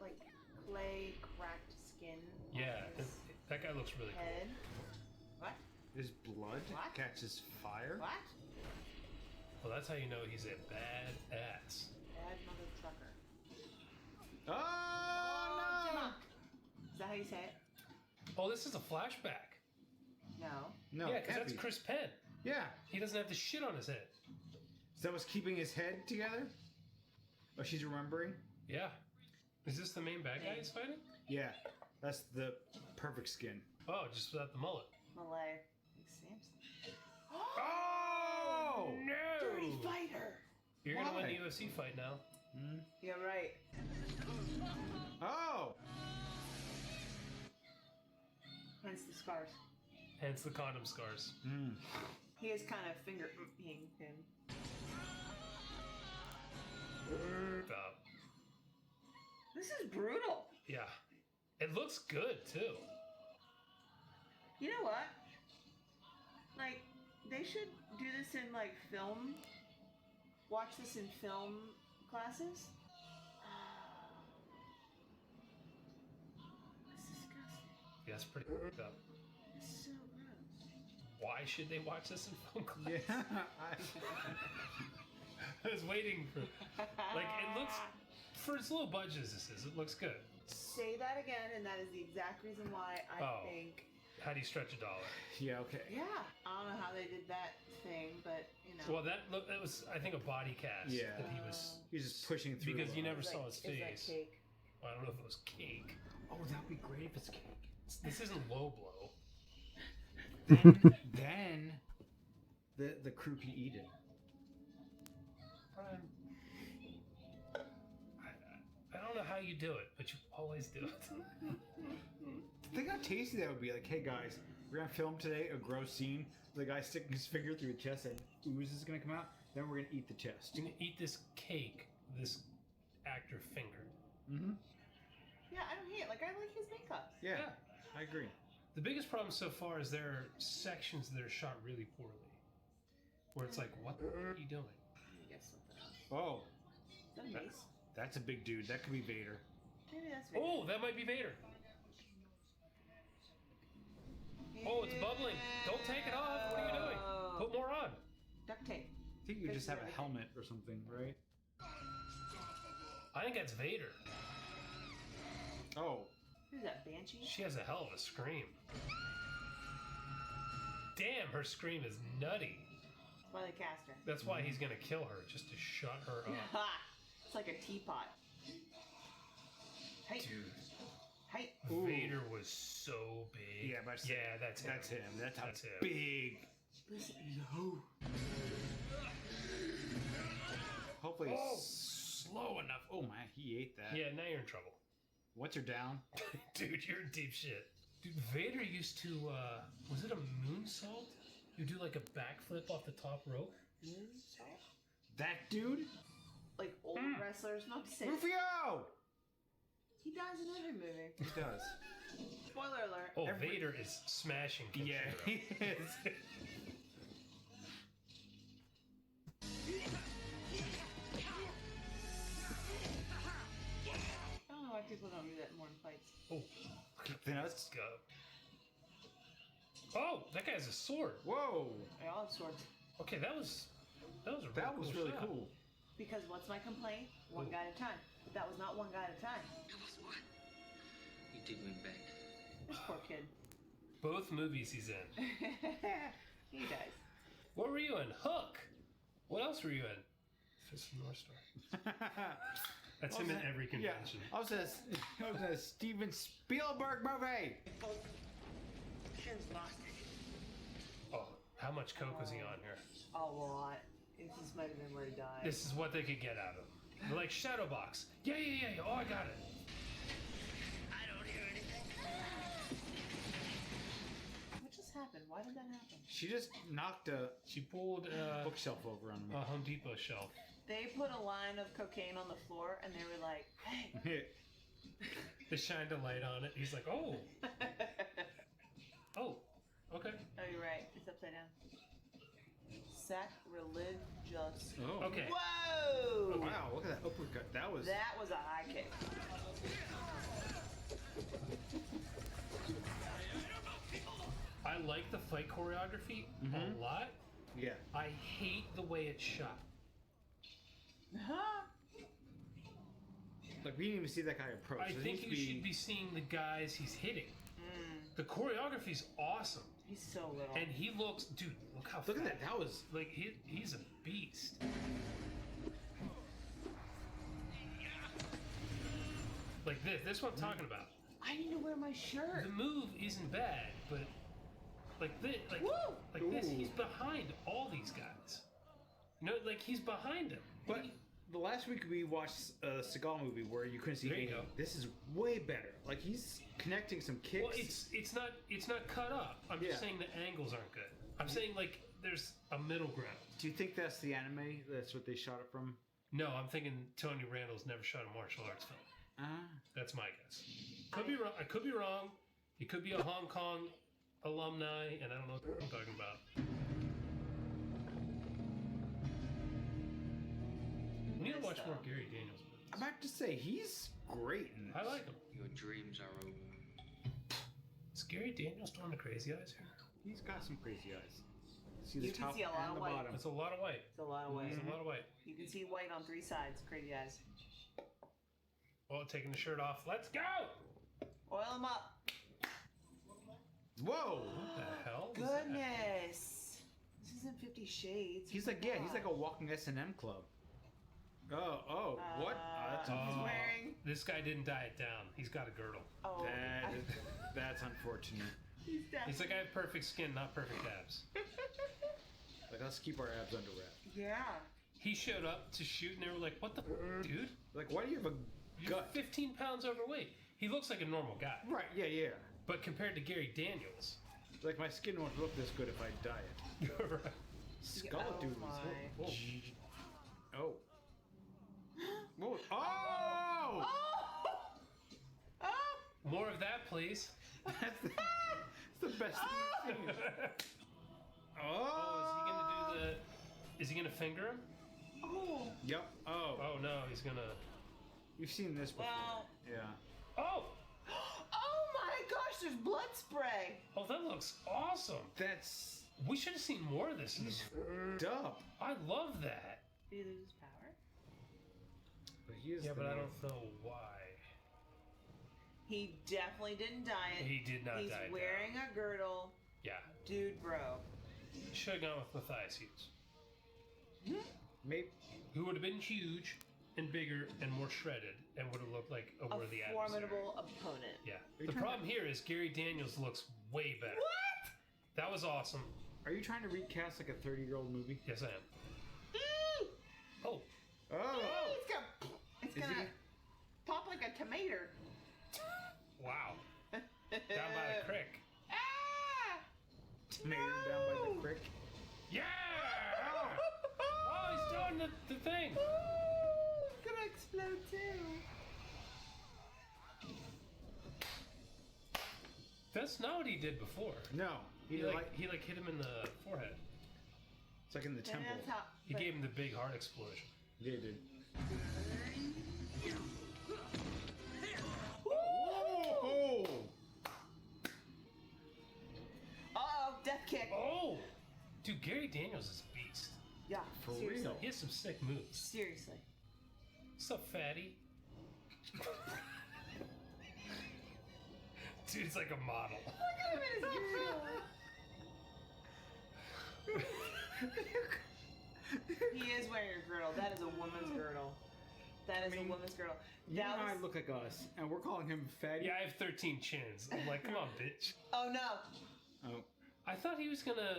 clay cracked skin. on Yeah, his that guy looks really head. What? His blood What? catches fire? What? Well, that's how you know he's a bad ass. Bad mother trucker. Oh, no! Is that how you say it? Oh, this is a flashback. No. No, yeah, it because can't that's be. Chris Penn. Yeah. He doesn't have the shit on his head. that what's keeping his head together? Oh, she's remembering? Yeah. Is this the main bad guy he's fighting? Yeah. That's the perfect skin. Oh, just without the mullet. Malay. Like Samson. Oh! No! Dirty fighter! You're gonna win Why? the UFC fight now. Yeah, right. Oh! Hence the scars. Hence the condom scars. He is kind of finger-ing him. Stop. This is brutal. Yeah. It looks good, too. You know what? Like, they should do this in, like, film. Watch this in film classes. That's disgusting. Yeah, it's pretty fucked up. It's so gross. Why should they watch this in film class? Yeah. I was waiting for... Like, it looks... For as low budget as this is, it looks good. Say that again, and that is the exact reason why I think... How do you stretch $1? Yeah, okay. Yeah. I don't know how they did that thing, but, you know. Well, that was, I think, a body cast. Yeah. That he was... He's just pushing through. Because you never It's saw like- his it's like face. cake. Well, I don't know if it was cake. Oh, that would be great if it's cake. This isn't low blow. Then the crew can eat it. Brian, I don't know how you do it, but you always do it. Think how tasty that would be. Like, hey guys, we're gonna film today a gross scene. The guy sticking his finger through the chest and ooze is gonna come out. Then we're gonna eat the chest. You're gonna eat this cake, this actor finger. Mm-hmm. Yeah, I don't hate it. Like, I like his makeup. Yeah, I agree. The biggest problem so far is there are sections that are shot really poorly. Where it's like, what the are you doing? I guess something else. Oh, Is that a mace? that's a big dude. That could be Vader. Maybe that's Vader. Oh, that might be Vader. Oh, it's bubbling. Don't take it off. What are you doing? Put more on. Duct tape. I think you just have a helmet or something, right? I think that's Vader. Oh. Who's that, Banshee? She has a hell of a scream. Damn, her scream is nutty. That's why they cast her. That's why he's gonna kill her, just to shut her up. Ha! It's like a teapot. Hey. Dude. Hey. Vader was so big. Yeah, but yeah, that's him. That's him. That's how That's him. big. Listen, Hopefully it's slow enough. Oh my, he ate that. Yeah, now you're in trouble. What's her down? Dude, you're in deep shit. Dude, Vader used to, was it a moonsault? You do like a backflip off the top rope? That dude? like old wrestlers, not to say. Rufio! He dies in every movie. He does. Spoiler alert. Oh, Vader is smashing. Yeah, he is. I don't know why people don't do that in morning fights. Oh, let's go. Oh, that guy has a sword. Whoa. They all have swords. Okay, that was really shot. cool. Because what's my complaint? One guy at a time. But that was not one guy at a time. That was what? You did win back. This poor kid. Both movies he's in. He dies. What were you in? Hook. What else were you in? Fist of the North Star. That's him in every convention. Yeah, I was a Steven Spielberg movie. Ken's lost it. Oh, how much coke was he on here? A lot. This might have been where he died. This is what they could get out of him. They're like, Shadowbox. Yeah. Oh, I got it. I don't hear anything. What just happened? Why did that happen? She just knocked She pulled a bookshelf over on me. a Home Depot shelf. They put a line of cocaine on the floor and they were like, hey. They shined a light on it. He's like, oh. Oh, okay. Oh, you're right. It's upside down. Sacrilegious. Oh. Okay. Whoa! Oh, wow, look at that uppercut. That was a high kick. I like the fight choreography a lot. Yeah. I hate the way it's shot. Like, we didn't even see that guy approach. I think you should be seeing the guys he's hitting. The choreography's awesome. He's so little. And he looks, dude. Look how. Look at that. That was like he's a beast. Like this. This is what I'm talking about. I need to wear my shirt. The move isn't bad, but like this, this, he's behind all these guys. No, like he's behind him. But the last week we watched a Seagal movie where you couldn't see There you anything. go. This is way better. Like he's connecting some kicks. Well, it's not cut up. I'm just saying the angles aren't good. I'm saying like there's a middle ground. Do you think that's the anime? That's what they shot it from? No, I'm thinking Tony Randall's never shot a martial arts film. That's my guess. Could be wrong. I could be wrong. He could be a Hong Kong alumni, and I don't know what I'm talking about. We need to watch more Gary Daniels movies. I'm about to say he's great in this. I like him. Your dreams are over. Is Gary Daniels doing the crazy eyes here? He's got some crazy eyes. See You the can top see a lot and of the white. bottom. It's a lot of white. It's a lot of white. It's a lot of white. You can see white on three sides. Crazy eyes. Oh, taking the shirt off. Let's go! Oil them up. Whoa! What the hell? is Goodness. This isn't 50 Shades. He's like, yeah, he's like a walking S&M club. Oh, what? That's He's wearing. This guy didn't diet down. He's got a girdle. Oh, that's unfortunate. He's like, I have perfect skin, not perfect abs. Like, let's keep our abs under wrap. Yeah. He showed up to shoot, and they were like, "What the dude? Like, why do you have a You're 15 pounds overweight." He looks like a normal guy. Right, yeah. But compared to Gary Daniels, like my skin won't look this good if I diet. right. Skull Oh dude my. was oh. Whoa. Oh! More of that, please. That's the best thing I've seen. Oh, is he gonna finger him? Oh. Yep. Oh. Oh no, he's gonna. You've seen this before. Well. Yeah. Oh! Oh my gosh, there's blood spray. Oh, that looks awesome. That's. We should have seen more of this. He's up. I love that. Did he lose his power? But he is. Yeah, but I don't know why. He definitely didn't diet. He did not He's diet wearing a girdle. Yeah. Dude, bro. Should have gone with Matthias Hughes. Maybe. Who would have been huge and bigger and more shredded and would have looked like a worthy adversary. Formidable opponent. Yeah. The problem here is Gary Daniels looks way better. What? That was awesome. Are you trying to recast like a 30-year-old movie? Yes, I am. Oh. Oh. It's gonna pop like a tomato. Wow. Down by the creek. Ah! Tomato down by the creek. Yeah! Oh, he's doing the thing. It's gonna explode too. That's not what he did before. No. He hit him in the forehead. It's like in the temple. He gave him the big heart explosion. Yeah, dude. Oh! Uh-oh, death kick. Oh! Dude, Gary Daniels is a beast. Yeah, For seriously. real. He has some sick moves. Seriously. What's up, fatty? Dude's like a model. Look at him in his girdle. He is wearing a girdle. That is a woman's girdle. That is a woman's girdle. You and I look like us, and we're calling him fatty. Yeah, I have 13 chins. I'm like, come on, bitch. Oh no. Oh. I thought he was gonna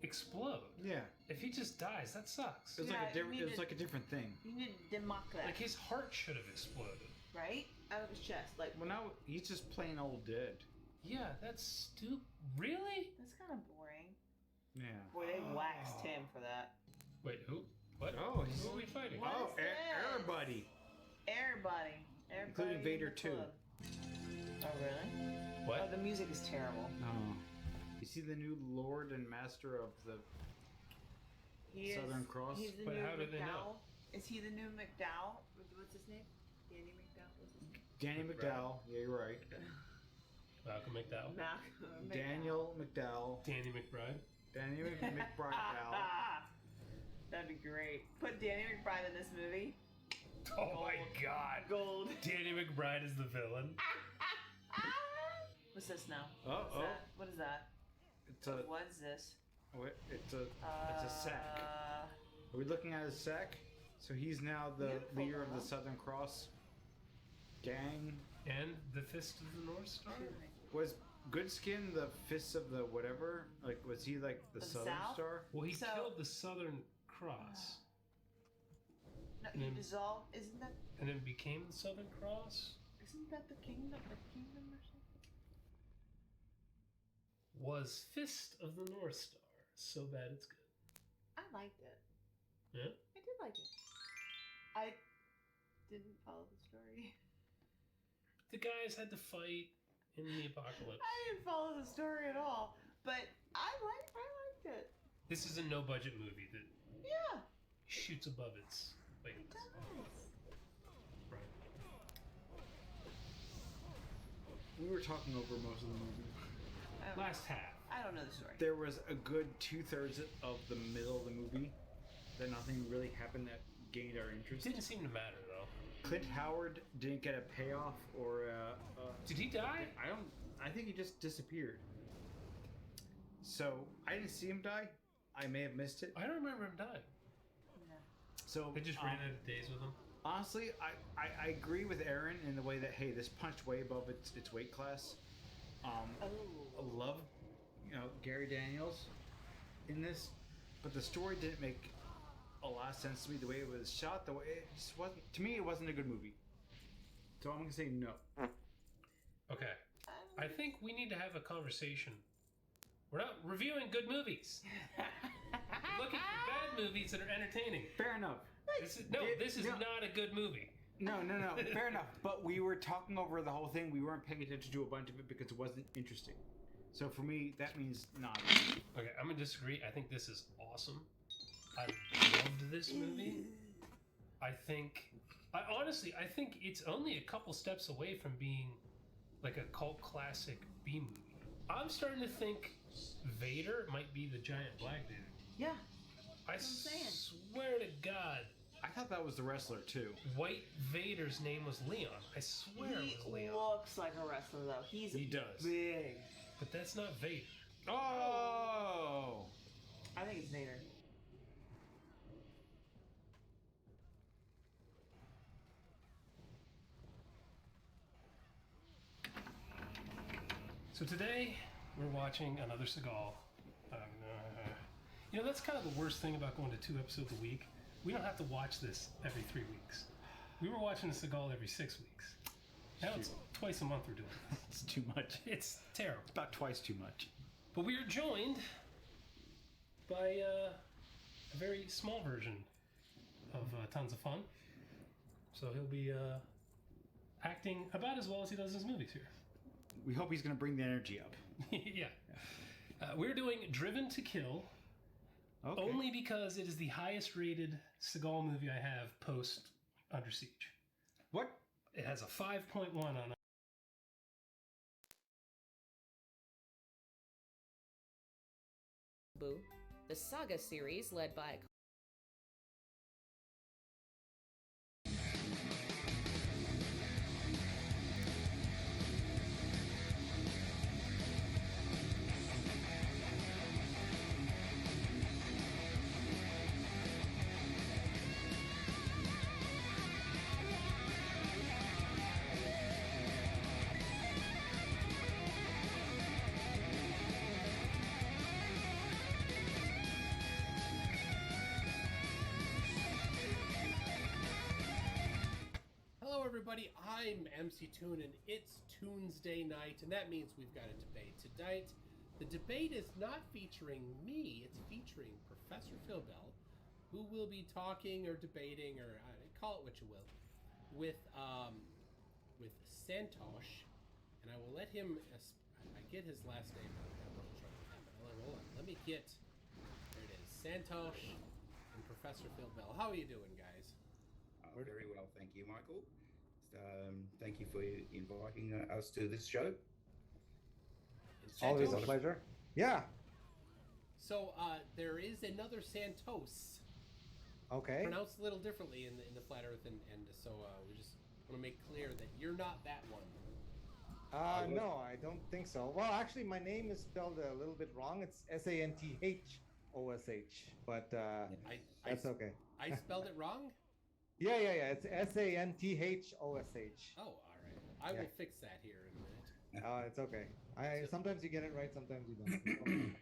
explode. Yeah. If he just dies, that sucks. It was Yeah, like a different. you It was need like a different thing. You need to demock that. Like his heart should have exploded. Right? Out of his chest. Like, Well, now he's just plain old dead. Yeah, that's stupid. Really? that's kind of boring. Yeah. Boy, they waxed him for that. Wait, who? What? Oh, he's. Who are we fighting? What Oh, is this? everybody. Everybody. Including Vader, in the too. club. Oh, really? What? Oh, the music is terrible. Oh. Is he the new Lord and Master of the He Southern is, Cross? He's the But new how do they know? McDowell. Is he the new McDowell? What's his name? Danny McDowell? What's his name? Danny McDowell. Yeah, you're right. Malcolm McDowell. Malcolm Daniel McDowell. Danny McBride. Danny McBride. That'd be great. Put Danny McBride in this movie. Oh my god. Gold. Danny McBride is the villain. What's this now? Oh, What's that? What is that? It's a. What's this? It's a sack. Are we looking at his sack? So he's now the leader of the Southern Cross gang. And the Fist of the North Star? Was Goodskin the fist of the whatever? Like, was he like the Of the Southern South? Star? Well, he killed the Southern Cross. No, he dissolved. Isn't that? And then became the Southern Cross? Isn't that the kingdom? The kingdom or something? Was Fist of the North Star so bad it's good? I liked it. Yeah? I did like it. I didn't follow the story. The guys had to fight in the apocalypse. I didn't follow the story at all, but I liked it. This is a no-budget movie that Yeah. shoots above its weight. It does. Right. We were talking over most of the movie. Last half. I don't know the story. There was a good 2/3 of the middle of the movie that nothing really happened that gained our interest. It didn't seem to matter though. Clint Howard didn't get a payoff or Did he die? I think he just disappeared. So I didn't see him die. I may have missed it. I don't remember him dying. So They just ran out of days with him. Honestly, I agree with Aaron in the way that, hey, this punched way above its weight class. I love, Gary Daniels in this, but the story didn't make a lot of sense to me. The way it was shot, the way it just wasn't. To me, it wasn't a good movie. So I'm gonna say no. Okay. I think we need to have a conversation. We're not reviewing good movies. Look at bad movies that are entertaining. Fair enough. This is not a good movie. No. Fair enough. But we were talking over the whole thing. We weren't paying attention to a bunch of it because it wasn't interesting. So for me, that means not. Okay, I'm gonna disagree. I think this is awesome. I loved this movie. I honestly think it's only a couple steps away from being like a cult classic B movie. I'm starting to think Vader might be the giant black dude. Yeah. I swear to God. I thought that was the wrestler too. White Vader's name was Leon. I swear it was Leon. He looks like a wrestler though. He does. Big. But that's not Vader. Oh! I think it's Vader. So today we're watching another Seagal. That's kind of the worst thing about going to 2 episodes a week. We don't have to watch this every 3 weeks. We were watching the Seagal every 6 weeks. Now it's twice a month we're doing this. It's too much. It's terrible. It's about twice too much. But we are joined by a very small version of Tons of Fun. So he'll be acting about as well as he does in his movies here. We hope he's going to bring the energy up. Yeah. We're doing Driven to Kill. Okay. Only because it is the highest rated Seagal movie I have post Under Siege. What? It has a 5.1 on The Saga series led by everybody, I'm MC Toon, and it's Tuesday night, and that means we've got a debate tonight. The debate is not featuring me, it's featuring Professor Phil Bell, who will be talking or debating, or call it what you will, with Santosh, and I will let him, I get his last name, hold on, let me get, there it is, Santosh and Professor Phil Bell. How are you doing, guys? Very well, thank you, Michael. Thank you for inviting us to this show. Always a pleasure. Yeah. So there is another Santos. Okay. Pronounced a little differently in the Flat Earth, and so we just want to make clear that you're not that one. No, I don't think so. Well, actually, my name is spelled a little bit wrong. It's Santhoshosh, but that's okay. I spelled it wrong? Yeah. It's Santhosh. Oh, all right. I will fix that here in a minute. It's okay. Sometimes you get it right, sometimes you don't. All right.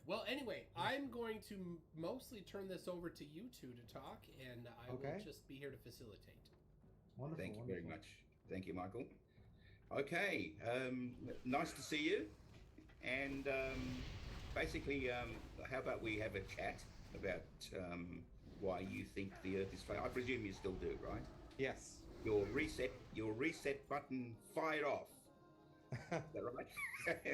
Well, anyway, I'm going to mostly turn this over to you two to talk, and I will just be here to facilitate. Wonderful. Thank you very much. Thank you, Michael. Okay, nice to see you. And basically, how about we have a chat about why you think the Earth is flat? I presume you still do, right? Yes. Your reset button fired off. Is that right?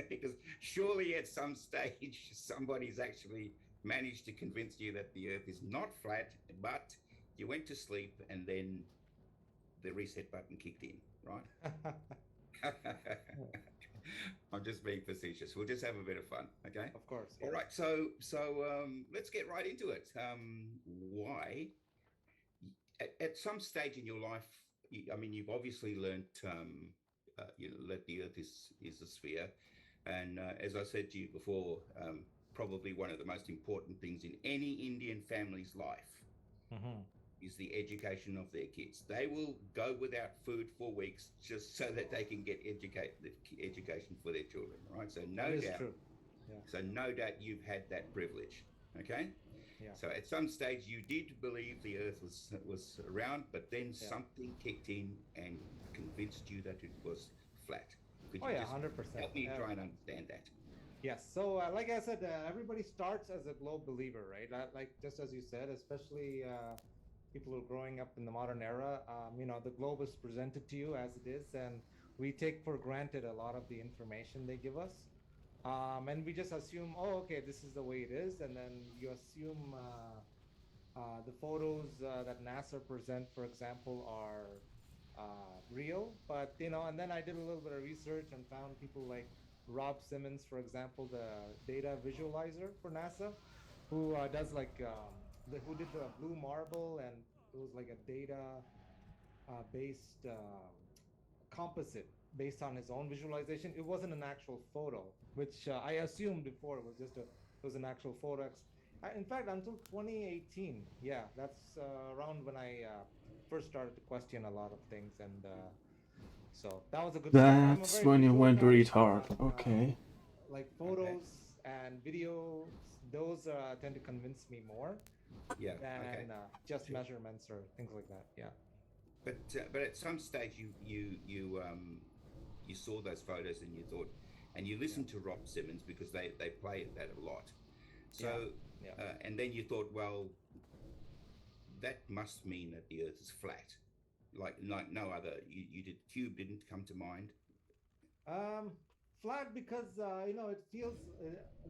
Because surely at some stage somebody's actually managed to convince you that the Earth is not flat, but you went to sleep and then the reset button kicked in, right? I'm just being facetious. We'll just have a bit of fun, okay? Of course. All right. So let's get right into it. Why? At some stage in your life, I mean, you've obviously learned, that the Earth is a sphere, and as I said to you before, probably one of the most important things in any Indian family's life is the education of their kids. They will go without food for weeks just so that they can get education for their children, right? So no doubt. True. Yeah. So no doubt you've had that privilege, okay? Yeah. So at some stage you did believe the Earth was around, but then something kicked in and convinced you that it was flat. Could you just 100%. help me try and understand that? Yes. So, like I said, everybody starts as a globe believer, right? Like just as you said, especially people who are growing up in the modern era. The globe is presented to you as it is, and we take for granted a lot of the information they give us. And we just assume, oh, okay, this is the way it is, and then you assume the photos that NASA present, for example, are real. But and then I did a little bit of research and found people like Rob Simmons, for example, the data visualizer for NASA, who does who did the Blue Marble, and it was like a data based composite based on his own visualization. It wasn't an actual photo, which I assumed before it was an actual photo. In fact, until 2018, yeah, that's around when I first started to question a lot of things, and so that was a good start. That's when you went retard. Okay. Like photos and videos, those tend to convince me more. Yeah. Than just measurements or things like that. Yeah. But at some stage you saw those photos and you thought, and you listened to Rob Simmons because they play that a lot. So and then you thought, well, that must mean that the Earth is flat, like no other. Cube didn't come to mind. Flat because it feels.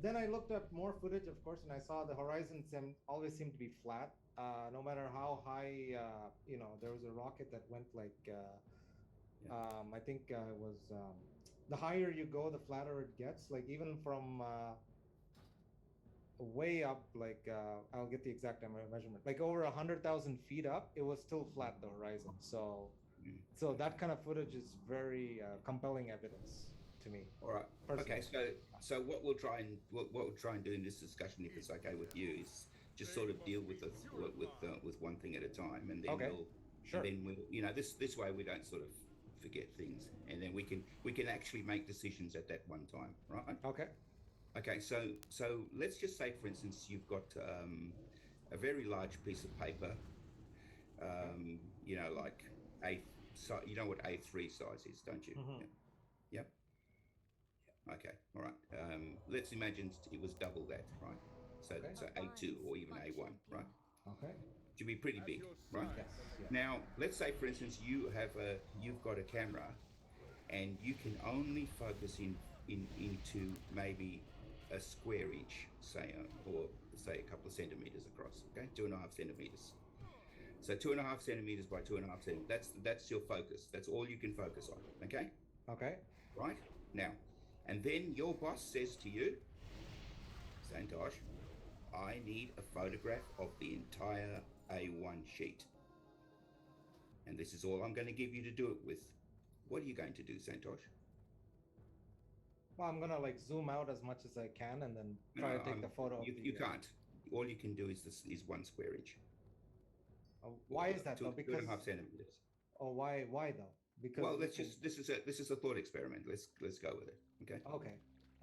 Then I looked at more footage, of course, and I saw the horizon always seemed to be flat. No matter how high, there was a rocket that went like, I think it was. The higher you go, the flatter it gets. Like even from way up, like I'll get the exact measurement. Like over 100,000 feet up, it was still flat, the horizon. So that kind of footage is very compelling evidence to me. All right. Personally. Okay. So what we'll try and do in this discussion, if it's okay with you, is just sort of deal with one thing at a time, and then we'll this way we don't sort of forget things, and then we can actually make decisions at that one time, right? Okay. So let's just say, for instance, you've got a very large piece of paper, like you know what A3 size is, don't you? Yeah. Yep. Okay. All right. Let's imagine it was double that, right? So A2 or even A1, right? Okay. To be pretty big, right? Yes. Yeah. Now, let's say, for instance, you've got a camera, and you can only focus into maybe a square inch, say, or say a couple of centimeters across. Okay, 2.5 centimeters. So 2.5 centimeters by 2.5 centimeters. That's your focus. That's all you can focus on. Okay. Okay. Right now, and then your boss says to you, Santosh, I need a photograph of the entire A1 sheet, and this is all I'm going to give you to do it with. What are you going to do, Santosh? Well, I'm gonna like zoom out as much as I can and then try to take the photo you, of the. you can't. All you can do is is 1 square inch. Why is that though? Two Because and a half centimeters. oh, why though? Because Well, we let's can. just this is a thought experiment. Let's go with it. Okay.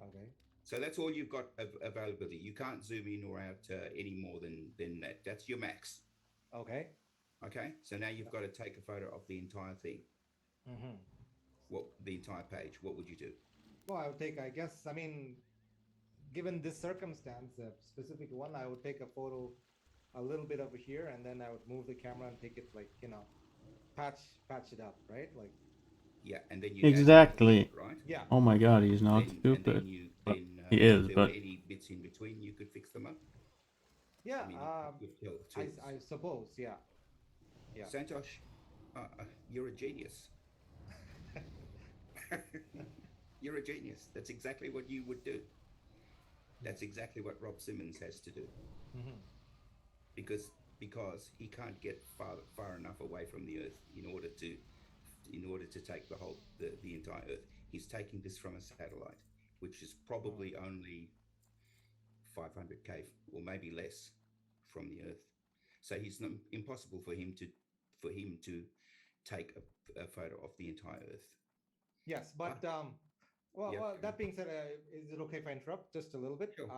Okay. So that's all you've got availability. You can't zoom in or out any more than that. That's your max. Okay. Okay. So now you've got to take a photo of the entire thing. Mm-hmm. What the entire page? What would you do? Well, I would take. I guess. I mean, given this circumstance, a specific one, I would take a photo a little bit over here, and then I would move the camera and take it like patch it up, right? Like. Yeah, and then you Exactly. right? Yeah. Oh my God, he's not stupid. But he is, if there but were any bits in between, you could fix them up. Yeah. I mean, I suppose. Yeah. Yeah. Santosh, you're a genius. You're a genius. That's exactly what you would do. That's exactly what Rob Simmons has to do. Mm-hmm. Because he can't get far enough away from the Earth in order to take the entire Earth. He's taking this from a satellite, which is probably only 500k or maybe less from the Earth. So he's impossible for him to take a photo of the entire Earth. Yes, but well, that being said, is it okay if I interrupt just a little bit? Sure.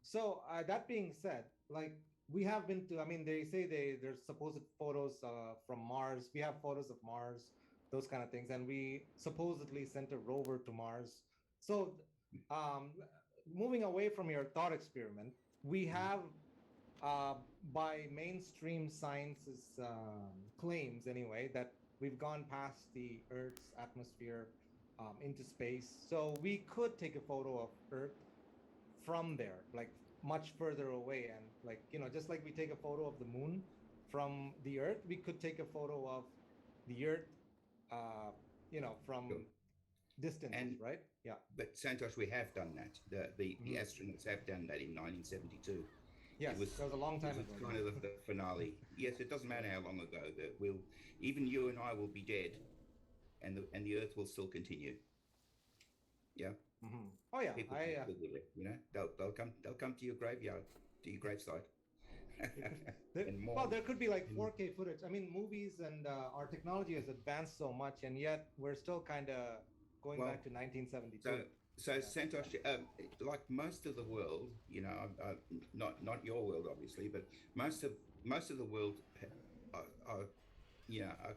So that being said, like we have been to, I mean, they say there's supposed photos from Mars. We have photos of Mars, those kind of things, and we supposedly sent a rover to Mars. So, moving away from your thought experiment, we have, by mainstream science's claims anyway, that we've gone past the Earth's atmosphere into space. So we could take a photo of Earth from there, like much further away. And like, just like we take a photo of the moon from the Earth, we could take a photo of the Earth, from distances, right? Yeah. But Santosh, we have done that. The astronauts have done that in 1972. Yes, that was a long time ago. It was kind of the finale. Yes, it doesn't matter how long ago. That even you and I will be dead, and the Earth will still continue. Yeah. Mm-hmm. Oh yeah. People they'll come to your graveyard, to your gravesite. Well, there could be like 4K footage. I mean, movies and our technology has advanced so much, and yet we're still kind of going back to 1972. So Santosh, like most of the world, not your world obviously, but most of the world are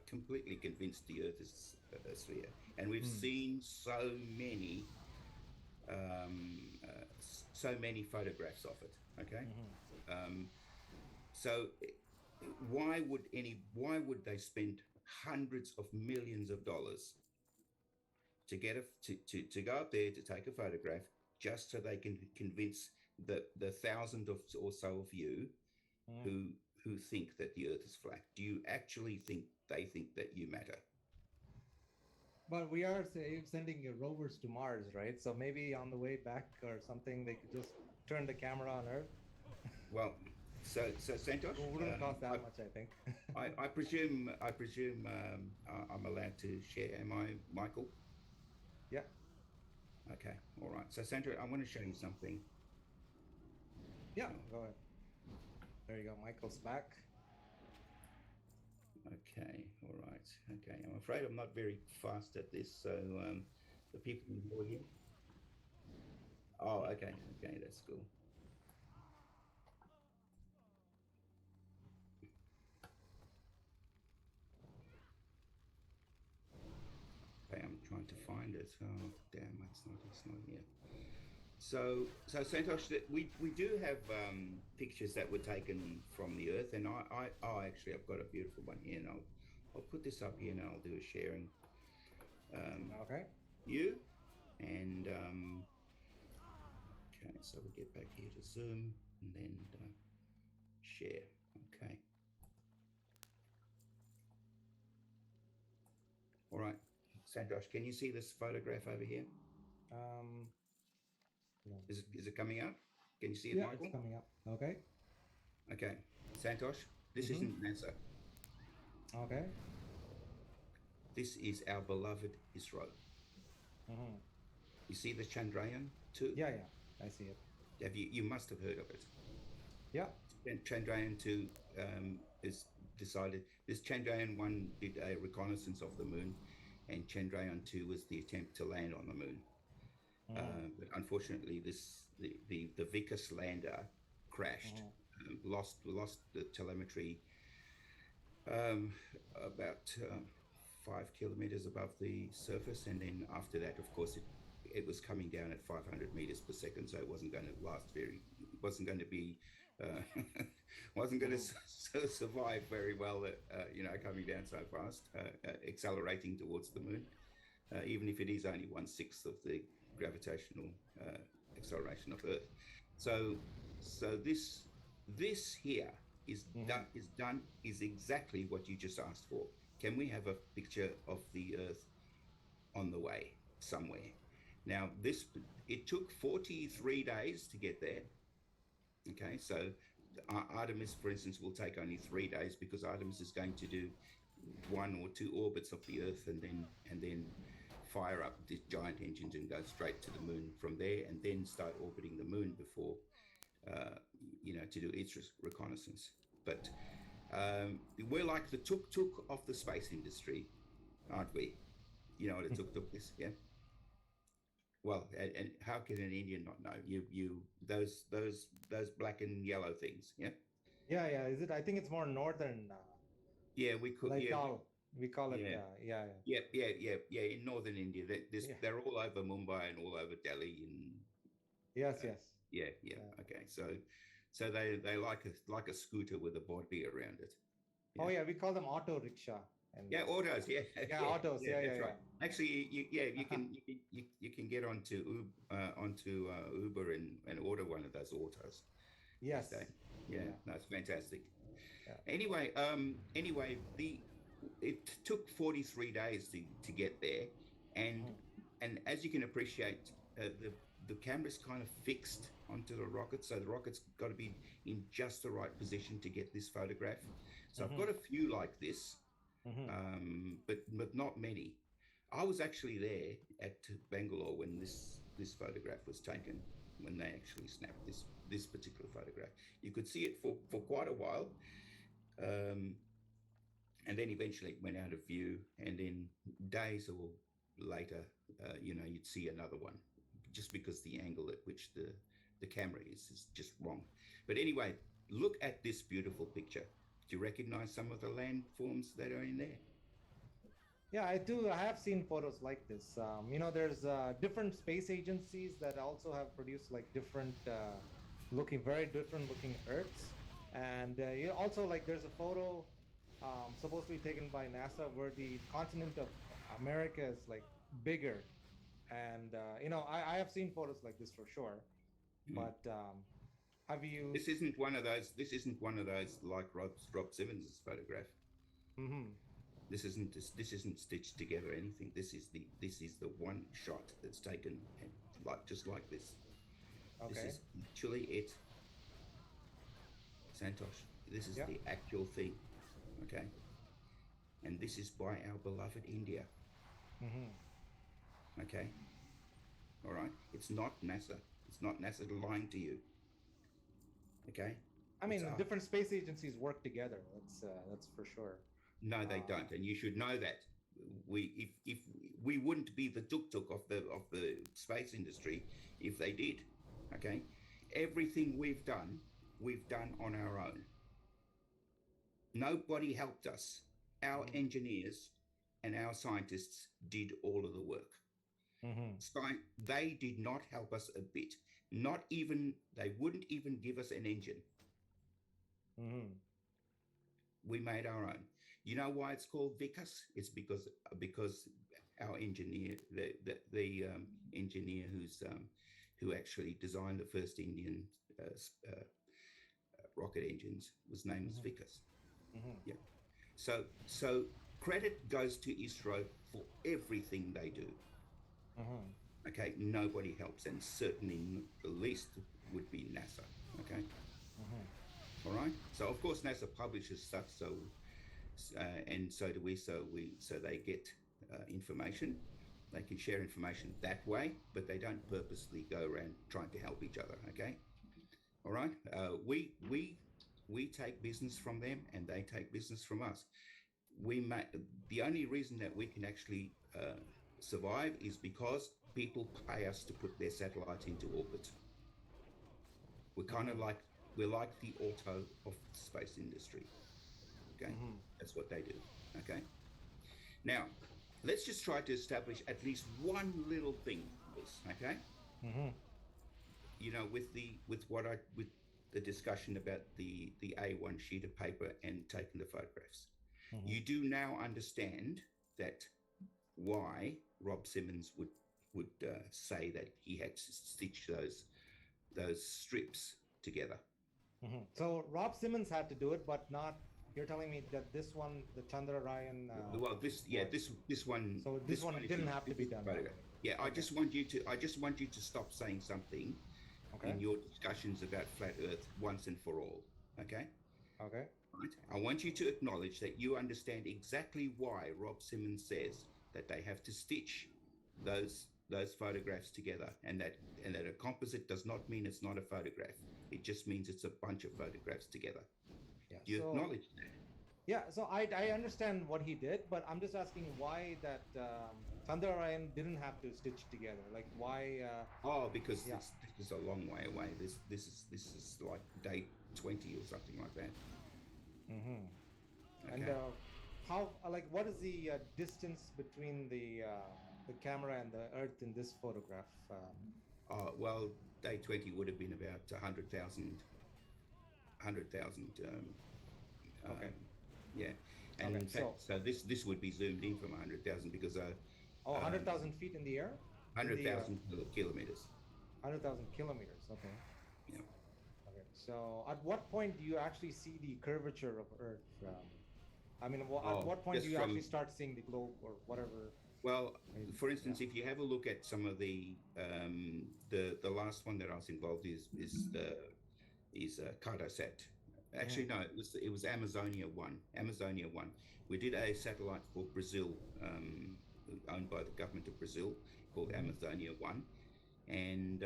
completely convinced the Earth is a sphere, and we've seen so many photographs of it. Okay, so why would they spend hundreds of millions of dollars to to go up there to take a photograph just so they can convince the thousand or so of you who think that the Earth is flat? Do you actually think they think that you matter? But we are sending rovers to Mars, right? So maybe on the way back or something, they could just turn the camera on Earth. Well, so Santosh, it wouldn't cost that much, I think. I presume I'm allowed to share. Am I, Michael? Yeah. Okay. All right. So Sandra, I want to show you something. Yeah. Go ahead. There you go. Michael's back. Okay. All right. Okay. I'm afraid I'm not very fast at this, so the people can hear you. Oh, okay. Okay, that's cool. Okay, I'm trying to find it. Oh, damn, it's not here. So Santosh, we do have pictures that were taken from the Earth, and actually I've got a beautiful one here, and I'll put this up here, and I'll do a sharing. Okay. You, and okay, so we get back here to Zoom, and then share. Okay. All right, Santosh, can you see this photograph over here? No. Is it coming up? Can you see it, yeah, Michael? It's coming up. Okay. Okay, Santosh, this isn't NASA. Okay. This is our beloved ISRO. You see the Chandrayaan-2? Yeah, I see it. Have you must have heard of it. Yeah. Chandrayaan-2 is decided. This Chandrayaan-1 did a reconnaissance of the moon, and Chandrayaan-2 was the attempt to land on the moon. But unfortunately, the Vickers lander crashed, lost the telemetry about 5 kilometers above the surface, and then after that, of course, it was coming down at 500 meters per second, so it wasn't going to wasn't going to be wasn't going to survive very well, coming down so fast, accelerating towards the moon, even if it is only 1/6 of the gravitational acceleration of Earth. So this here is exactly what you just asked for. Can we have a picture of the Earth on the way somewhere? Now, it took 43 days to get there. Okay, so Artemis, for instance, will take only 3 days because Artemis is going to do 1 or 2 orbits of the Earth and then fire up these giant engines and go straight to the moon from there, and then start orbiting the moon before, to do its reconnaissance. But we're like the tuk-tuk of the space industry, aren't we? You know what a tuk-tuk is, yeah? Well, and how can an Indian not know? Those black and yellow things, yeah? Yeah. Is it? I think it's more northern. Yeah, we could. Like Yeah, we call it. yeah. Yeah. In northern India, they're all over Mumbai and all over Delhi and. Yes. Yeah. Okay, so they like a scooter with a body around it. Yeah. Oh yeah, we call them auto rickshaw. Yeah, autos. Yeah, autos. Yeah, that's right. Actually, you can get onto Uber and order one of those autos. Yes. Yeah, that's fantastic. Yeah. Anyway, it took 43 days to get there, and as you can appreciate, the camera's kind of fixed onto the rocket, so the rocket's got to be in just the right position to get this photograph. So I've got a few like this. But not many. I was actually there at Bangalore when this photograph was taken, when they actually snapped this particular photograph. You could see it for quite a while, and then eventually it went out of view, and then days or later, you'd see another one, just because the angle at which the camera is just wrong. But anyway, look at this beautiful picture. Do you recognize some of the landforms that are in there? Yeah, I do. I have seen photos like this. There's different space agencies that also have produced like very different looking Earths. And also, like, there's a photo supposed to be taken by NASA where the continent of America is like bigger. And I have seen photos like this for sure. But have you? This isn't one of those. This isn't one of those like Rob Simmons' photograph. This isn't stitched together anything. This is the one shot that's taken just like this. Okay. This is actually it, Santosh. This is the actual thing. Okay. And this is by our beloved India. Okay. All right. It's not NASA. It's not NASA lying to you. Okay. I mean, different space agencies work together. That's for sure. No, they don't, and you should know that. If we wouldn't be the tuk-tuk of the space industry if they did. Okay. Everything we've done on our own. Nobody helped us. Our engineers and our scientists did all of the work. They did not help us a bit. Not even, they wouldn't even give us an engine. We made our own. You know why it's called Vickers? It's because our engineer, the engineer who actually designed the first Indian rocket engines, his name was Vickers. Yeah. So credit goes to ISRO for everything they do. Okay, nobody helps, and certainly the least would be NASA. Okay. All right. So of course NASA publishes stuff, and so do we. So they get information, They can share information that way, but they don't purposely go around trying to help each other. Okay, all right. We take business from them, and they take business from us. The only reason that we can actually survive is because people pay us to put their satellites into orbit. We're kind of like the auto of the space industry. Okay, that's what they do. Okay, now let's just try to establish at least one little thing, Liz. Okay, you know, with the discussion about the A1 sheet of paper and taking the photographs, you do now understand that why Rob Simmons would say that he had to stitch those strips together. So Rob Simmons had to do it, but not. You're telling me that this one, the Chandra Ryan. Well, this one. So this one didn't have to be done. Yeah, okay. I just want you to stop saying something in your discussions about flat Earth once and for all. Okay. Okay. Right. I want you to acknowledge that you understand exactly why Rob Simmons says that they have to stitch those photographs together, and that a composite does not mean it's not a photograph. It just means it's a bunch of photographs together. Yeah, do you acknowledge that? Yeah, so I understand what he did, but I'm just asking why that Chandra Ryan didn't have to stitch together. Like why? Because this is a long way away. This is like day 20 or something like that. Okay. And how? Like, what is the distance between the camera and the Earth in this photograph? Well, day 20 would have been about 100,000. Okay. Yeah, and in fact, so this would be zoomed in from 100,000 because 100,000 feet in the air. 100,000 kilometers. 100,000 kilometers. Okay. Yeah. Okay. So, at what point do you actually see the curvature of Earth? At what point do you actually start seeing the globe or whatever? Well, for instance, if you have a look at some of the last one that I was involved is Cartosat. Actually, no, it was Amazonia 1. Amazonia 1. We did a satellite for Brazil, owned by the government of Brazil, called Amazonia 1, and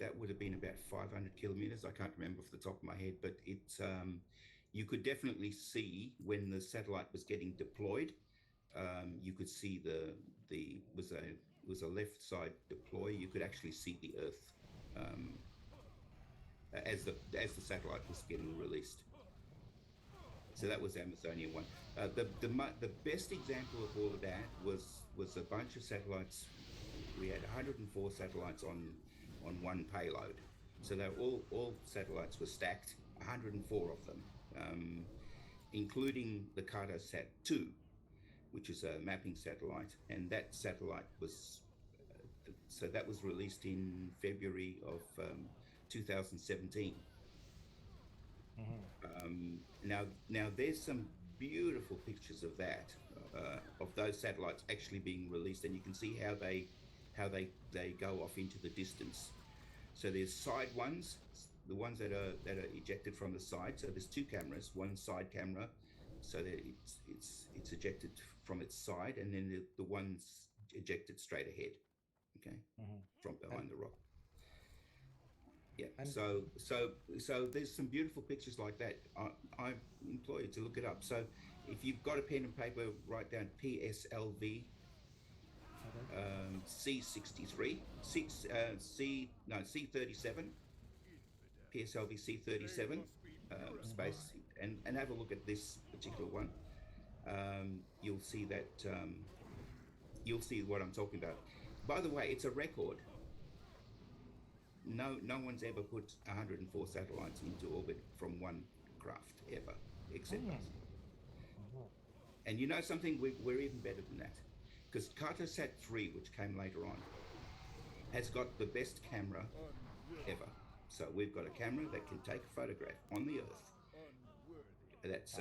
that would have been about 500 kilometers. I can't remember off the top of my head, but it's you could definitely see when the satellite was getting deployed. You could see was a left side deploy. You could actually see the Earth. As the satellite was getting released. So that was Amazonia 1. The best example of all of that was a bunch of satellites. We had 104 satellites on one payload. So they all satellites were stacked, 104 of them, including the Cartosat 2, which is a mapping satellite, and that satellite was that was released in February of 2017. Now there's some beautiful pictures of that, of those satellites actually being released, and you can see how they go off into the distance. So there's side ones, the ones that are ejected from the side. So there's two cameras, one side camera, so that it's ejected from its side, and then the one's ejected straight ahead, okay, from behind the rock. Yeah, so there's some beautiful pictures like that. I implore you to look it up. So if you've got a pen and paper, write down PSLV C63 C37 PSLV C37 space, and have a look at this particular one. You'll see that you'll see what I'm talking about. By the way, it's a record. No one's ever put 104 satellites into orbit from one craft ever, except us. And you know something? We're even better than that, because Cartosat 3, which came later on, has got the best camera ever. So we've got a camera that can take a photograph on the Earth. That's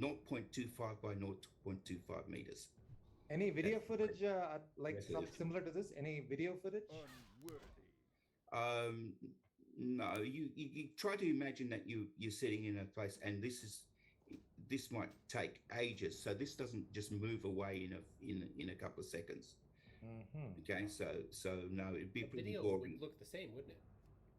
0.25 by 0.25 meters. Any video footage, like something similar to this? Any video footage? No, you try to imagine that you're sitting in a place, and this might take ages. So this doesn't just move away in a couple of seconds. Okay, so no, it'd be The pretty video boring. would look the same, wouldn't it?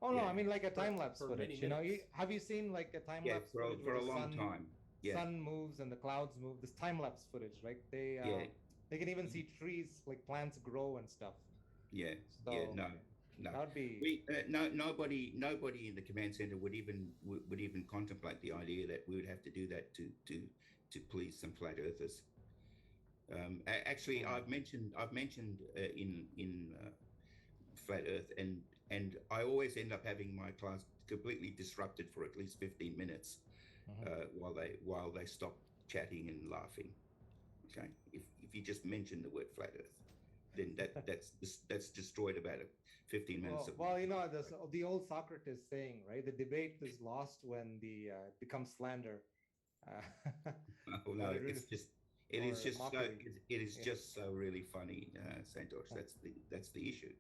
Oh no, Yeah. I mean like a For- time lapse for footage. many You know, minutes. have you seen like a time Yeah, lapse for footage a where the long time. Yeah, sun moves and the clouds move? This time lapse footage, right? yeah, They can even see trees like plants grow and stuff. yeah, So yeah. No, no. that would be Nobody in the command center would even contemplate the idea that we would have to do that to please some flat earthers. Actually, I've mentioned in flat Earth, and I always end up having my class completely disrupted for at least 15 minutes while they stop chatting and laughing. Okay, if you just mention the word flat Earth, then that's destroyed about 15 minutes. well, you know, the old Socrates saying, right? The debate is lost when the becomes slander. Oh no, But it is or just so mockery. it is Yeah. just so really funny, Santosh. That's the issue.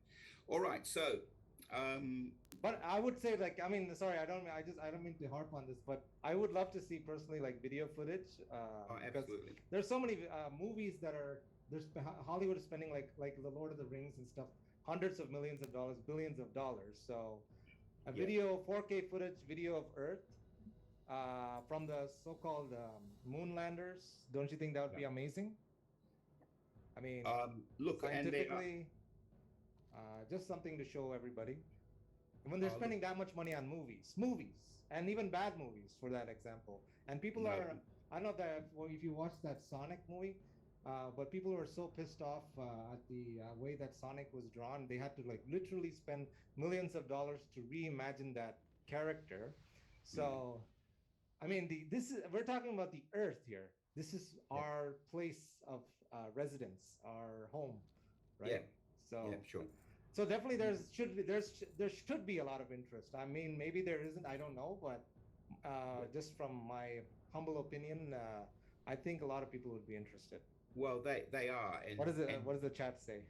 All right, so But I would say, like, I mean, sorry, I don't mean to harp on this, but I would love to see personally, like, video footage. Because absolutely. there's so many movies that are Hollywood is spending like the Lord of the Rings and stuff, hundreds of millions of dollars, billions of dollars. So a Yeah. video, 4K footage, video of Earth from the so-called moon landers. Don't you think that would be amazing? I mean, look, and there are, scientifically, just something to show everybody. When they're spending that much money on movies, and even bad movies, for that example, and people No. are, I don't know if you watched that Sonic movie, but people were so pissed off at the way that Sonic was drawn, they had to like literally spend millions of dollars to reimagine that character. So, I mean, we're talking about the Earth here. This is our place of residence, our home, right? Yeah. So Yeah, sure. so definitely there should be a lot of interest. I mean, maybe there isn't. I don't know, but just from my humble opinion, I think a lot of people would be interested. Well, they are. And What does the chat say?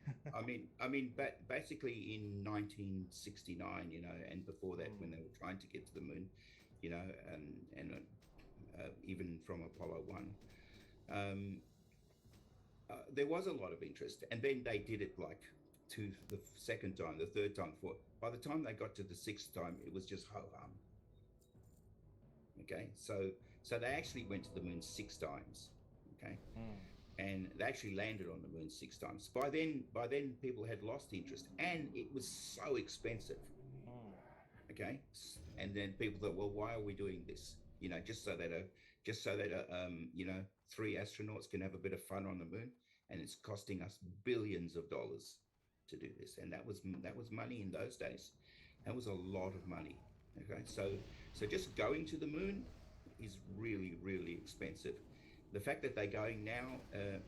Basically in 1969, you know, and before that, when they were trying to get to the moon, you know, and even from Apollo 1, there was a lot of interest. And then they did it like to the second time, the third time, fourth. By the time they got to the sixth time, it was just ho-hum. Okay, so they actually went to the moon 6 times. Okay. And they actually landed on the moon 6 times. By then, people had lost interest, and it was so expensive. Okay, and then people thought, well, why are we doing this? You know, just so that you know, 3 astronauts can have a bit of fun on the moon, and it's costing us billions of dollars to do this. And that was money in those days. That was a lot of money. Okay, so just going to the moon is really, really expensive. The fact that they're going now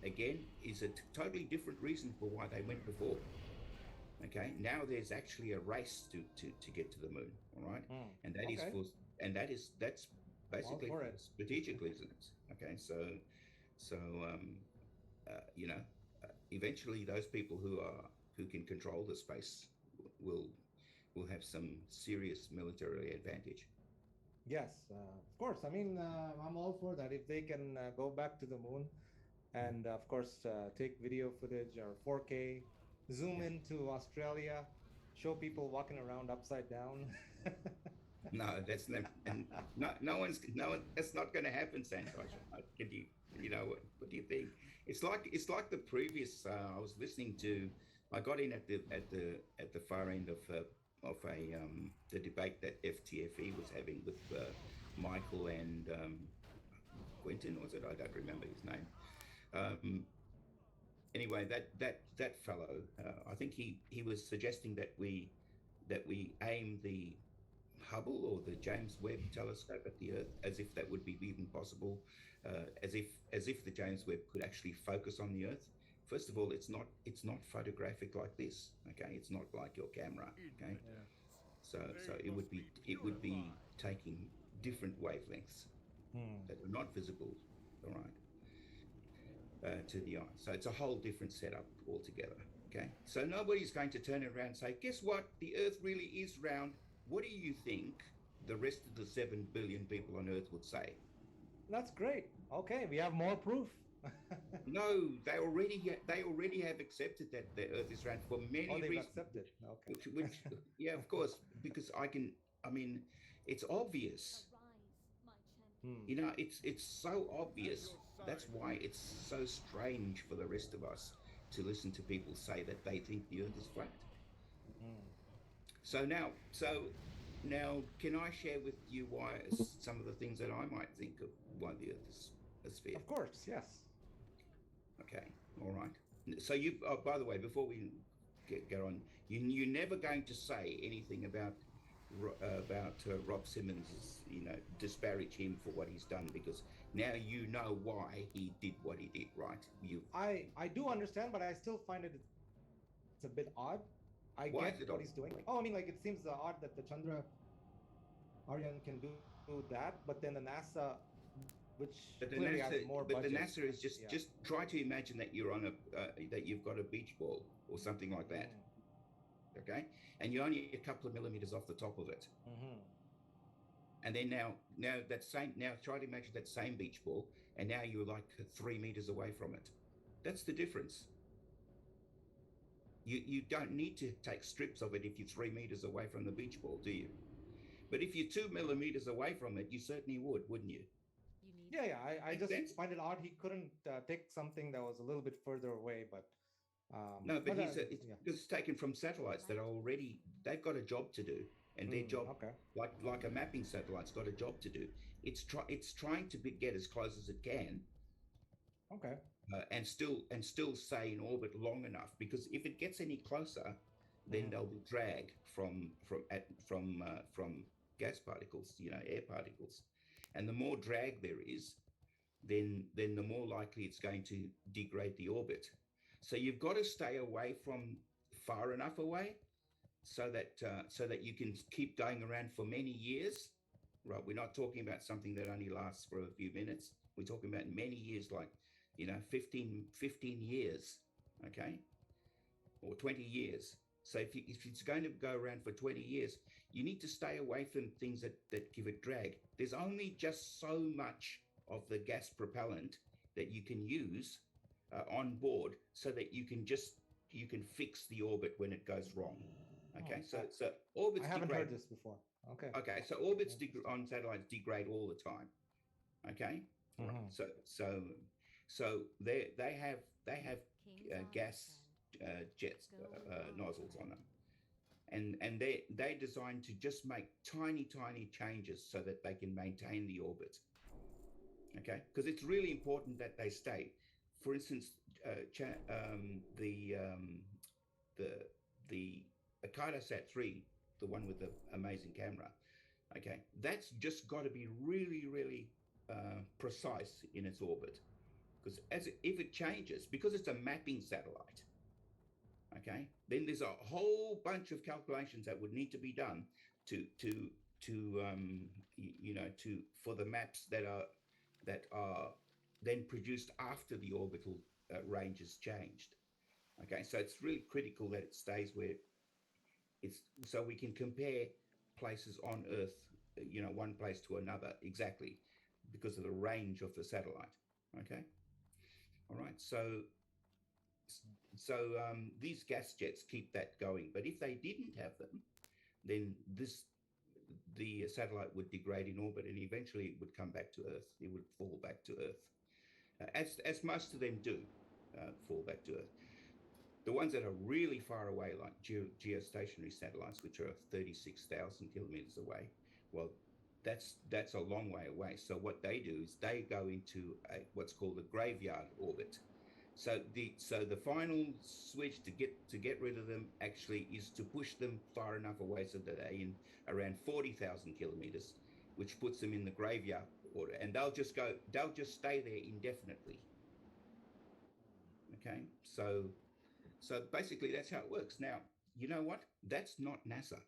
again is a totally different reason for why they went before. Okay, now there's actually a race to get to the moon. All right, and that is that's basically for strategic reasons. Okay, so you know, eventually those people who can control the space will have some serious military advantage. Yes, of course. I mean, I'm all for that. If they can go back to the moon and, of course, take video footage or 4K, zoom into Australia, show people walking around upside down. No, that's not, and no one. That's not going to happen, Santosh. You know, what do you think? It's like the previous. I was listening to. I got in at the far end of the debate that FTFE was having with Michael and Quentin, was it? I don't remember his name. Anyway, that fellow, I think he was suggesting that we aim the Hubble or the James Webb telescope at the Earth, as if that would be even possible, as if the James Webb could actually focus on the Earth. First of all, it's not photographic like this. Okay, it's not like your camera. Okay, so it would be taking different wavelengths that are not visible. All right, to the eye. So it's a whole different setup altogether. Okay, so nobody's going to turn around and say, guess what? The Earth really is round. What do you think the rest of the 7 billion people on Earth would say? That's great. Okay, we have more proof. No, they already have accepted that the Earth is round for many Oh, they've reasons. accepted. Okay. Which yeah, of course, because I mean, it's obvious. You know, it's so obvious. That's why it's so strange for the rest of us to listen to people say that they think the Earth is flat. So now, can I share with you why some of the things that I might think of why the Earth is a sphere? Of course, yes. Okay, all right. So you, oh, by the way, before we go on, you're never going to say anything about Rob Simmons, disparage him for what he's done, because now you know why he did what he did, right? I do understand, but I still find it's a bit odd. I Why get is it what odd? he's doing. Oh, I mean, like, it seems odd that the Chandra Aryan can do that, but then the NASA, which But the clearly has NASA, more but the budget. NASA is just try to imagine that you're on that you've got a beach ball or something like that, okay, and you're only a couple of millimeters off the top of it. And then now try to imagine that same beach ball, and now you're like 3 meters away from it. That's the difference. You don't need to take strips of it if you're 3 meters away from the beach ball, do you? But if you're 2 millimeters away from it, you certainly would, wouldn't you? Yeah. I just sense? find it odd he couldn't take something that was a little bit further away, but No, but yeah. it's taken from satellites that are already, they've got a job to do, and their job, like a mapping satellite's got a job to do. It's trying to get as close as it can, Okay. and still stay in orbit long enough, because if it gets any closer, then there'll be drag from gas particles, air particles, and the more drag there is, then the more likely it's going to degrade the orbit. So you've got to stay away from far enough away so that you can keep going around for many years. Right? We're not talking about something that only lasts for a few minutes. We're talking about many years, like 15 years, okay, or 20 years. So if it's going to go around for 20 years, you need to stay away from things that give it drag. There's only just so much of the gas propellant that you can use on board, so that you can fix the orbit when it goes wrong. Okay, so orbits I haven't degrade. heard this before. Okay. Okay, so orbits on satellites degrade all the time. Okay, right. So they have gas jets nozzles on them, and they're designed to just make tiny changes so that they can maintain the orbit. Okay, because it's really important that they stay. For instance, the Akadasat 3, the one with the amazing camera, okay, that's just got to be really precise in its orbit, because if it changes, because it's a mapping satellite, okay, then there's a whole bunch of calculations that would need to be done to for the maps that are then produced after the orbital range has changed. Okay, so it's really critical that it stays where it's, so we can compare places on Earth, one place to another exactly, because of the range of the satellite. Okay, all right. So these gas jets keep that going. But if they didn't have them, then the satellite would degrade in orbit, and eventually it would come back to Earth. It would fall back to Earth, as most of them do, fall back to Earth. The ones that are really far away, like geostationary satellites, which are 36,000 kilometers away, well, that's a long way away. So what they do is they go into what's called a graveyard orbit. So the final switch to get rid of them actually is to push them far enough away so that they're in around 40,000 kilometers, which puts them in the graveyard order, and they'll just stay there indefinitely. Okay, so basically that's how it works. Now, you know what? That's not NASA.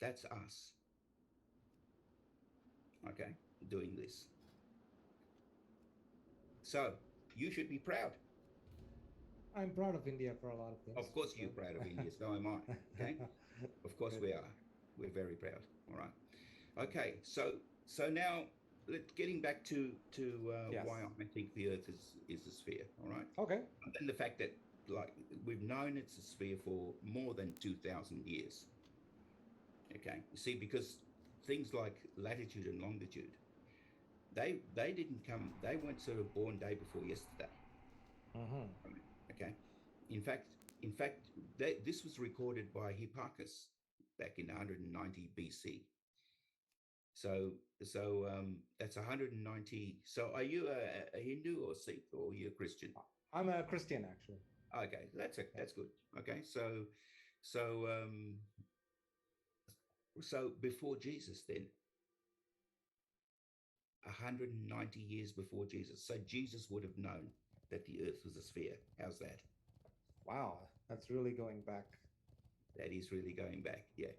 That's us. Okay, doing this. So you should be proud. I'm proud of India for a lot of things. Of course you're proud of India, so am I. Okay? Of course we are. We're very proud. All right. Okay, so now getting back to Yes. why I think the Earth is a sphere. All right. Okay. And the fact that like we've known it's a sphere for more than 2,000 years. Okay. You see, because things like latitude and longitude, they didn't come. They weren't sort of born day before yesterday. Okay. In fact, this was recorded by Hipparchus back in 190 BC. So that's 190. So are you a Hindu or Sikh, or are you a Christian? I'm a Christian, actually. Okay, that's good. Okay, so before Jesus, then 190 years before Jesus. So Jesus would have known that the Earth was a sphere. How's that? Wow, that's really going back. That is really going back. Yeah.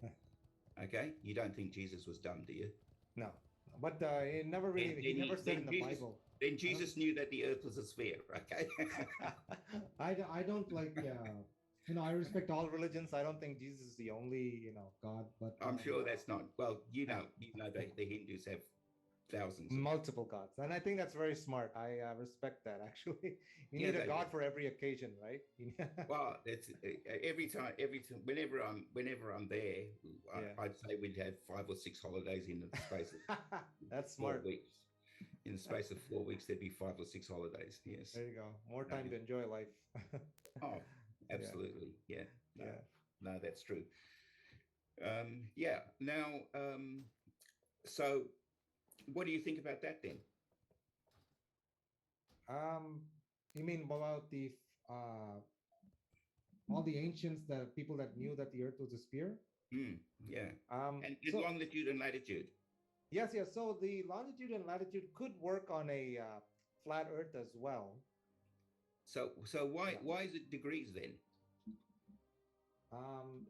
Okay. You don't think Jesus was dumb, do you? No, but he never really. He never said in the Bible. Then Jesus knew that the Earth was a sphere. Okay. I don't like. I respect all religions. I don't think Jesus is the only God. But I'm sure that's not. Well, the Hindus have thousands, multiple gods, and I think that's very smart. I respect that. Actually, you need a god for every occasion, right? Well, it's every time. Whenever I'm there, I'd say we'd have 5 or 6 holidays in the space of that's 4 smart. weeks. In the space of 4 weeks, there'd be 5 or 6 holidays. Yes. There you go. More time to enjoy life. Oh, absolutely. Yeah. No, Yeah. No, that's true. Yeah. Now, so what do you think about that then? You mean about the all the ancients, the people that knew that the Earth was a sphere? Yeah. And longitude and latitude. Yes. So the longitude and latitude could work on a flat Earth as well. So why is it degrees then?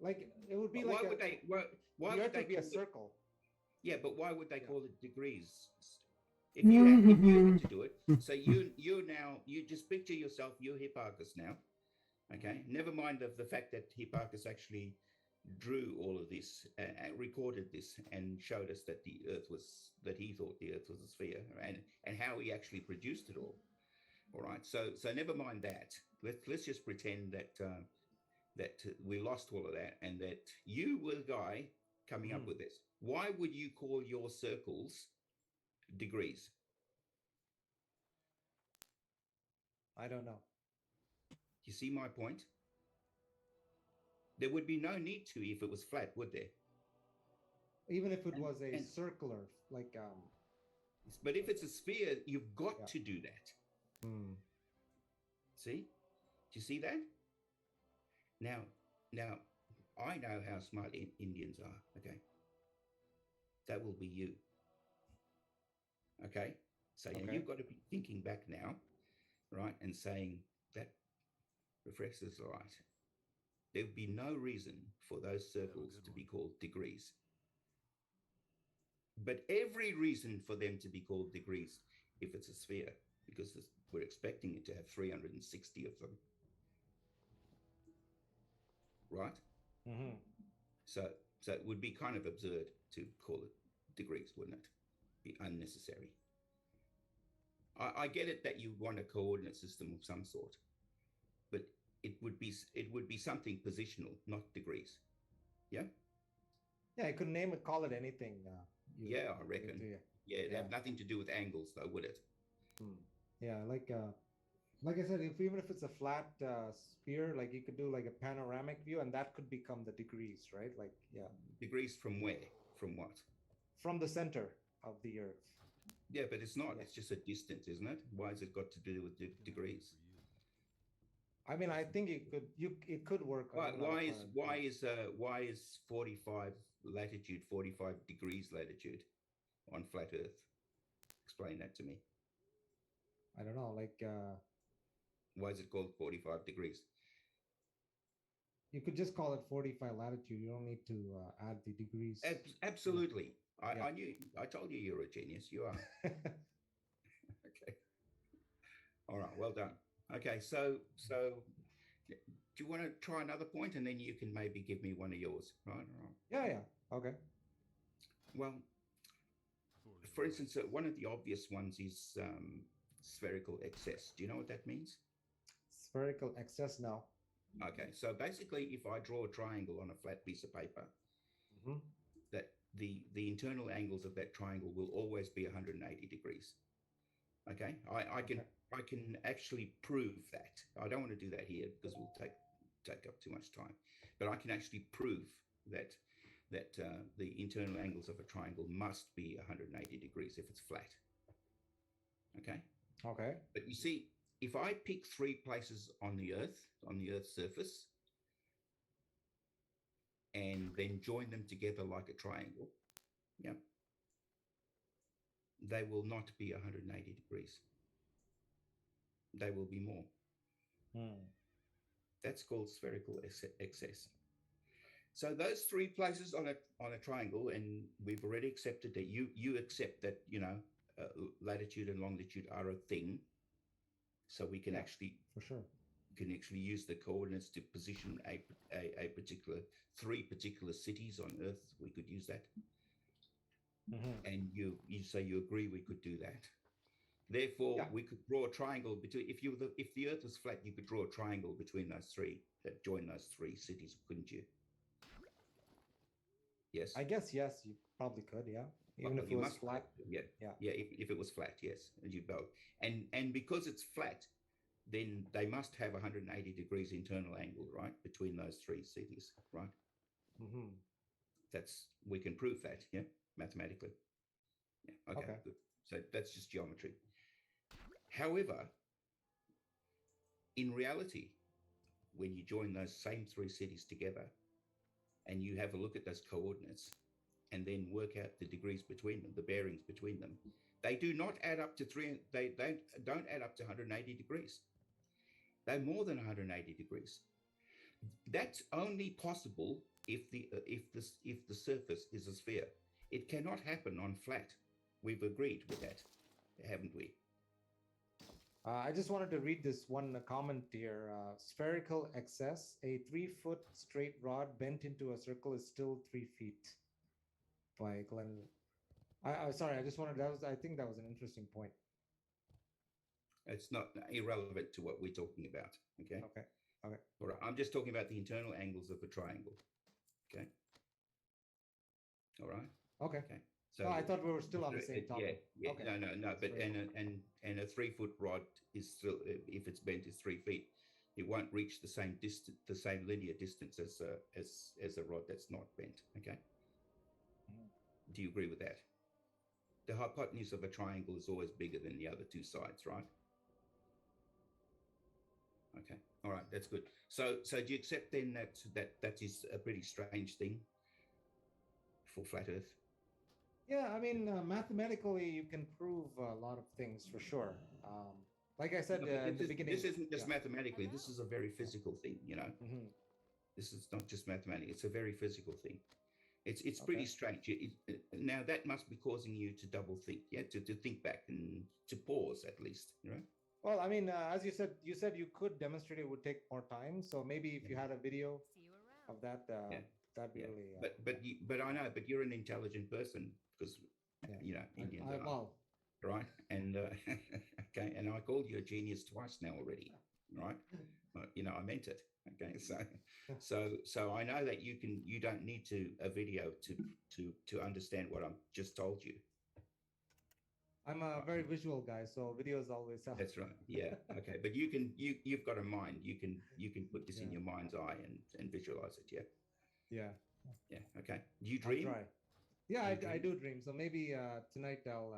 Like it would be why like would they the Earth would be a circle. Yeah, but why would they call it degrees? If you had to do it, so you just picture yourself, you're Hipparchus now. Okay, never mind the fact that Hipparchus actually drew all of this, recorded this, and showed us that he thought the Earth was a sphere, and how he actually produced it all. All right, so never mind that. Let's just pretend that that we lost all of that, and that you were the guy coming up with this. Why would you call your circles degrees? I don't know. You see my point? There would be no need to if it was flat, would there? Even if it was a circular, like But if it's a sphere, you've got to do that. See? Do you see that? Now, I know how smart Indians are. Okay, that will be you. Okay, so now you've got to be thinking back now, right, and saying that refreshes the light. There would be no reason for those circles to be called degrees, but every reason for them to be called degrees if it's a sphere, because we're expecting it to have 360 of them. Right? So it would be kind of absurd to call it degrees, wouldn't it? Be unnecessary. I get it that you want a coordinate system of some sort, but it would be something positional, not degrees. Yeah. Yeah, I could call it anything. Yeah, I reckon. Yeah, it'd have nothing to do with angles, though, would it? Yeah, like I said, even if it's a flat sphere, like you could do like a panoramic view, and that could become the degrees, right? Like, yeah. Degrees from where? From what? From the center of the Earth. Yeah, but it's not. It's just a distance, isn't it? Why has it got to do with degrees? I mean, I think it could work. Why is 45 latitude 45 degrees latitude on flat Earth? Explain that to me. I don't know, like. Why is it called 45 degrees? You could just call it 45 latitude. You don't need to add the degrees. Absolutely. I told you you're a genius. You are. Okay. All right. Well done. Okay. So do you want to try another point, and then you can maybe give me one of yours, right? Yeah. Okay. Well, for instance, one of the obvious ones is spherical excess. Do you know what that means? Spherical excess now. Okay, so basically, if I draw a triangle on a flat piece of paper, that the internal angles of that triangle will always be 180 degrees. Okay, I can actually prove that. I don't want to do that here because we'll take up too much time, but I can actually prove that the internal angles of a triangle must be 180 degrees if it's flat. Okay. Okay. But you see, if I pick 3 places on the Earth's surface, and then join them together like a triangle, yeah, they will not be 180 degrees. They will be more. That's called spherical excess. So those 3 places on a triangle, and we've already accepted that you accept that, you know, latitude and longitude are a thing. So we can actually for sure use the coordinates to position a particular 3 particular cities on Earth. We could use that. And you say you agree we could do that. Therefore, we could draw a triangle between. If the Earth was flat, you could draw a triangle between those 3 that join those 3 cities, couldn't you? Yes. I guess yes, you probably could, yeah. Even if it was flat. Yeah. If it was flat, yes, and you both. And because it's flat, then they must have 180 degrees internal angle, right, between those 3 cities, right? We can prove that, yeah, mathematically. Yeah. Okay. Good. So that's just geometry. However, in reality, when you join those same 3 cities together, and you have a look at those coordinates, and then work out the degrees between them, the bearings between them, they do not add up to 3. They don't add up to 180 degrees. They're more than 180 degrees. That's only possible if the surface is a sphere. It cannot happen on flat. We've agreed with that, haven't we? I just wanted to read this one comment here. Spherical excess, a 3-foot straight rod bent into a circle is still 3 feet. By Glenn. Sorry, I just wanted, I think that was an interesting point. It's not irrelevant to what we're talking about. Okay. Okay. Okay. All right. I'm just talking about the internal angles of a triangle. Okay. All right. Okay. Okay. So I thought we were still on the same topic. Yeah. Okay. No. But and a 3-foot rod is still, if it's bent, is 3 feet. It won't reach the same distance, the same linear distance as a rod that's not bent. Okay. Do you agree with that? The hypotenuse of a triangle is always bigger than the other 2 sides, right? Okay. All right. That's good. So do you accept then that is a pretty strange thing for flat Earth? Yeah, I mean, mathematically, you can prove a lot of things for sure. Like I said at the beginning, this isn't just mathematically. This is a very physical thing, you know. This is not just mathematics. It's a very physical thing. It's pretty strange. Now that must be causing you to double think, yeah, to think back and to pause at least, you know. Well, I mean, as you said you could demonstrate. It would take more time. So maybe if you had a video of that, that'd be really. But I know, but you're an intelligent person because you know Indians are, right? And okay, and I called you a genius twice now already, right? You know, I meant it. Okay, so I know that you don't need a video to understand what I've just told you. I'm a very visual guy, so videos always help. That's right. Yeah. Okay. But you've got a mind. You can put this in your mind's eye and visualize it. Yeah. Yeah. Yeah. Okay. Do you dream? I'll try. Yeah, I do dream. So maybe tonight I'll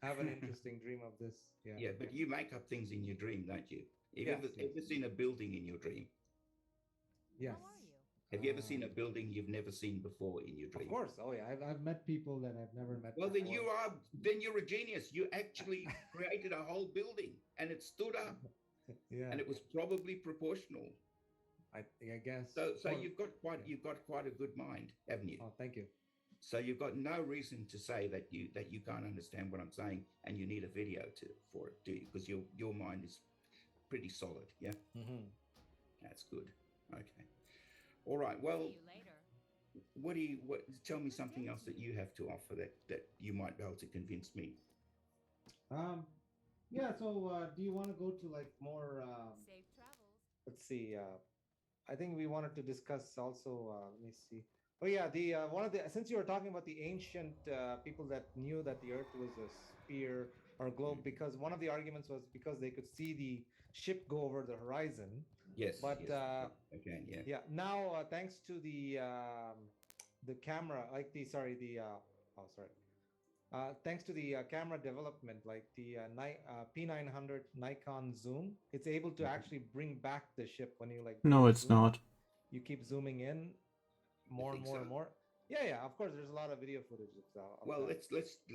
have an interesting dream of this. Yeah. Yeah, but you make up things in your dream, don't you? Have you ever seen a building in your dream? Yes. Have you ever seen a building you've never seen before in your dream? Of course. Oh yeah, I've met people that I've never met. Well, before. then you're a genius. You actually created a whole building, and it stood up. Yeah. And it was probably proportional. I guess. So you've got quite a good mind, haven't you? Oh, thank you. So you've got no reason to say that you can't understand what I'm saying, and you need a video for it, do you? Because your mind is pretty solid. Yeah. That's good. Okay. All right. Well, what do you what? Tell me something else that you have to offer that you might be able to convince me. Yeah. So, do you want to go to like more? Safe travels. Let's see. I think we wanted to discuss also. Let me see. Oh yeah, the one of the since you were talking about the ancient people that knew that the Earth was a sphere or globe, because one of the arguments was because they could see the ship go over the horizon. Yes. But yes. Okay. Yeah. yeah, now thanks to the camera, like the sorry the oh sorry. Thanks to the camera development, like the P900 Nikon zoom, it's able to actually bring back the ship when you like. No, it's not. You keep zooming in more and more and more. Yeah, yeah. Of course, there's a lot of video footage. Well,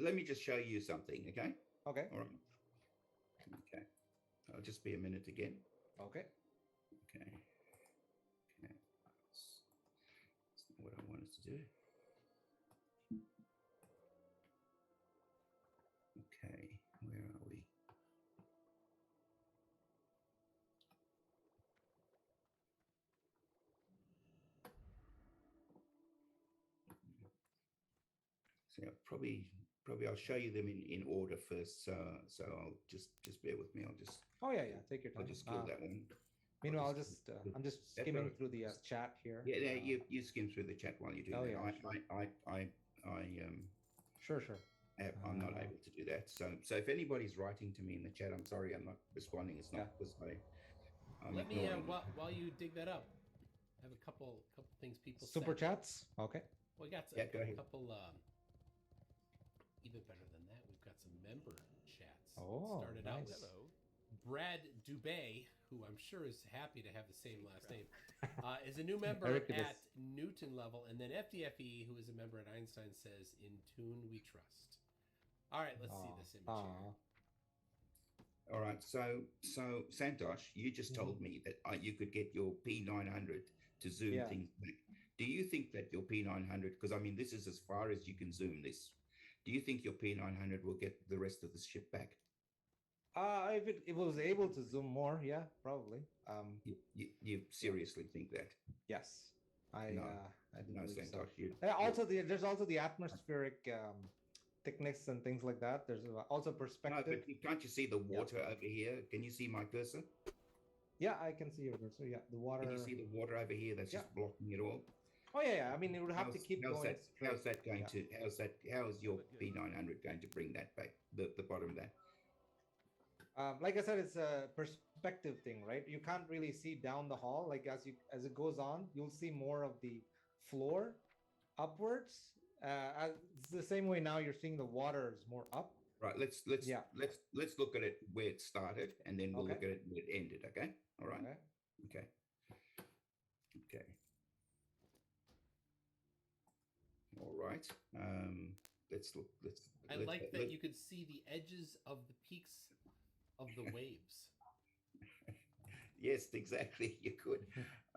let me just show you something, okay? Okay. All right. Okay. I'll just be a minute again. Okay. Okay. Okay. That's not what I wanted to do. Okay, where are we? So probably I'll show you them in order first. So I'll just bear with me. I'll just. Oh yeah, yeah. Take your time. I'll just kill that one. Meanwhile, I'm just skimming through the chat here. Yeah, you skim through the chat while you do that. Yeah, Sure. I'm not able to do that. So if anybody's writing to me in the chat, I'm sorry, I'm not responding. It's not because I'm Let me ignoring. while you dig that up, I have a couple things people super said. chats. Okay. Well, we got go ahead. a couple. Even better than that, we've got some member chats. Oh, started nice. out with Brad Dubay, who I'm sure is happy to have the same last name, is a new member at Newton level, and then FDFE, who is a member at Einstein, says, "In tune we trust." All right, let's see this image here. All right, so Santosh, you just told me that you could get your P900 to zoom things back. Do you think that your P900, because I mean this is as far as you can zoom this, do you think your P900 will get the rest of the ship back? If it was able to zoom more, yeah, probably. You seriously think that? Yes, I no, believe so. Santosh, there's also the atmospheric thickness and things like that. There's also perspective. No, but can't you see the water over here? Can you see my cursor? Yeah, I can see your cursor. Yeah, the water. Can you see the water over here that's just blocking it all? Oh yeah. I mean, it would have to keep going. How's that going to? How is your P900 going to bring that back? The bottom of that. Like I said, it's a perspective thing, right? You can't really see down the hall. Like as it goes on, you'll see more of the floor upwards. It's the same way now you're seeing the water is more up. Right. Let's look at it where it started, and then we'll look at it where it ended. Okay. All right. Okay. All right. Let's look. I like that you could see the edges of the peaks of the waves. Yes, exactly. You could.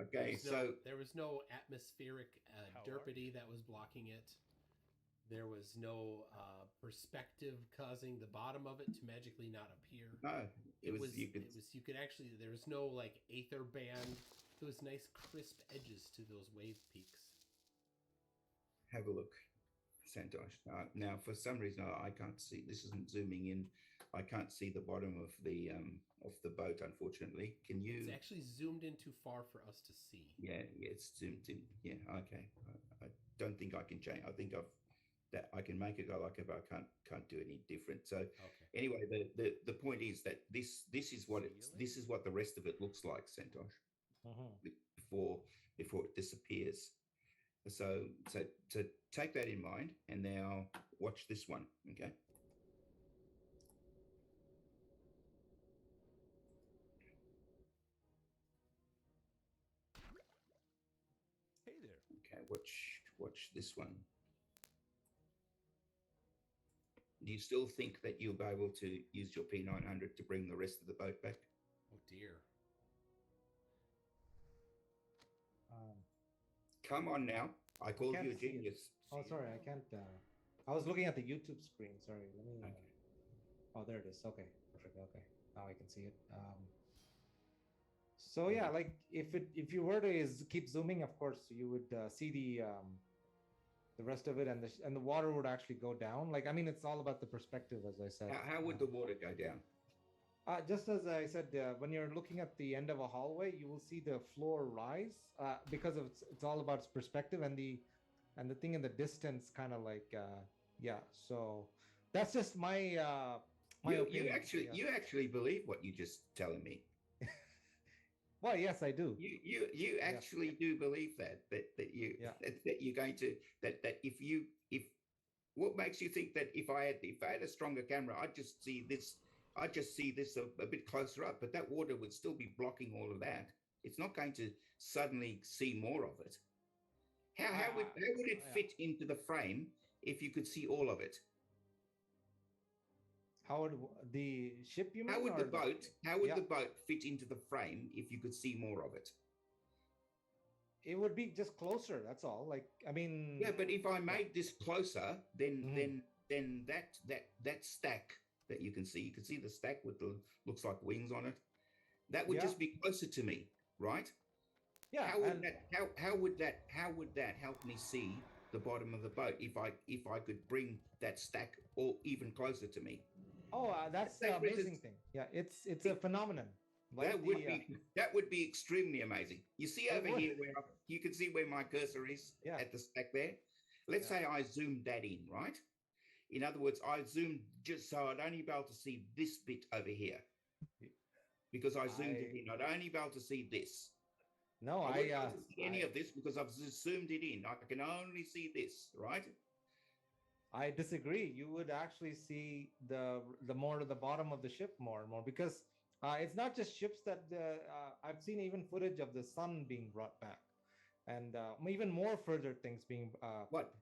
Okay, there was no atmospheric derpity that was blocking it. There was no perspective causing the bottom of it to magically not appear. No, you could actually. There was no like aether band. There was nice crisp edges to those wave peaks. Have a look, Santosh. Now, for some reason, I can't see. This isn't zooming in. I can't see the bottom of the boat, unfortunately. Can you? It's actually zoomed in too far for us to see. Yeah, it's zoomed in. Yeah, okay. I don't think I can change. I think I can make it go like it, but I can't do any different. So anyway, the point is that this is what the rest of it looks like, Santosh, before it disappears. So take that in mind, and now watch this one. Okay. Hey there. Okay, watch this one. Do you still think that you'll be able to use your P900 to bring the rest of the boat back? Oh dear. Come on now. I called you a genius. Oh, sorry, I can't. I was looking at the YouTube screen. Sorry, let me. Oh, there it is. Okay, perfect. Okay, now I can see it. So yeah, like if you were to keep zooming, of course you would see the rest of it, and the water would actually go down. Like, I mean, it's all about the perspective, as I said. How would the water go down? Just as I said, when you're looking at the end of a hallway, you will see the floor rise because of it's all about perspective, and the thing in the distance kind of like yeah. So that's just my my opinion. You actually believe what you're just telling me. Well, yes, I do. You actually do believe that that you're going to that if what makes you think that if I had a stronger camera, I'd just see this a bit closer up, but that water would still be blocking all of that. It's not going to suddenly see more of it. How would it fit into the frame if you could see all of it? How would the ship, you mean? How would the boat fit into the frame if you could see more of it? It would be just closer. That's all. Like, I mean. Yeah, but if I made this closer, then that stack that you can see the stack with the looks like wings on it. That would just be closer to me, right? Yeah. How would that help me see the bottom of the boat if I could bring that stack or even closer to me? Oh, that's the amazing thing. Yeah, it's a phenomenon. Like that would be extremely amazing. You see over here where you can see where my cursor is at the stack there. Let's say I zoomed that in, right? In other words, I zoomed just so I'd only be able to see this bit over here. Because I zoomed it in, I'd only be able to see this. No, I wouldn't be able to see any of this because I've just zoomed it in. I can only see this, right? I disagree. You would actually see the more to the bottom of the ship more and more because it's not just ships that I've seen even footage of the sun being brought back, and even more further things being what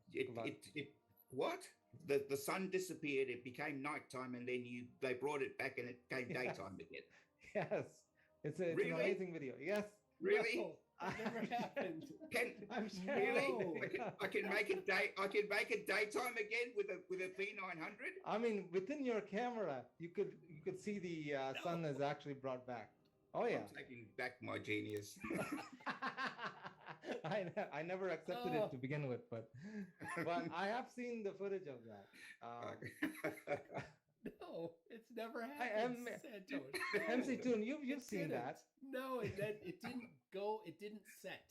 the sun disappeared. It became nighttime, and then they brought it back, and it came daytime again. Yes, it's an amazing video. Yes, really. No, that never happened. I can make it daytime again with a P900. I mean, within your camera, you could see the sun is actually brought back. Oh yeah, I'm taking back my genius. I never accepted it to begin with, but I have seen the footage of that. No, it's never happened. MC Toon, you've seen that. No, it didn't go. It didn't set.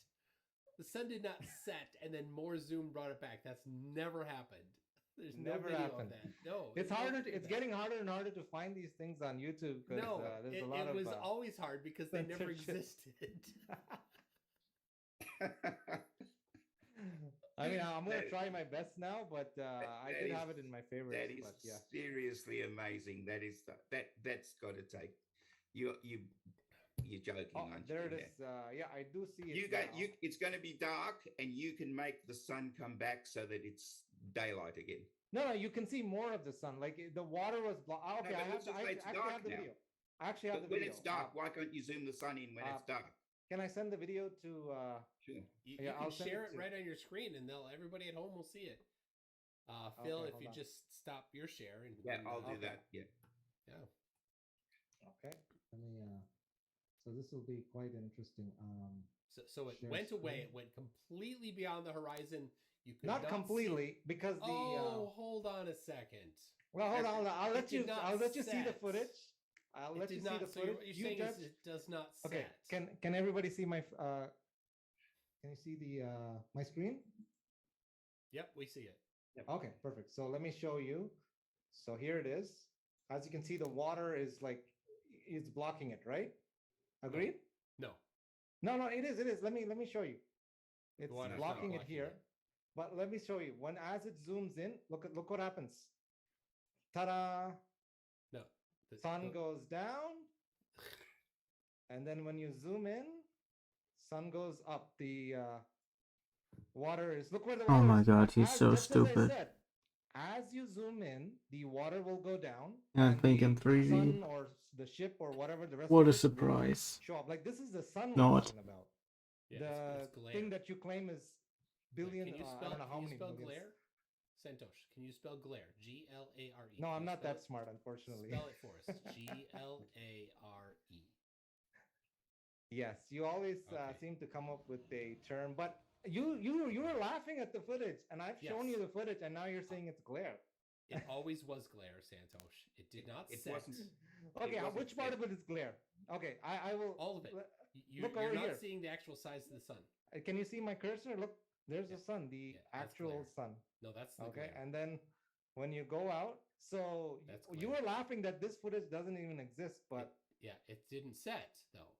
The sun did not set, and then more zoom brought it back. That's never happened. There's never no video happened. of that. No, it's harder. It's getting harder and harder to find these things on YouTube because there's a lot of. It was always hard because they never existed. I mean, I'm gonna try my best now, but I did have it in my favorites. That is seriously amazing. That's got to take you're joking. Aren't there you? It is. Yeah, I do see it. It's going to be dark, and you can make the sun come back so that it's daylight again. No, you can see more of the sun. Like the water was blocked. Okay, I actually have the video. I actually have the video. When it's dark, why can't you zoom the sun in when it's dark? Can I send the video to? Sure. You can share it right on your screen, and everybody at home will see it. Phil, if you just stop your share, and I'll do that. Yeah. Okay. Let me. So this will be quite interesting. So it went away. It went completely beyond the horizon. You could not completely because the. Oh, hold on a second. Well, hold on. I'll let you see the footage. I'll let you see the footage. So you're saying it does not set. Okay. Can everybody see my? Can you see the my screen? Yep, we see it. Yep. Okay, perfect. So let me show you. So here it is. As you can see, the water is it's blocking it, right? Agreed? No. No, it is. It is. Let me show you. It's blocking it here. But let me show you. As it zooms in, look what happens. Ta-da! No. Sun goes down. And then when you zoom in, sun goes up. The water is look where the water Oh my is. god, he's so stupid. As you zoom in, the water will go down. Yeah, I'm thinking 3D. Sun or the ship or whatever the rest. What of a it surprise! Show up like this is the sun Not. we're talking about. Yeah, the thing that you claim is billion. Can you spell, I don't know how many. Spell glare? Santosh, can you spell glare? Glare. No, I'm not that smart, unfortunately. Spell it for us. Glare. Yes, you always seem to come up with a term, but You were laughing at the footage, and I've shown Yes. you the footage, and now you're saying it's glare. It always was glare, Santosh. It did not It set. wasn't. Okay, It wasn't which part set. of it is glare? Okay, I will. All of it. Look You're over not here. seeing the actual size of the sun. Can you see my cursor? Look, there's the sun, the that's actual glare. sun. No, that's the Okay, glare. and then when you go out, so That's you were laughing that this footage doesn't even exist, but Yeah, it didn't set though.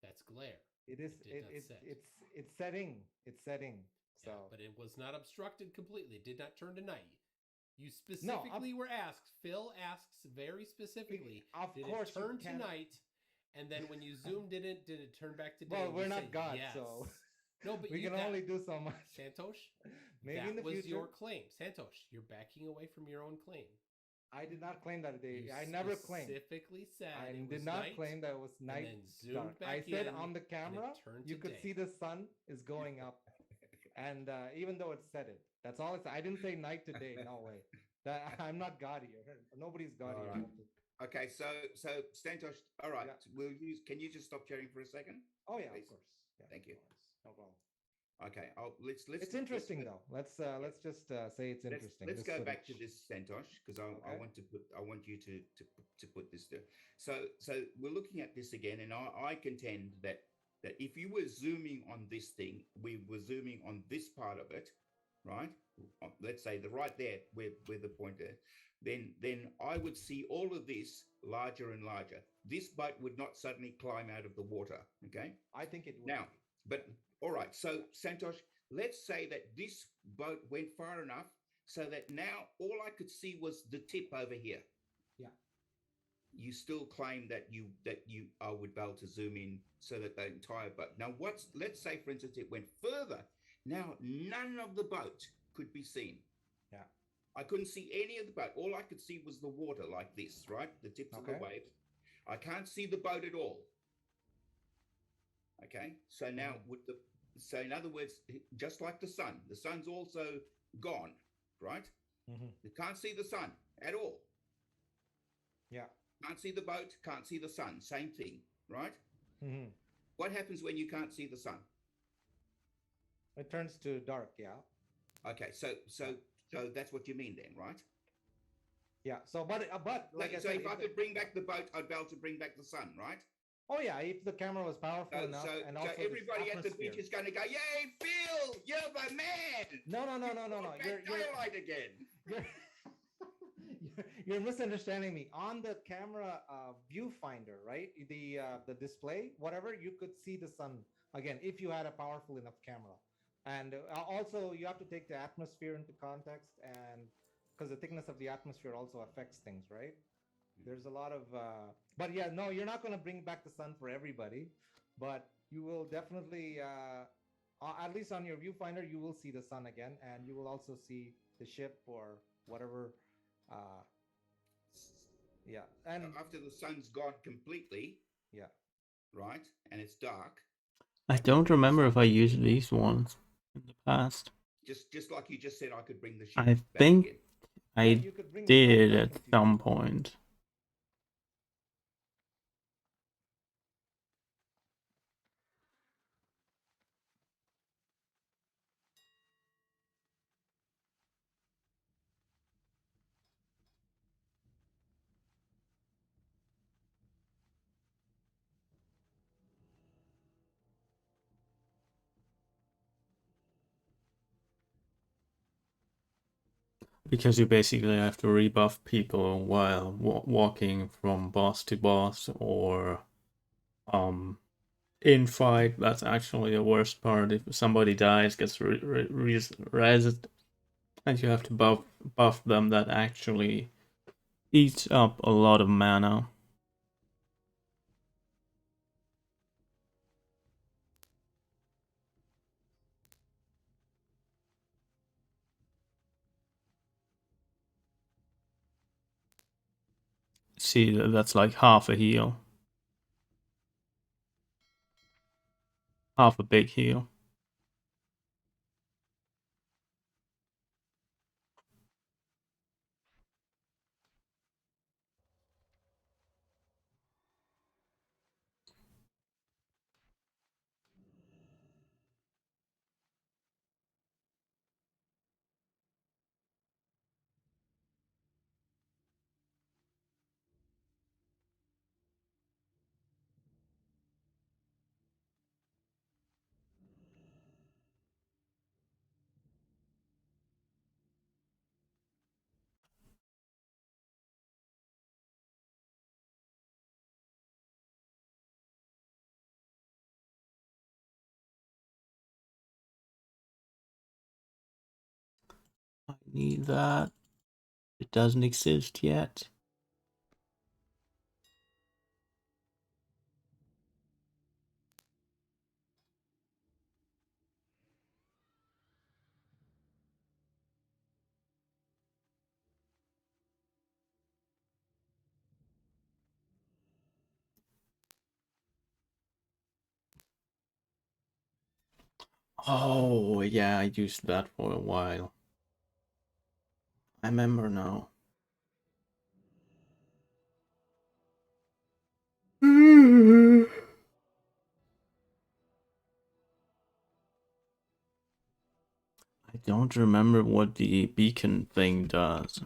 That's glare. it is. It did not set. It's setting. It's setting. So Yeah, but it was not obstructed completely. It did not turn to night. You specifically were asked. Phil asks very specifically. Of did course it you turn to can't- night? And then when you zoomed in it, did it turn back to day? Well, And we're you not said God, yes. so No, but we you, can only do so much. Santosh, Maybe that in the was future. your claim. Santosh, you're backing away from your own claim. I did not claim that day. You I never claimed. specifically said I it did was not night, claim that it was night. and then dark. zoomed back I said in, on the and it camera turned you to could day. see the sun is going up, and even though it said it, that's all. I didn't say night to day. No way. I'm not God here. Nobody's God All here. right. Okay, so Santosh, all right. Can you just stop sharing for a second? Oh yeah, please? of course. Yeah, Thank you. no problem. Okay, let's. It's interesting though. Let's just say it's interesting. Let's this go back to footage. this, Santosh, because I Okay. want you to put this there. So we're looking at this again, and I contend that if you were zooming on this thing, we were zooming on this part of it, right? Let's say the right there, where the point is, then I would see all of this larger and larger. This boat would not suddenly climb out of the water. Okay. I think it would. Now, but all right. So Santosh, let's say that this boat went far enough so that now all I could see was the tip over here. Yeah. You still claim that you I would be able to zoom in so that the entire boat. Now, let's say, for instance, it went further. Now, none of the boat could be seen. Yeah. I couldn't see any of the boat. All I could see was the water like this, right? The tips of the waves. I can't see the boat at all. Okay. So now so in other words, just like the sun's also gone, right? You can't see the sun at all. Yeah. Can't see the boat, can't see the sun. Same thing, right? Mm-hmm. What happens when you can't see the sun? It turns to dark. Yeah. Okay. So that's what you mean then, right? Yeah. So, but like so if I could bring back the boat, I'd be able to bring back the sun, right? Oh yeah, if the camera was powerful enough, and also so everybody at the beach is going to go, "Yay, Phil! You're the man!" No. You're daylight again. You're misunderstanding me. On the camera viewfinder, right? The display, whatever, you could see the sun again if you had a powerful enough camera. And also, you have to take the atmosphere into context, and because the thickness of the atmosphere also affects things, right? There's a lot of, but yeah, no, you're not going to bring back the sun for everybody, but you will definitely, at least on your viewfinder, you will see the sun again, and you will also see the ship or whatever. Yeah, and after the sun's gone completely, yeah, right, and it's dark. I don't remember if I used these ones in the past. Just like you just said, I could bring the ship I back think again. I did at some point. Because you basically have to rebuff people while walking from boss to boss, or in fight. That's actually the worst part. If somebody dies, gets rezzed, and you have to buff them, that actually eats up a lot of mana. See, that's like half a heal. Half a big heal. Need that. It doesn't exist yet. Oh, yeah, I used that for a while. I remember now. I don't remember what the beacon thing does.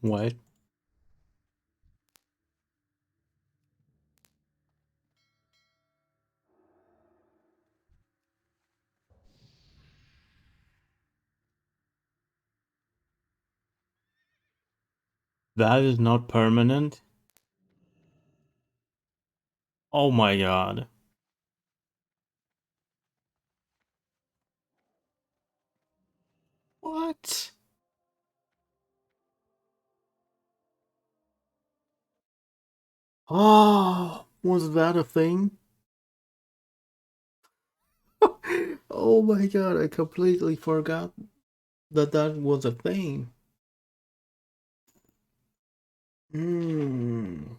What? That is not permanent? Oh my god. What? Oh, was that a thing? Oh my god, I completely forgot that that was a thing. Hmm.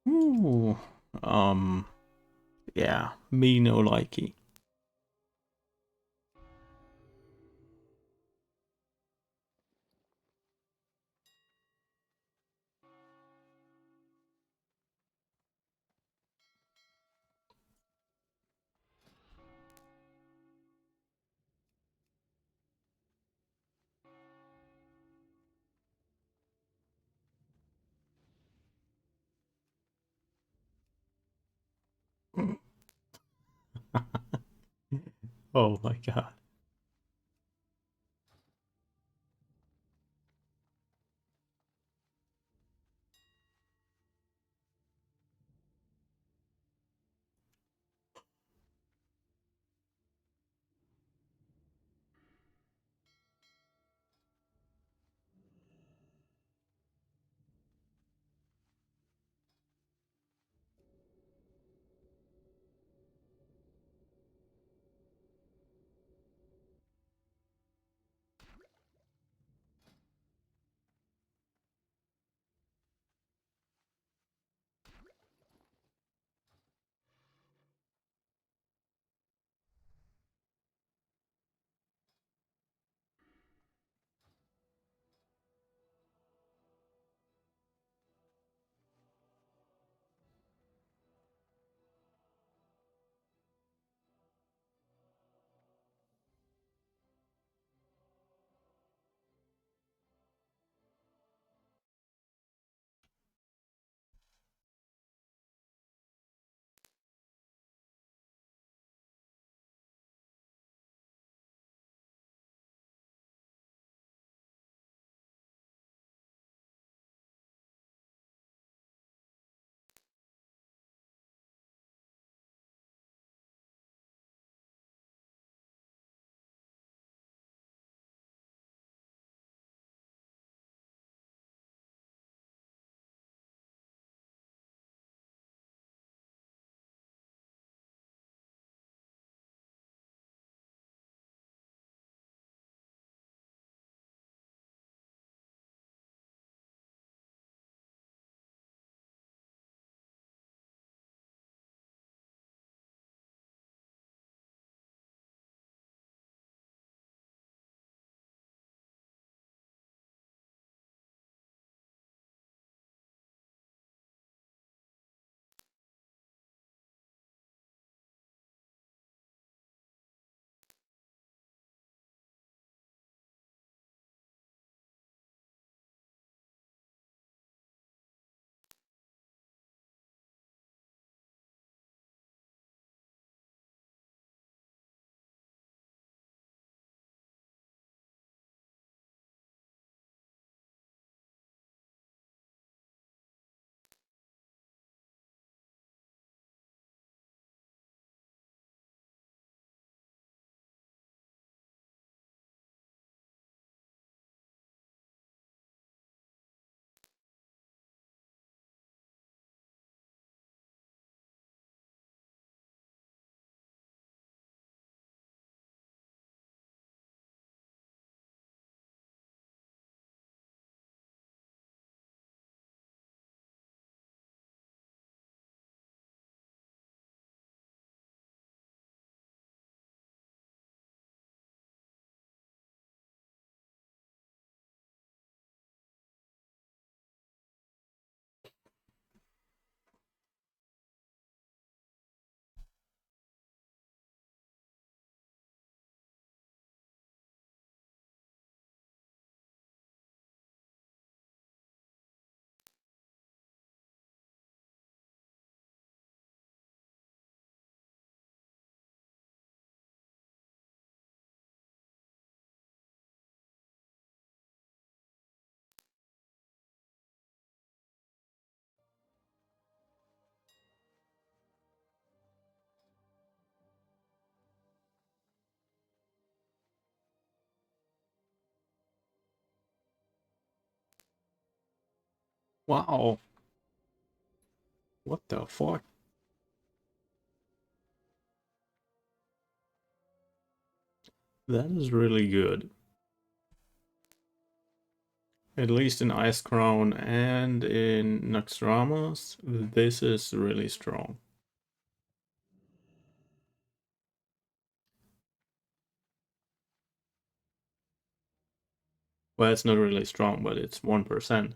Ooh. Yeah, me no likey. Oh my god. Wow. What the fuck? That is really good. At least in Ice Crown and in Naxxramas, this is really strong. Well, it's not really strong, but it's 1%.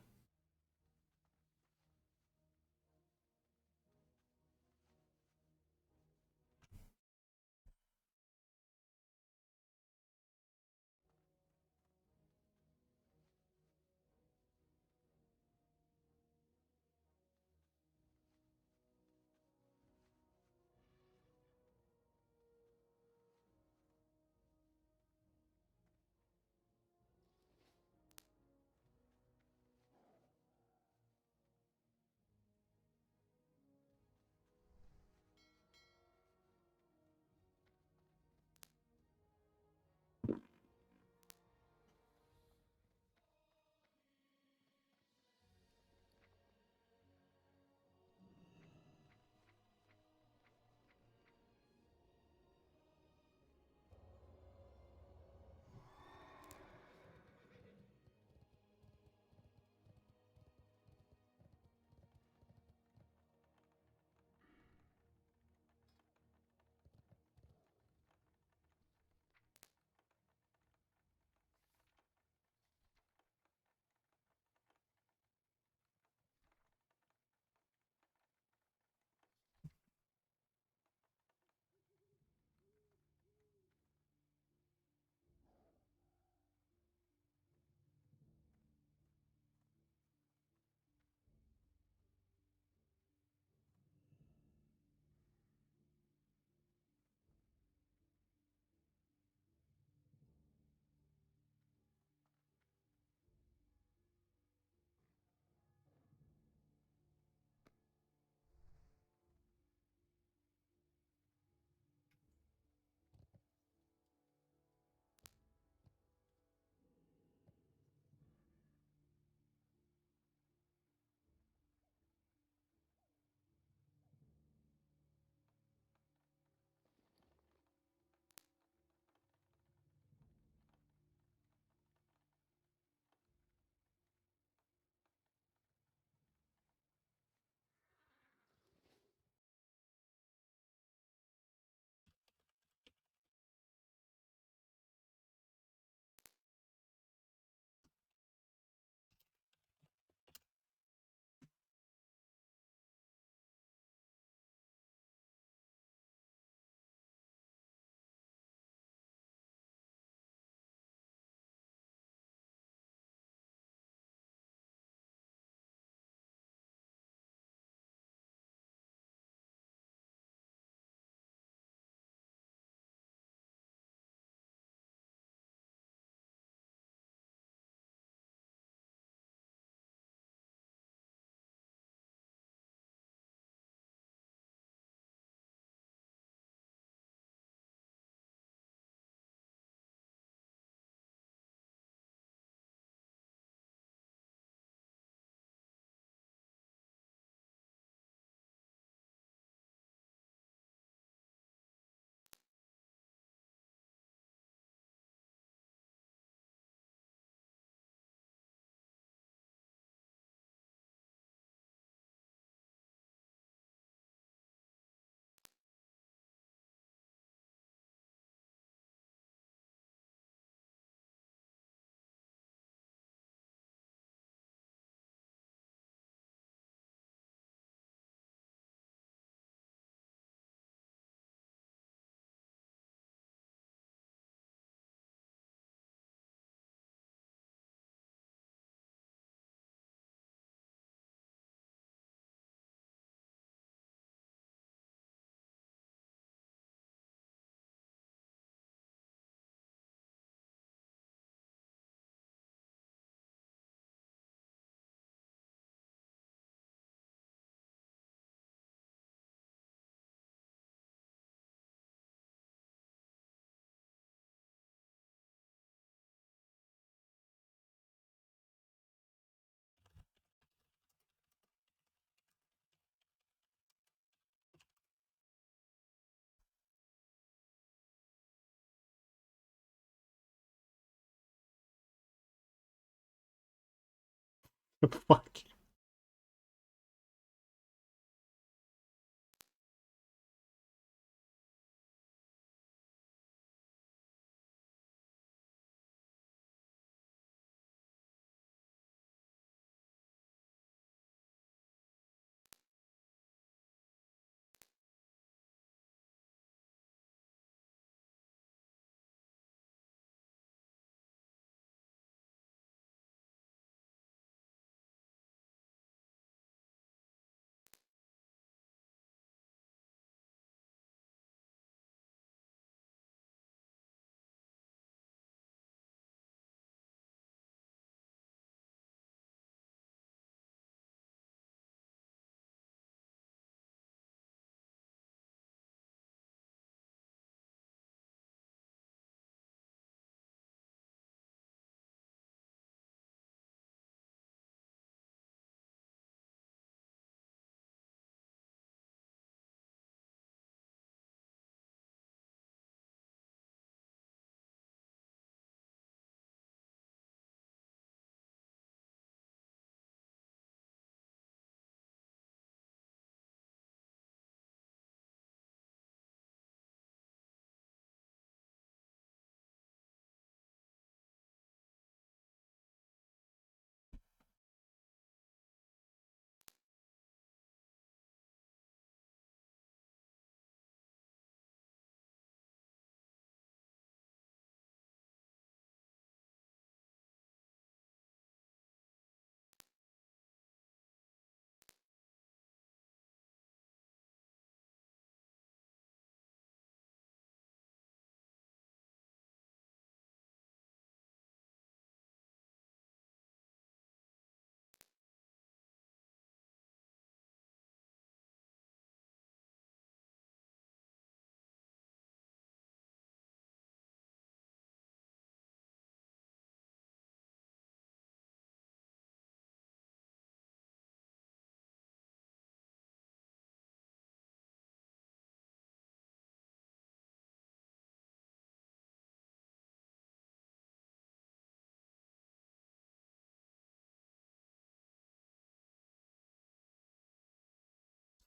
Fuck.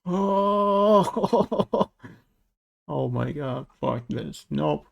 Oh, oh my god, fuck this. Nope.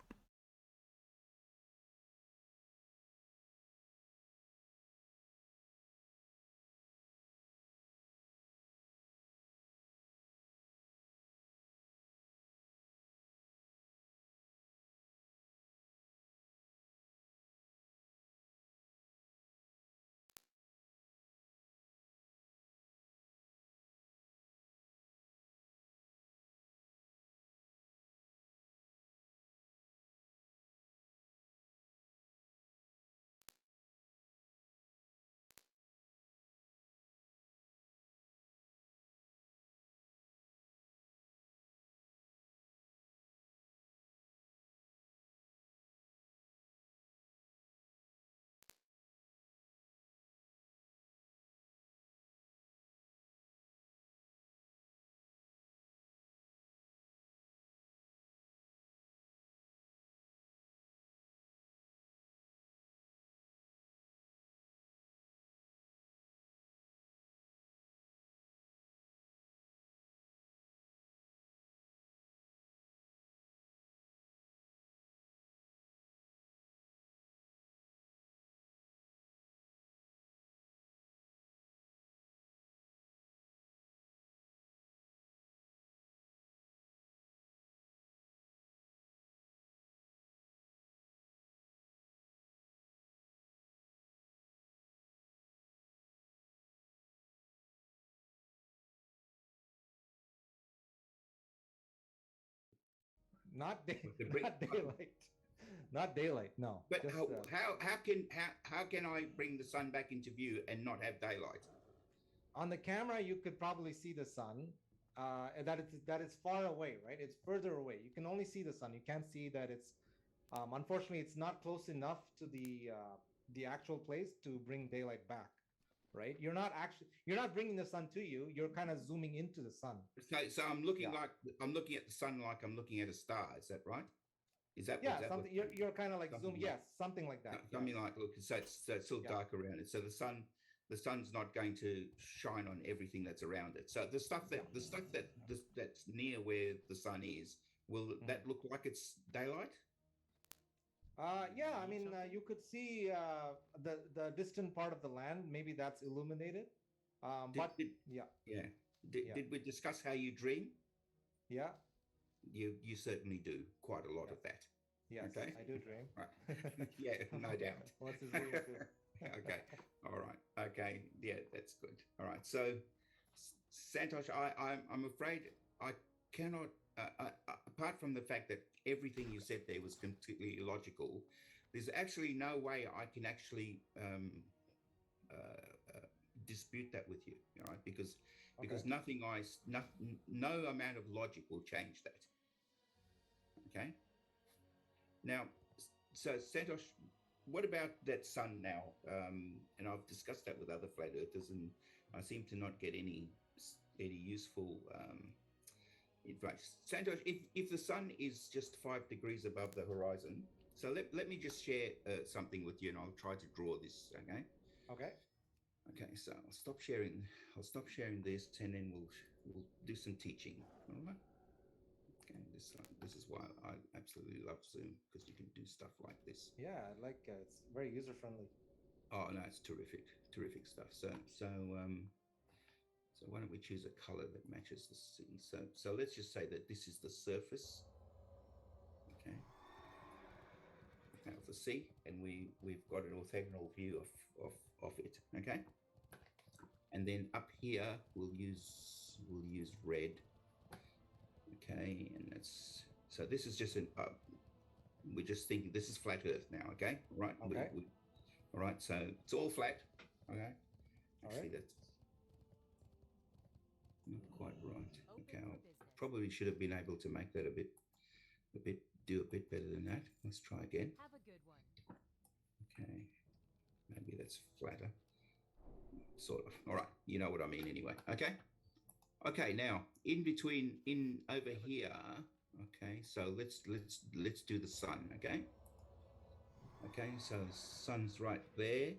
Not day, The bring- not daylight, not daylight. No, But just how can I bring the sun back into view and not have daylight? on the camera. You could probably see the sun. And that it's far away, right? It's further away. You can only see the sun. You can't see that it's. Unfortunately, it's not close enough to the actual place to bring daylight back, right? You're not bringing the sun to you. You're kind of zooming into the sun. So I'm looking Yeah. like I'm looking at the sun like I'm looking at a star. Is that right? Is that Yeah, is that something. what, You're kind of like something zoom. like, Yes, something like that. something Yes. like look? So it's still Yeah. dark around it. So the sun the sun's not going to shine on everything that's around it. So the stuff that's near where the sun is, will that look like it's daylight? Yeah, I mean, you could see the distant part of the land. Maybe that's illuminated. Yeah. Yeah. Did we discuss how you dream? Yeah. You certainly do quite a lot of that. Yes, Okay. I do dream. Right. Yeah, no doubt. What's his dream too? Okay. All right. Okay. Yeah, that's good. All right. So, Santosh, I'm afraid I cannot. Apart from the fact that everything you said there was completely illogical, there's actually no way I can actually dispute that with you. All right, because no amount of logic will change that. Okay. Now, so Santosh, what about that sun now? And I've discussed that with other flat earthers, and I seem to not get any useful advice. Santosh, if the sun is just 5 degrees above the horizon, so let me just share something with you, and I'll try to draw this. Okay. Okay. Okay. So I'll stop sharing. I'll stop sharing this, and then we'll do some teaching. All right. Okay, this is why I absolutely love Zoom, because you can do stuff like this. Yeah, I like it's very user friendly. Oh no, it's terrific stuff. So why don't we choose a color that matches the scene? So let's just say that this is the surface. Okay. Of the sea, and we've got an orthogonal view of it. Okay. And then up here we'll use red. Okay, and that's so. This is just we're just thinking this is flat Earth now. Okay, right? Okay. All right. So it's all flat. Okay. Actually, that's not quite right. Okay, I probably should have been able to make that a bit better than that. Let's try again. Have a good one. Okay, maybe that's flatter. Sort of. All right. You know what I mean anyway. Okay. Okay, now in over here. Okay, so let's do the sun. Okay. Okay, so the sun's right there,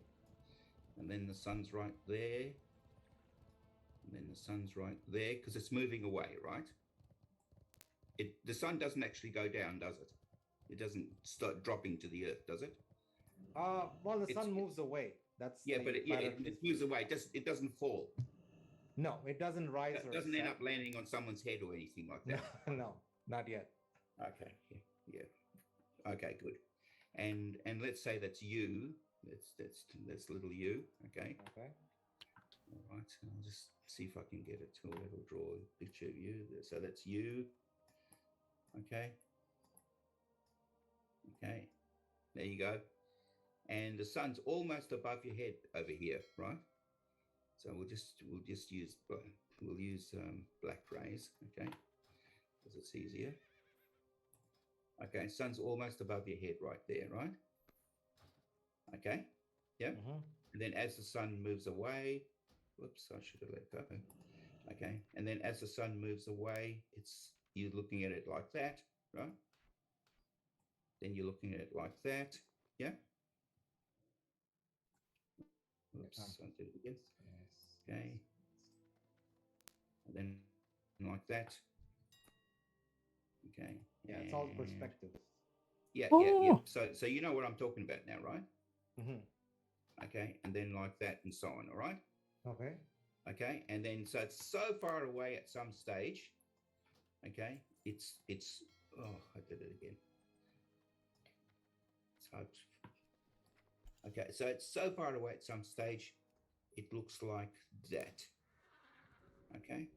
and then the sun's right there, and then the sun's right there, because it's moving away, right? The sun doesn't actually go down, does it? It doesn't start dropping to the earth, does it? Well, the sun moves away. That's but it moves away. It doesn't fall. No, it doesn't rise. It doesn't end up landing on someone's head or anything like that. No, not yet. Okay. Yeah. Okay. Good. And let's say that's you. That's little you. Okay. Okay. All right. I'll just see if I can get it to it. It'll draw a picture of you. So that's you. Okay. Okay. There you go. And the sun's almost above your head over here, right? So we'll just use black rays, okay, because it's easier. Okay, sun's almost above your head right there, right? Okay, yeah. And then as the sun moves away, whoops, I should have let go. Okay, and then as the sun moves away, you're looking at it like that, right? Then you're looking at it like that, yeah. Whoops, I did it again. Okay. And then like that. Okay. Yeah, it's all perspective. Yeah. So you know what I'm talking about now, right? Mm-hmm. Okay. And then like that and so on, all right? Okay. Okay. And then so it's so far away at some stage. Okay. It's oh, I did it again. Okay, so it's so far away at some stage, it looks like that. Okay?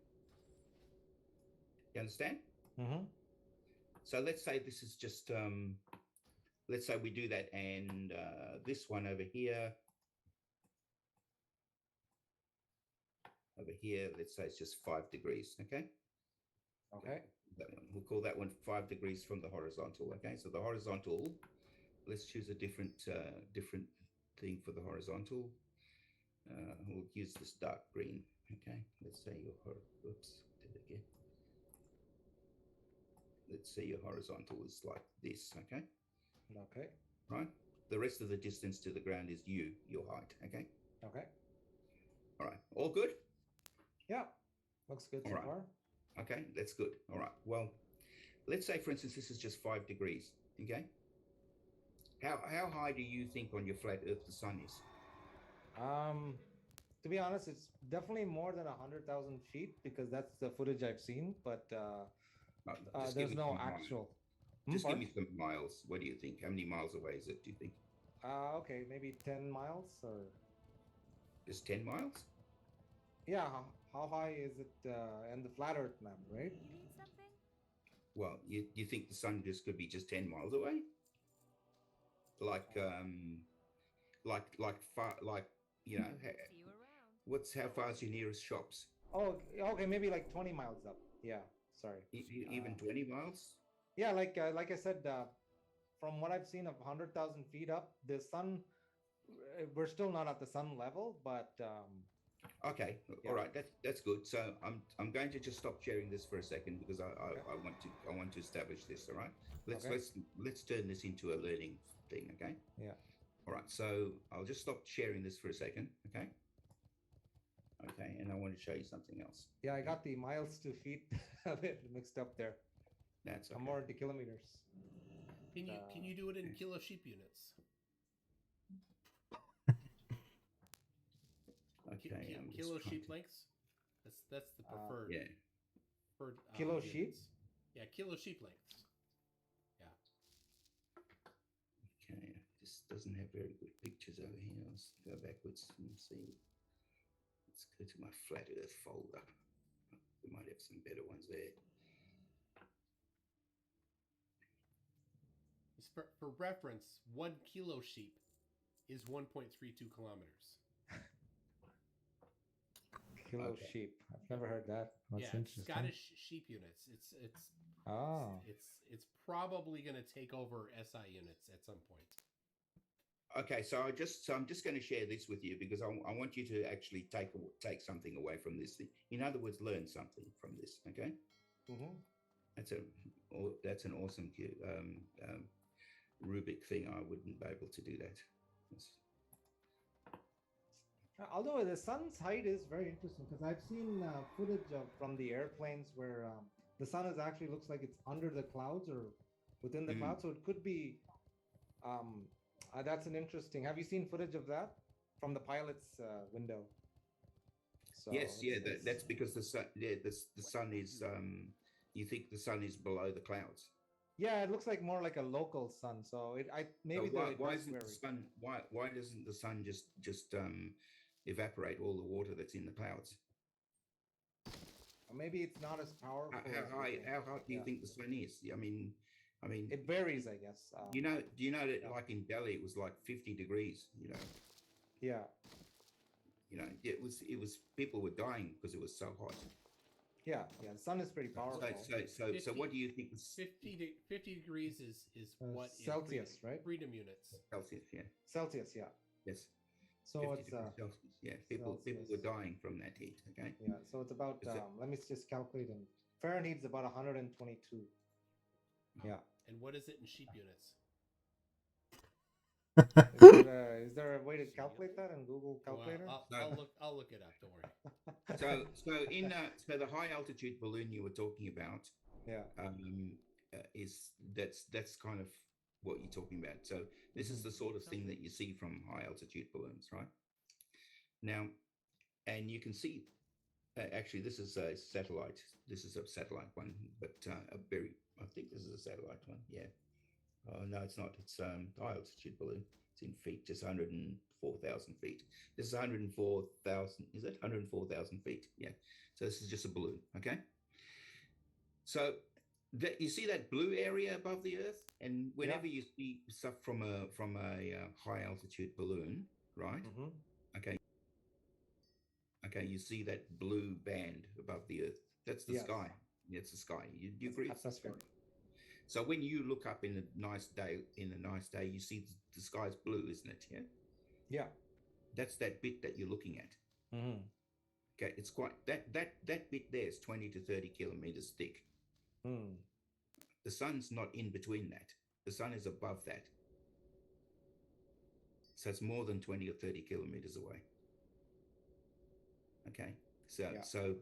You understand? Mm-hmm. So let's say this is just, let's say we do that, and this one over here, let's say it's just 5 degrees, okay? Okay. That one. We'll call that one 5 degrees from the horizontal, okay? So the horizontal, let's choose a different thing for the horizontal. We'll use this dark green, okay? Let's say oops, did it again. Let's say your horizontal is like this, okay? Okay. Right? The rest of the distance to the ground is your height, okay? Okay. All right. All good? Yeah. Looks good All so right. far. Okay, that's good. All right. Well, let's say, for instance, this is just 5 degrees. Okay. How high do you think on your flat Earth the sun is? To be honest, it's definitely more than 100,000 feet because that's the footage I've seen. But Just give there's me no some miles. actual. Just give me some miles. What do you think? How many miles away is it, do you think? Okay, maybe 10 miles or. Just 10 miles? Yeah, how high is it in the flat Earth map, right? Well, you think the sun just could be just 10 miles away? Like far, like, you know, how far is your nearest shops? Oh, okay, maybe like 20 miles up. Yeah, sorry. Even 20 miles? Yeah, like I said, from what I've seen of 100,000 feet up, the sun, we're still not at the sun level, but Okay, yeah. all right, that's good. So I'm going to just stop sharing this for a second because I want to establish this. All right, let's turn this into a learning thing. Okay. Yeah. All right. So I'll just stop sharing this for a second. Okay. Okay, and I want to show you something else. Yeah, I got the miles to feet a bit mixed up there. That's okay. I'm more into kilometers. Can you do it in kilo sheep units? Okay. Kilo sheep lengths. That's the preferred. Yeah. Preferred, kilo units. sheep. Yeah, kilo sheep lengths. Yeah. Okay. This doesn't have very good pictures over here. Let's go backwards and see. Let's go to my flat Earth folder. We might have some better ones there. For reference, 1 kilo sheep is 1.32 kilometers. Kilo sheep. I've never heard that. That's interesting. Scottish sheep units. It's probably going to take over SI units at some point. Okay, so I'm just going to share this with you because I want you to actually take something away from this thing. In other words, learn something from this. Okay. Mm-hmm. That's an awesome Rubik thing. I wouldn't be able to do that. Although the sun's height is very interesting because I've seen footage from the airplanes where the sun is actually looks like it's under the clouds or within the clouds, so it could be. That's an interesting. Have you seen footage of that from the pilot's window? So yes, that's because the sun. Yeah, the sun is. You think the sun is below the clouds? Yeah, it looks like more like a local sun. So maybe so why isn't the sun? Why doesn't the sun just evaporate all the water that's in the clouds? Or maybe it's not as powerful. How hot do you think the sun is? I mean, it varies, I guess. Do you know that like in Delhi it was like 50 degrees? You know. Yeah. You know, it was people were dying because it was so hot. Yeah, the sun is pretty powerful. So what do you think? 50 degrees is what Celsius, right? Freedom units. Celsius, yeah. Celsius, yeah. Yes. So it's Celsius, yeah. People were dying from that heat. Okay. Yeah. So it's about. Let me just calculate in Fahrenheit. It's about 122. Yeah. And what is it in sheep units? Is there a way to calculate that in Google Calculator? Well, I'll look it up. Don't worry. So the high altitude balloon you were talking about, that's kind of what you're talking about. So this is the sort of thing that you see from high altitude balloons, right? Now, and you can see. Actually, this is a satellite. This is a satellite one, but I think this is a satellite one. Yeah. Oh, no, it's not. It's high altitude balloon. It's in feet, just 104,000 feet. This is 104,000. Is it 104,000 feet? Yeah. So this is just a balloon. Okay. So you see that blue area above the Earth, and whenever you see stuff from a high altitude balloon, right? Mm-hmm. Okay. Okay, you see that blue band above the Earth. That's the sky. It's the sky. You agree? It's the sky. So when you look up in a nice day, you see the sky's blue, isn't it? Yeah. Yeah. That's that bit that you're looking at. Mm-hmm. Okay, it's quite that bit there is 20 to 30 kilometers thick. Mm. The sun's not in between that. The sun is above that. So it's more than 20 or 30 kilometers away. Okay, so Yeah.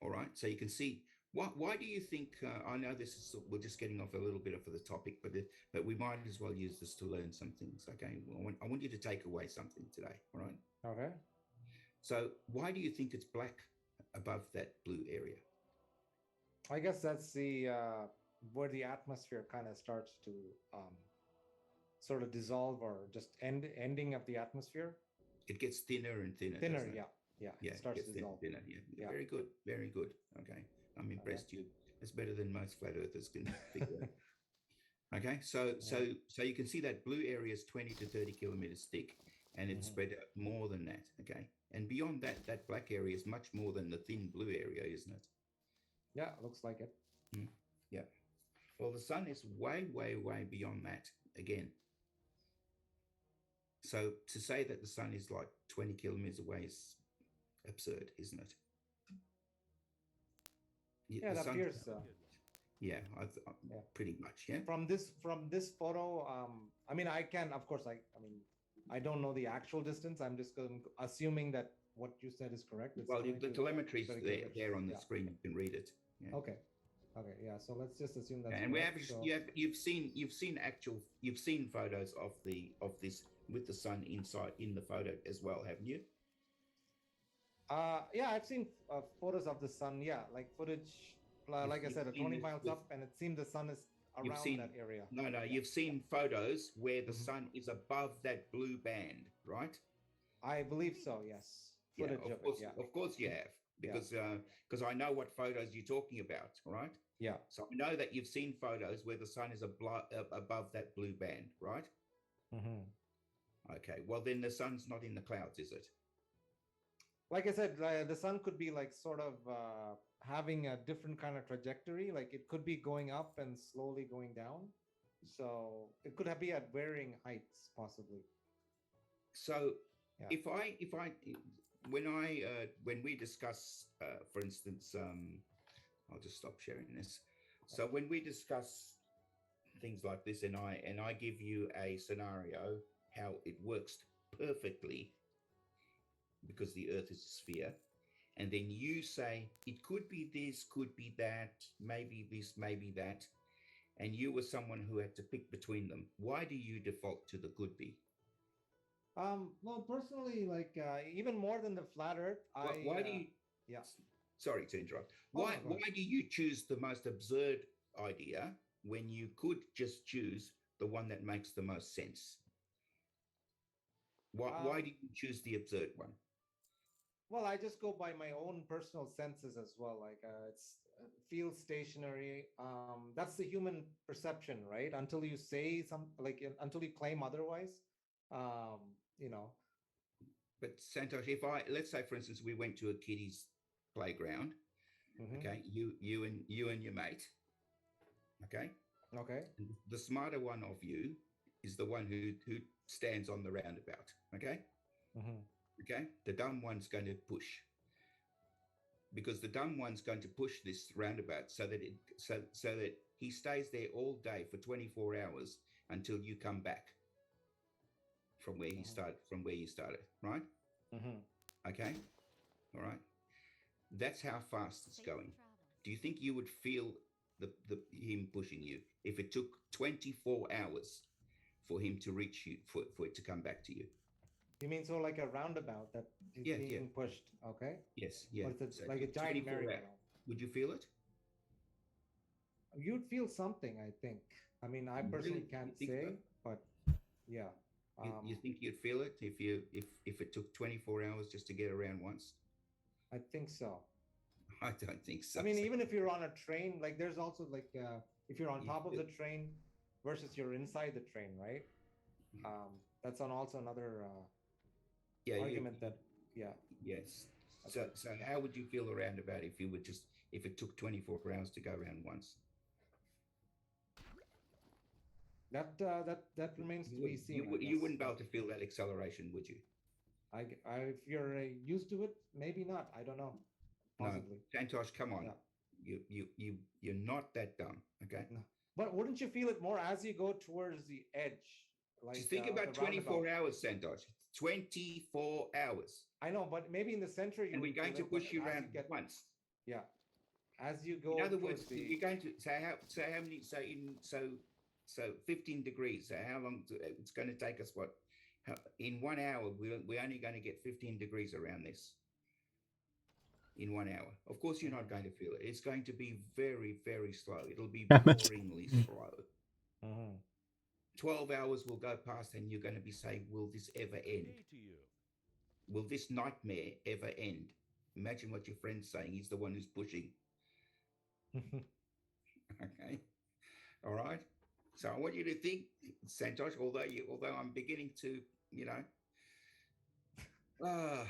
all right. So you can see why do you think? I know this is we're just getting off a little bit of the topic, but we might as well use this to learn some things. Okay, I want you to take away something today. All right. Okay. So why do you think it's black above that blue area? I guess that's the where the atmosphere kind of starts to sort of dissolve or just ending of the atmosphere. It gets thinner and thinner. Thinner, doesn't it? yeah. Yeah, It starts it to gets dissolve. thinner. Yeah. Yeah. Very good. Very good. Okay, I'm impressed. You. It's better than most flat earthers can figure out. Okay, so you can see that blue area is 20 to 30 kilometers thick, and it's spread out more than that. Okay, and beyond that, that black area is much more than the thin blue area, isn't it? Yeah, looks like it. Yeah. Well, the sun is way, way, way beyond that again. So to say that the sun is like 20 kilometers away is absurd, isn't it? Yeah, that appears so. Yeah, pretty much. Yeah. From this photo, I mean, I can, of course, I mean, I don't know the actual distance. I'm just assuming that what you said is correct. It's Well, the telemetry is there on the yeah. screen. You can read it. Yeah. Okay. Okay. Yeah. So let's just assume that's and correct. you've seen photos of this with the sun inside in the photo as well, haven't you? Yeah, I've seen photos of the sun. Yeah, like footage. Like I said, 20 miles up, and it seems the sun is around that area. No, you've seen photos where the sun is above that blue band, right? I believe so. Yes. Footage of course, of course you have, because I know what photos you're talking about, right? Yeah. So I know that you've seen photos where the sun is above that blue band, right? Okay. Well, then the sun's not in the clouds, is it? Like I said, the sun could be like sort of having a different kind of trajectory. Like it could be going up and slowly going down. So it could be at varying heights, possibly. So when we discuss, for instance, I'll just stop sharing this. So when we discuss things like this, and I give you a scenario how it works perfectly, because the Earth is a sphere, and then you say it could be this, could be that, maybe this, maybe that, and you were someone who had to pick between them. Why do you default to the could be? Well, personally, like even more than the flat Earth, why do you? Yeah. Sorry to interrupt. Why do you choose the most absurd idea when you could just choose the one that makes the most sense? Why do you choose the absurd one? Well, I just go by my own personal senses as well. Like it feels stationary. That's the human perception, right? Until you say until you claim otherwise, you know. But Santosh, let's say, for instance, we went to a kiddies playground. Okay, you and your mate. Okay. Okay. And the smarter one of you is the one who stands on the roundabout. Okay. Okay. The dumb one's going to push, because the dumb one's going to push this roundabout so that he stays there all day for 24 hours until you come back from where you started, right? Okay. All right. That's how fast it's going. Do you think you would feel him pushing you if it took 24 hours for him to reach you, for it to come back to you? You mean so like a roundabout that is being pushed? Okay. Yes. Yeah. So like a giant merry-go-round. Would you feel it? You'd feel something, I think. I mean, I personally can't say, but yeah. You think you'd feel it if it took 24 hours just to get around once? I think so. I don't think so. I mean, even if you're on a train, like there's also like if you're on top of the train versus you're inside the train, right? That's also another argument Yes. So how would you feel around about if it took 24 hours to go around once? That remains to be seen. You wouldn't be able to feel that acceleration, would you? If you're used to it, maybe not. I don't know. Possibly. No, Santosh, come on. Yeah. You're not that dumb, okay? No. But wouldn't you feel it more as you go towards the edge, like Just think the about roundabout. 24 hours, Santosh. 24 hours. I know, but maybe in the center you. And we're would going feel to it, but push you as around get, once. Yeah, as you go. In other towards words, the, you're going to so how many so 15 degrees. So how long it's going to take us? What? In 1 hour, we're only going to get 15 degrees around this. In 1 hour, of course, you're not going to feel it. It's going to be very, very slow. It'll be Damn it. boringly slow. 12 hours will go past, and you're going to be saying, "Will this ever end? Will this nightmare ever end?" Imagine what your friend's saying. He's the one who's pushing. Okay. All right. So I want you to think, Santosh, although I'm beginning to, I'm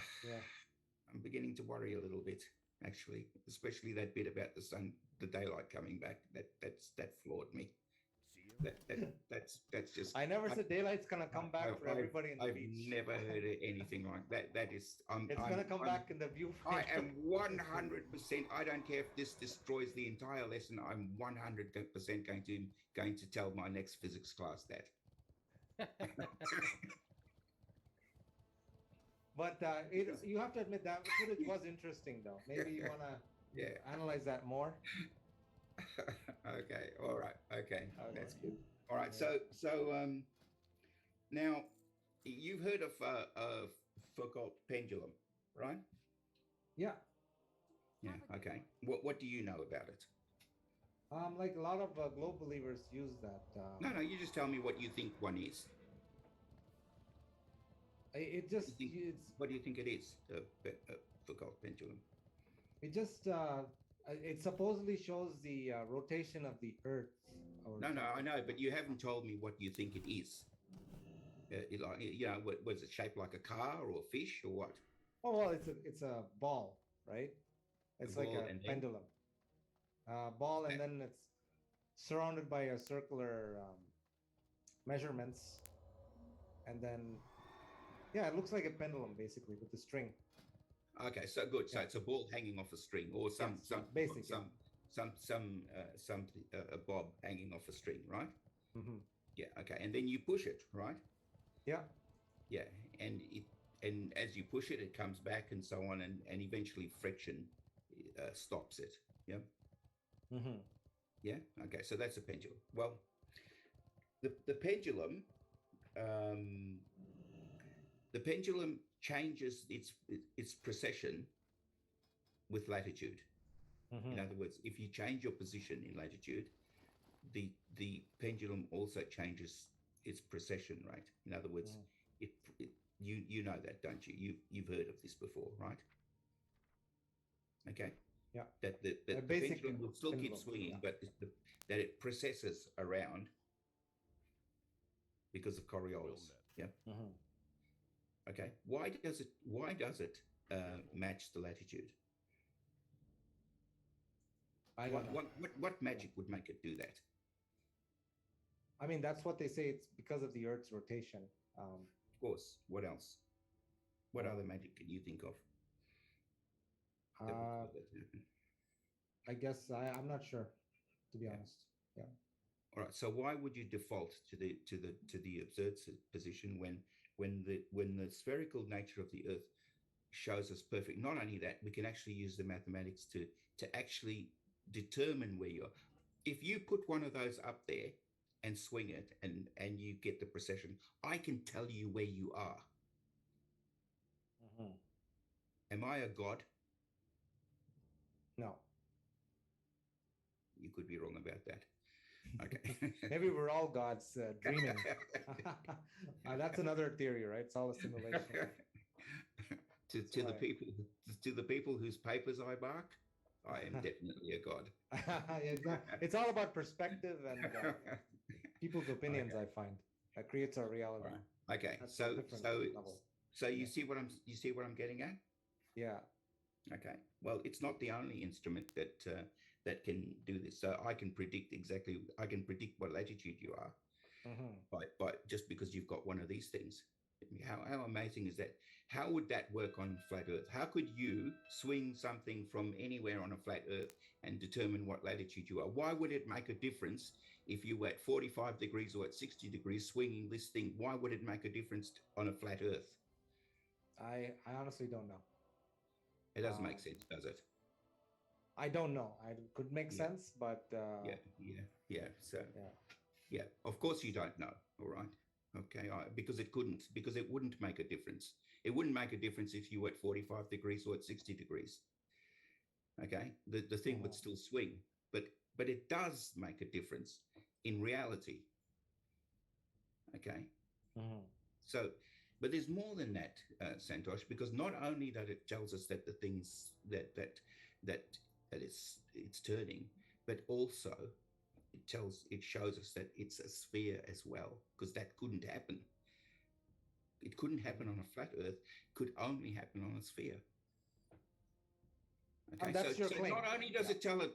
beginning to worry a little bit, actually, especially that bit about the daylight coming back. That floored me. That's just. I never said daylight's gonna come back for everybody in the I've beach. never heard anything like that. That is, It's gonna come back in the viewfinder. I am 100%. I don't care if this destroys the entire lesson. I'm 100% going to tell my next physics class that. But you have to admit that footage was interesting, though. Maybe you wanna analyze that more. Okay. All right. Okay. That's good. All right. So now you've heard of Foucault pendulum, right? Yeah. Yeah. Okay. What do you know about it? Like a lot of globe believers use that. No. You just tell me what you think one is. It just. What do you think it is? Foucault pendulum. It just. It supposedly shows the rotation of the Earth. No, I know, but you haven't told me what you think it is. Was it shaped like a car or a fish or what? Oh well, it's a ball, right? It's like a pendulum. Ball, and then it's surrounded by a circular measurements, and then it looks like a pendulum basically with the string. Okay, so good. So it's a ball hanging off a string, or a bob hanging off a string, right? Mm-hmm. Yeah. Okay, and then you push it, right? Yeah. Yeah, and as you push it, it comes back and so on, and eventually friction stops it. Yeah. Mm-hmm. Yeah. Okay, so that's a pendulum. Well, the pendulum. The pendulum changes its precession with latitude. Mm-hmm. In other words, if you change your position in latitude, the pendulum also changes its precession rate. In other words, you know that, don't you? You've heard of this before, right? Okay. Yeah. That the pendulum will still keep swinging, but that it precesses around because of Coriolis. Yeah. Mm-hmm. Okay. Why does it match the latitude? I don't know. What magic would make it do that? I mean, that's what they say. It's because of the Earth's rotation. Of course. What else? What other magic can you think of? I guess I'm not sure, to be honest. Yeah. All right. So why would you default to the absurd position when the spherical nature of the Earth shows us perfect? Not only that, we can actually use the mathematics to actually determine where you are. If you put one of those up there and swing it and you get the precession, I can tell you where you are. Mm-hmm. Am I a god? No. You could be wrong about that. Okay. Maybe we're all gods dreaming. That's another theory, right? It's all a simulation. to the people whose papers I mark, I am definitely a god. It's all about perspective and people's opinions. Okay. I find that creates our reality. Right. Okay, so you see what I'm getting at? Yeah. Okay. Well, it's not the only instrument that can do this. So I can predict what latitude you are, by just because you've got one of these things. How amazing is that? How would that work on flat Earth? How could you swing something from anywhere on a flat Earth and determine what latitude you are? Why would it make a difference if you were at 45 degrees or at 60 degrees swinging this thing? Why would it make a difference on a flat Earth? I honestly don't know. It doesn't make sense, does it? I don't know. I could make sense, but yeah. So yeah, of course you don't know. All right. Okay, because it couldn't, because it wouldn't make a difference. It wouldn't make a difference if you were at 45 degrees or at 60 degrees. Okay, the thing would still swing, but it does make a difference in reality. Okay, so, but there's more than that, Santosh, because not only that it tells us that the things that it's turning, but also it shows us that it's a sphere as well, because that couldn't happen. It couldn't happen on a flat Earth. It could only happen on a sphere. Okay, that's your so claim. not only does it tell us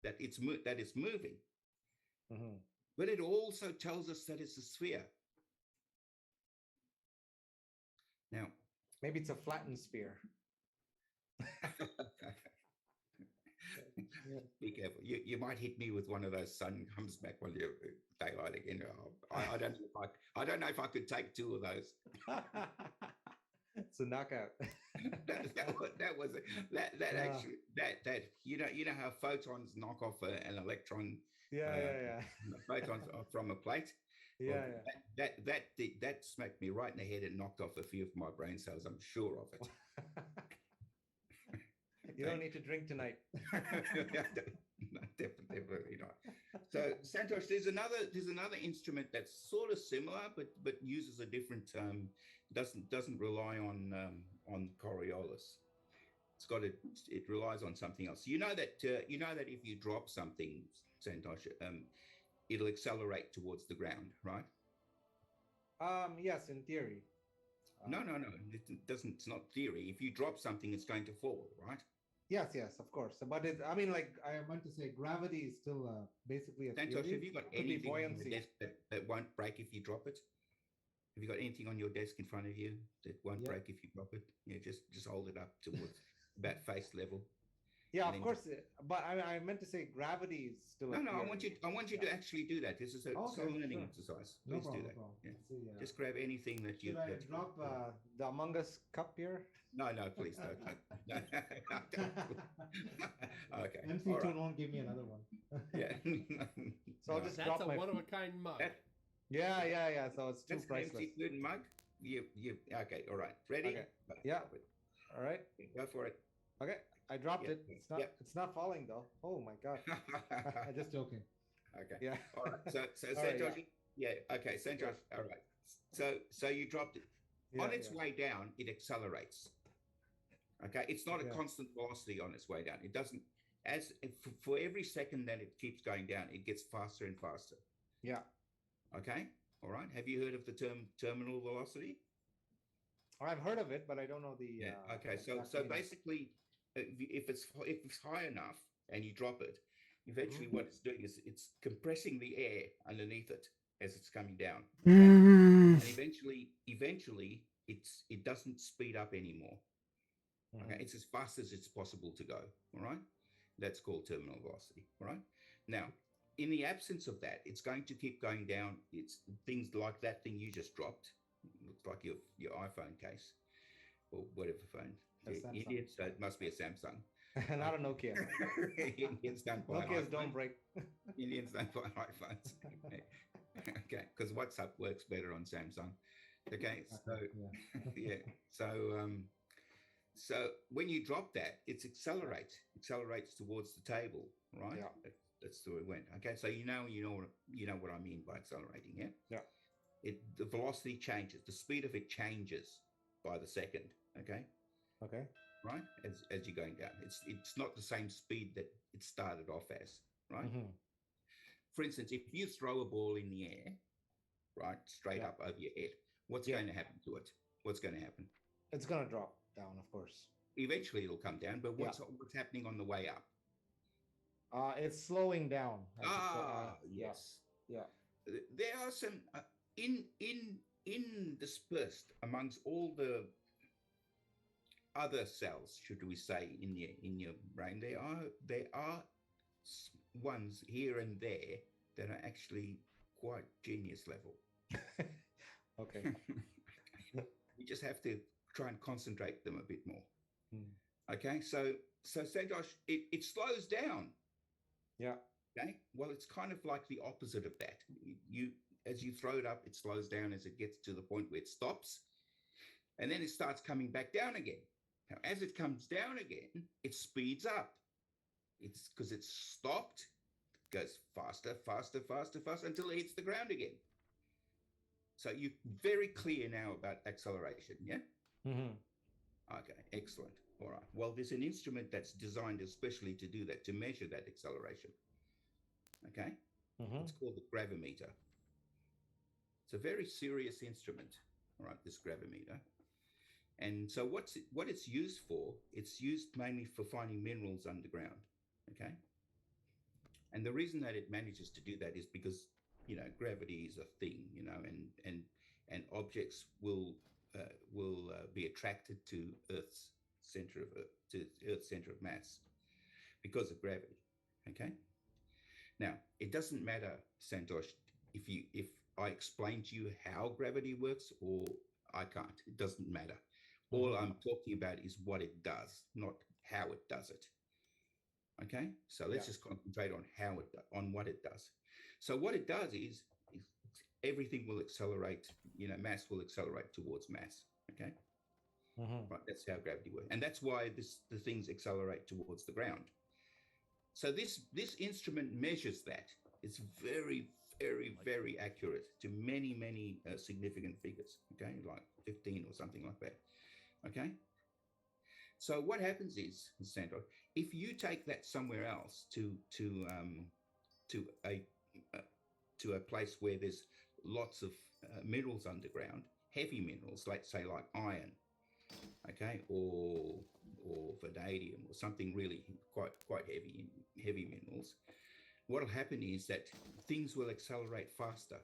that it's moving, but it also tells us that it's a sphere. Now, maybe it's a flattened sphere. Be careful. You might hit me with one of those sun comes back while you daylight again. I don't know if I could take two of those. It's a knockout. Actually you know how photons knock off an electron. Photons from a plate. That smacked me right in the head and knocked off a few of my brain cells. I'm sure of it. You don't need to drink tonight. No, definitely not. So Santosh, there's another instrument that's sort of similar, but uses a different doesn't rely on Coriolis. It relies on something else. You know that if you drop something, Santosh, it'll accelerate towards the ground, right? Yes, in theory. No. It doesn't. It's not theory. If you drop something, it's going to fall, right? Yes, of course. But I meant to say gravity is still basically a Santosh, theory. have you got anything on your desk that won't break if you drop it? Have you got anything on your desk in front of you that won't break if you drop it? Yeah, just hold it up towards about face level. Yeah, of course. But I meant to say gravity is still a theory. I want you to actually do that. This is a learning exercise. Please do that. Yeah. Just grab anything that you... Should I drop the Among Us cup here? No, please don't. Okay. MC2 won't give me another one. Yeah. So I'll just drop my... That's a one-of-a-kind mug. Yeah. So it's too priceless. That's an MC2 mug? You. Okay, all right. Ready? Okay. Yeah. All right. Go for it. Okay. I dropped it. It's not falling though. Oh my god. I'm just joking. Okay. Yeah. All right. So Santosh, okay, Santosh. All right. So you dropped it. On its way down, it accelerates. Okay. It's not a constant velocity on its way down. It doesn't for every second that it keeps going down, it gets faster and faster. Yeah. Okay. All right. Have you heard of the term terminal velocity? I've heard of it, but I don't know the okay. So basically, if it's high enough and you drop it, eventually what it's doing is it's compressing the air underneath it as it's coming down. Okay? And eventually it doesn't speed up anymore. Okay, it's as fast as it's possible to go. All right, that's called terminal velocity. All right. Now, in the absence of that, it's going to keep going down. It's things like that thing you just dropped. Looks like your iPhone case or whatever phone. Indians, so it must be a Samsung. Not a Nokia. Indians don't buy Nokias iPhones. don't break. Indians don't buy iPhones. Okay, because WhatsApp works better on Samsung. Okay, so so when you drop that, it accelerates towards the table, right? Yeah. That's the way it went. Okay, so you know what I mean by accelerating, yeah? Yeah. The velocity changes, the speed of it changes by the second. Okay. Right, as you're going down, it's not the same speed that it started off as, right? For instance, if you throw a ball in the air, right, straight up over your head, what's going to happen to it? What's going to happen? It's going to drop down, of course. Eventually, it'll come down. But what's happening on the way up? It's slowing down. Yes. Yeah. There are some in dispersed amongst all the other cells, should we say, in your brain, there are ones here and there that are actually quite genius level. Okay. You just have to try and concentrate them a bit more. Hmm. Okay, so Santosh, it slows down. Yeah. Okay, well, it's kind of like the opposite of that. You as you throw it up, it slows down as it gets to the point where it stops, and then it starts coming back down again. Now, as it comes down again, it speeds up. It's because it's stopped, it goes faster, faster, faster, faster until it hits the ground again. So you're very clear now about acceleration, yeah? Mm-hmm. Okay, excellent. All right. Well, there's an instrument that's designed especially to do that, to measure that acceleration. Okay? Mm-hmm. It's called the gravimeter. It's a very serious instrument, all right, this gravimeter. And so what it's used for, it's used mainly for finding minerals underground, okay? And the reason that it manages to do that is because, gravity is a thing, and objects will be attracted to Earth's center of mass because of gravity, okay? Now, it doesn't matter, Santosh, if I explain to you how gravity works or I can't. It doesn't matter. All I'm talking about is what it does, not how it does it. Okay, so let's just concentrate on what it does. So what it does is everything will accelerate. Mass will accelerate towards mass. Okay, right. That's how gravity works, and that's why the things accelerate towards the ground. So this instrument measures that. It's very, very, very accurate to many, many significant figures. Okay, like 15 or something like that. Okay. So what happens is, Sandro, if you take that somewhere else to a place where there's lots of minerals underground, heavy minerals, like iron, okay, or vanadium, or something really quite heavy minerals, what'll happen is that things will accelerate faster.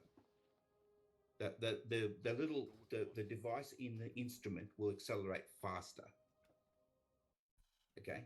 The device in the instrument will accelerate faster. Okay,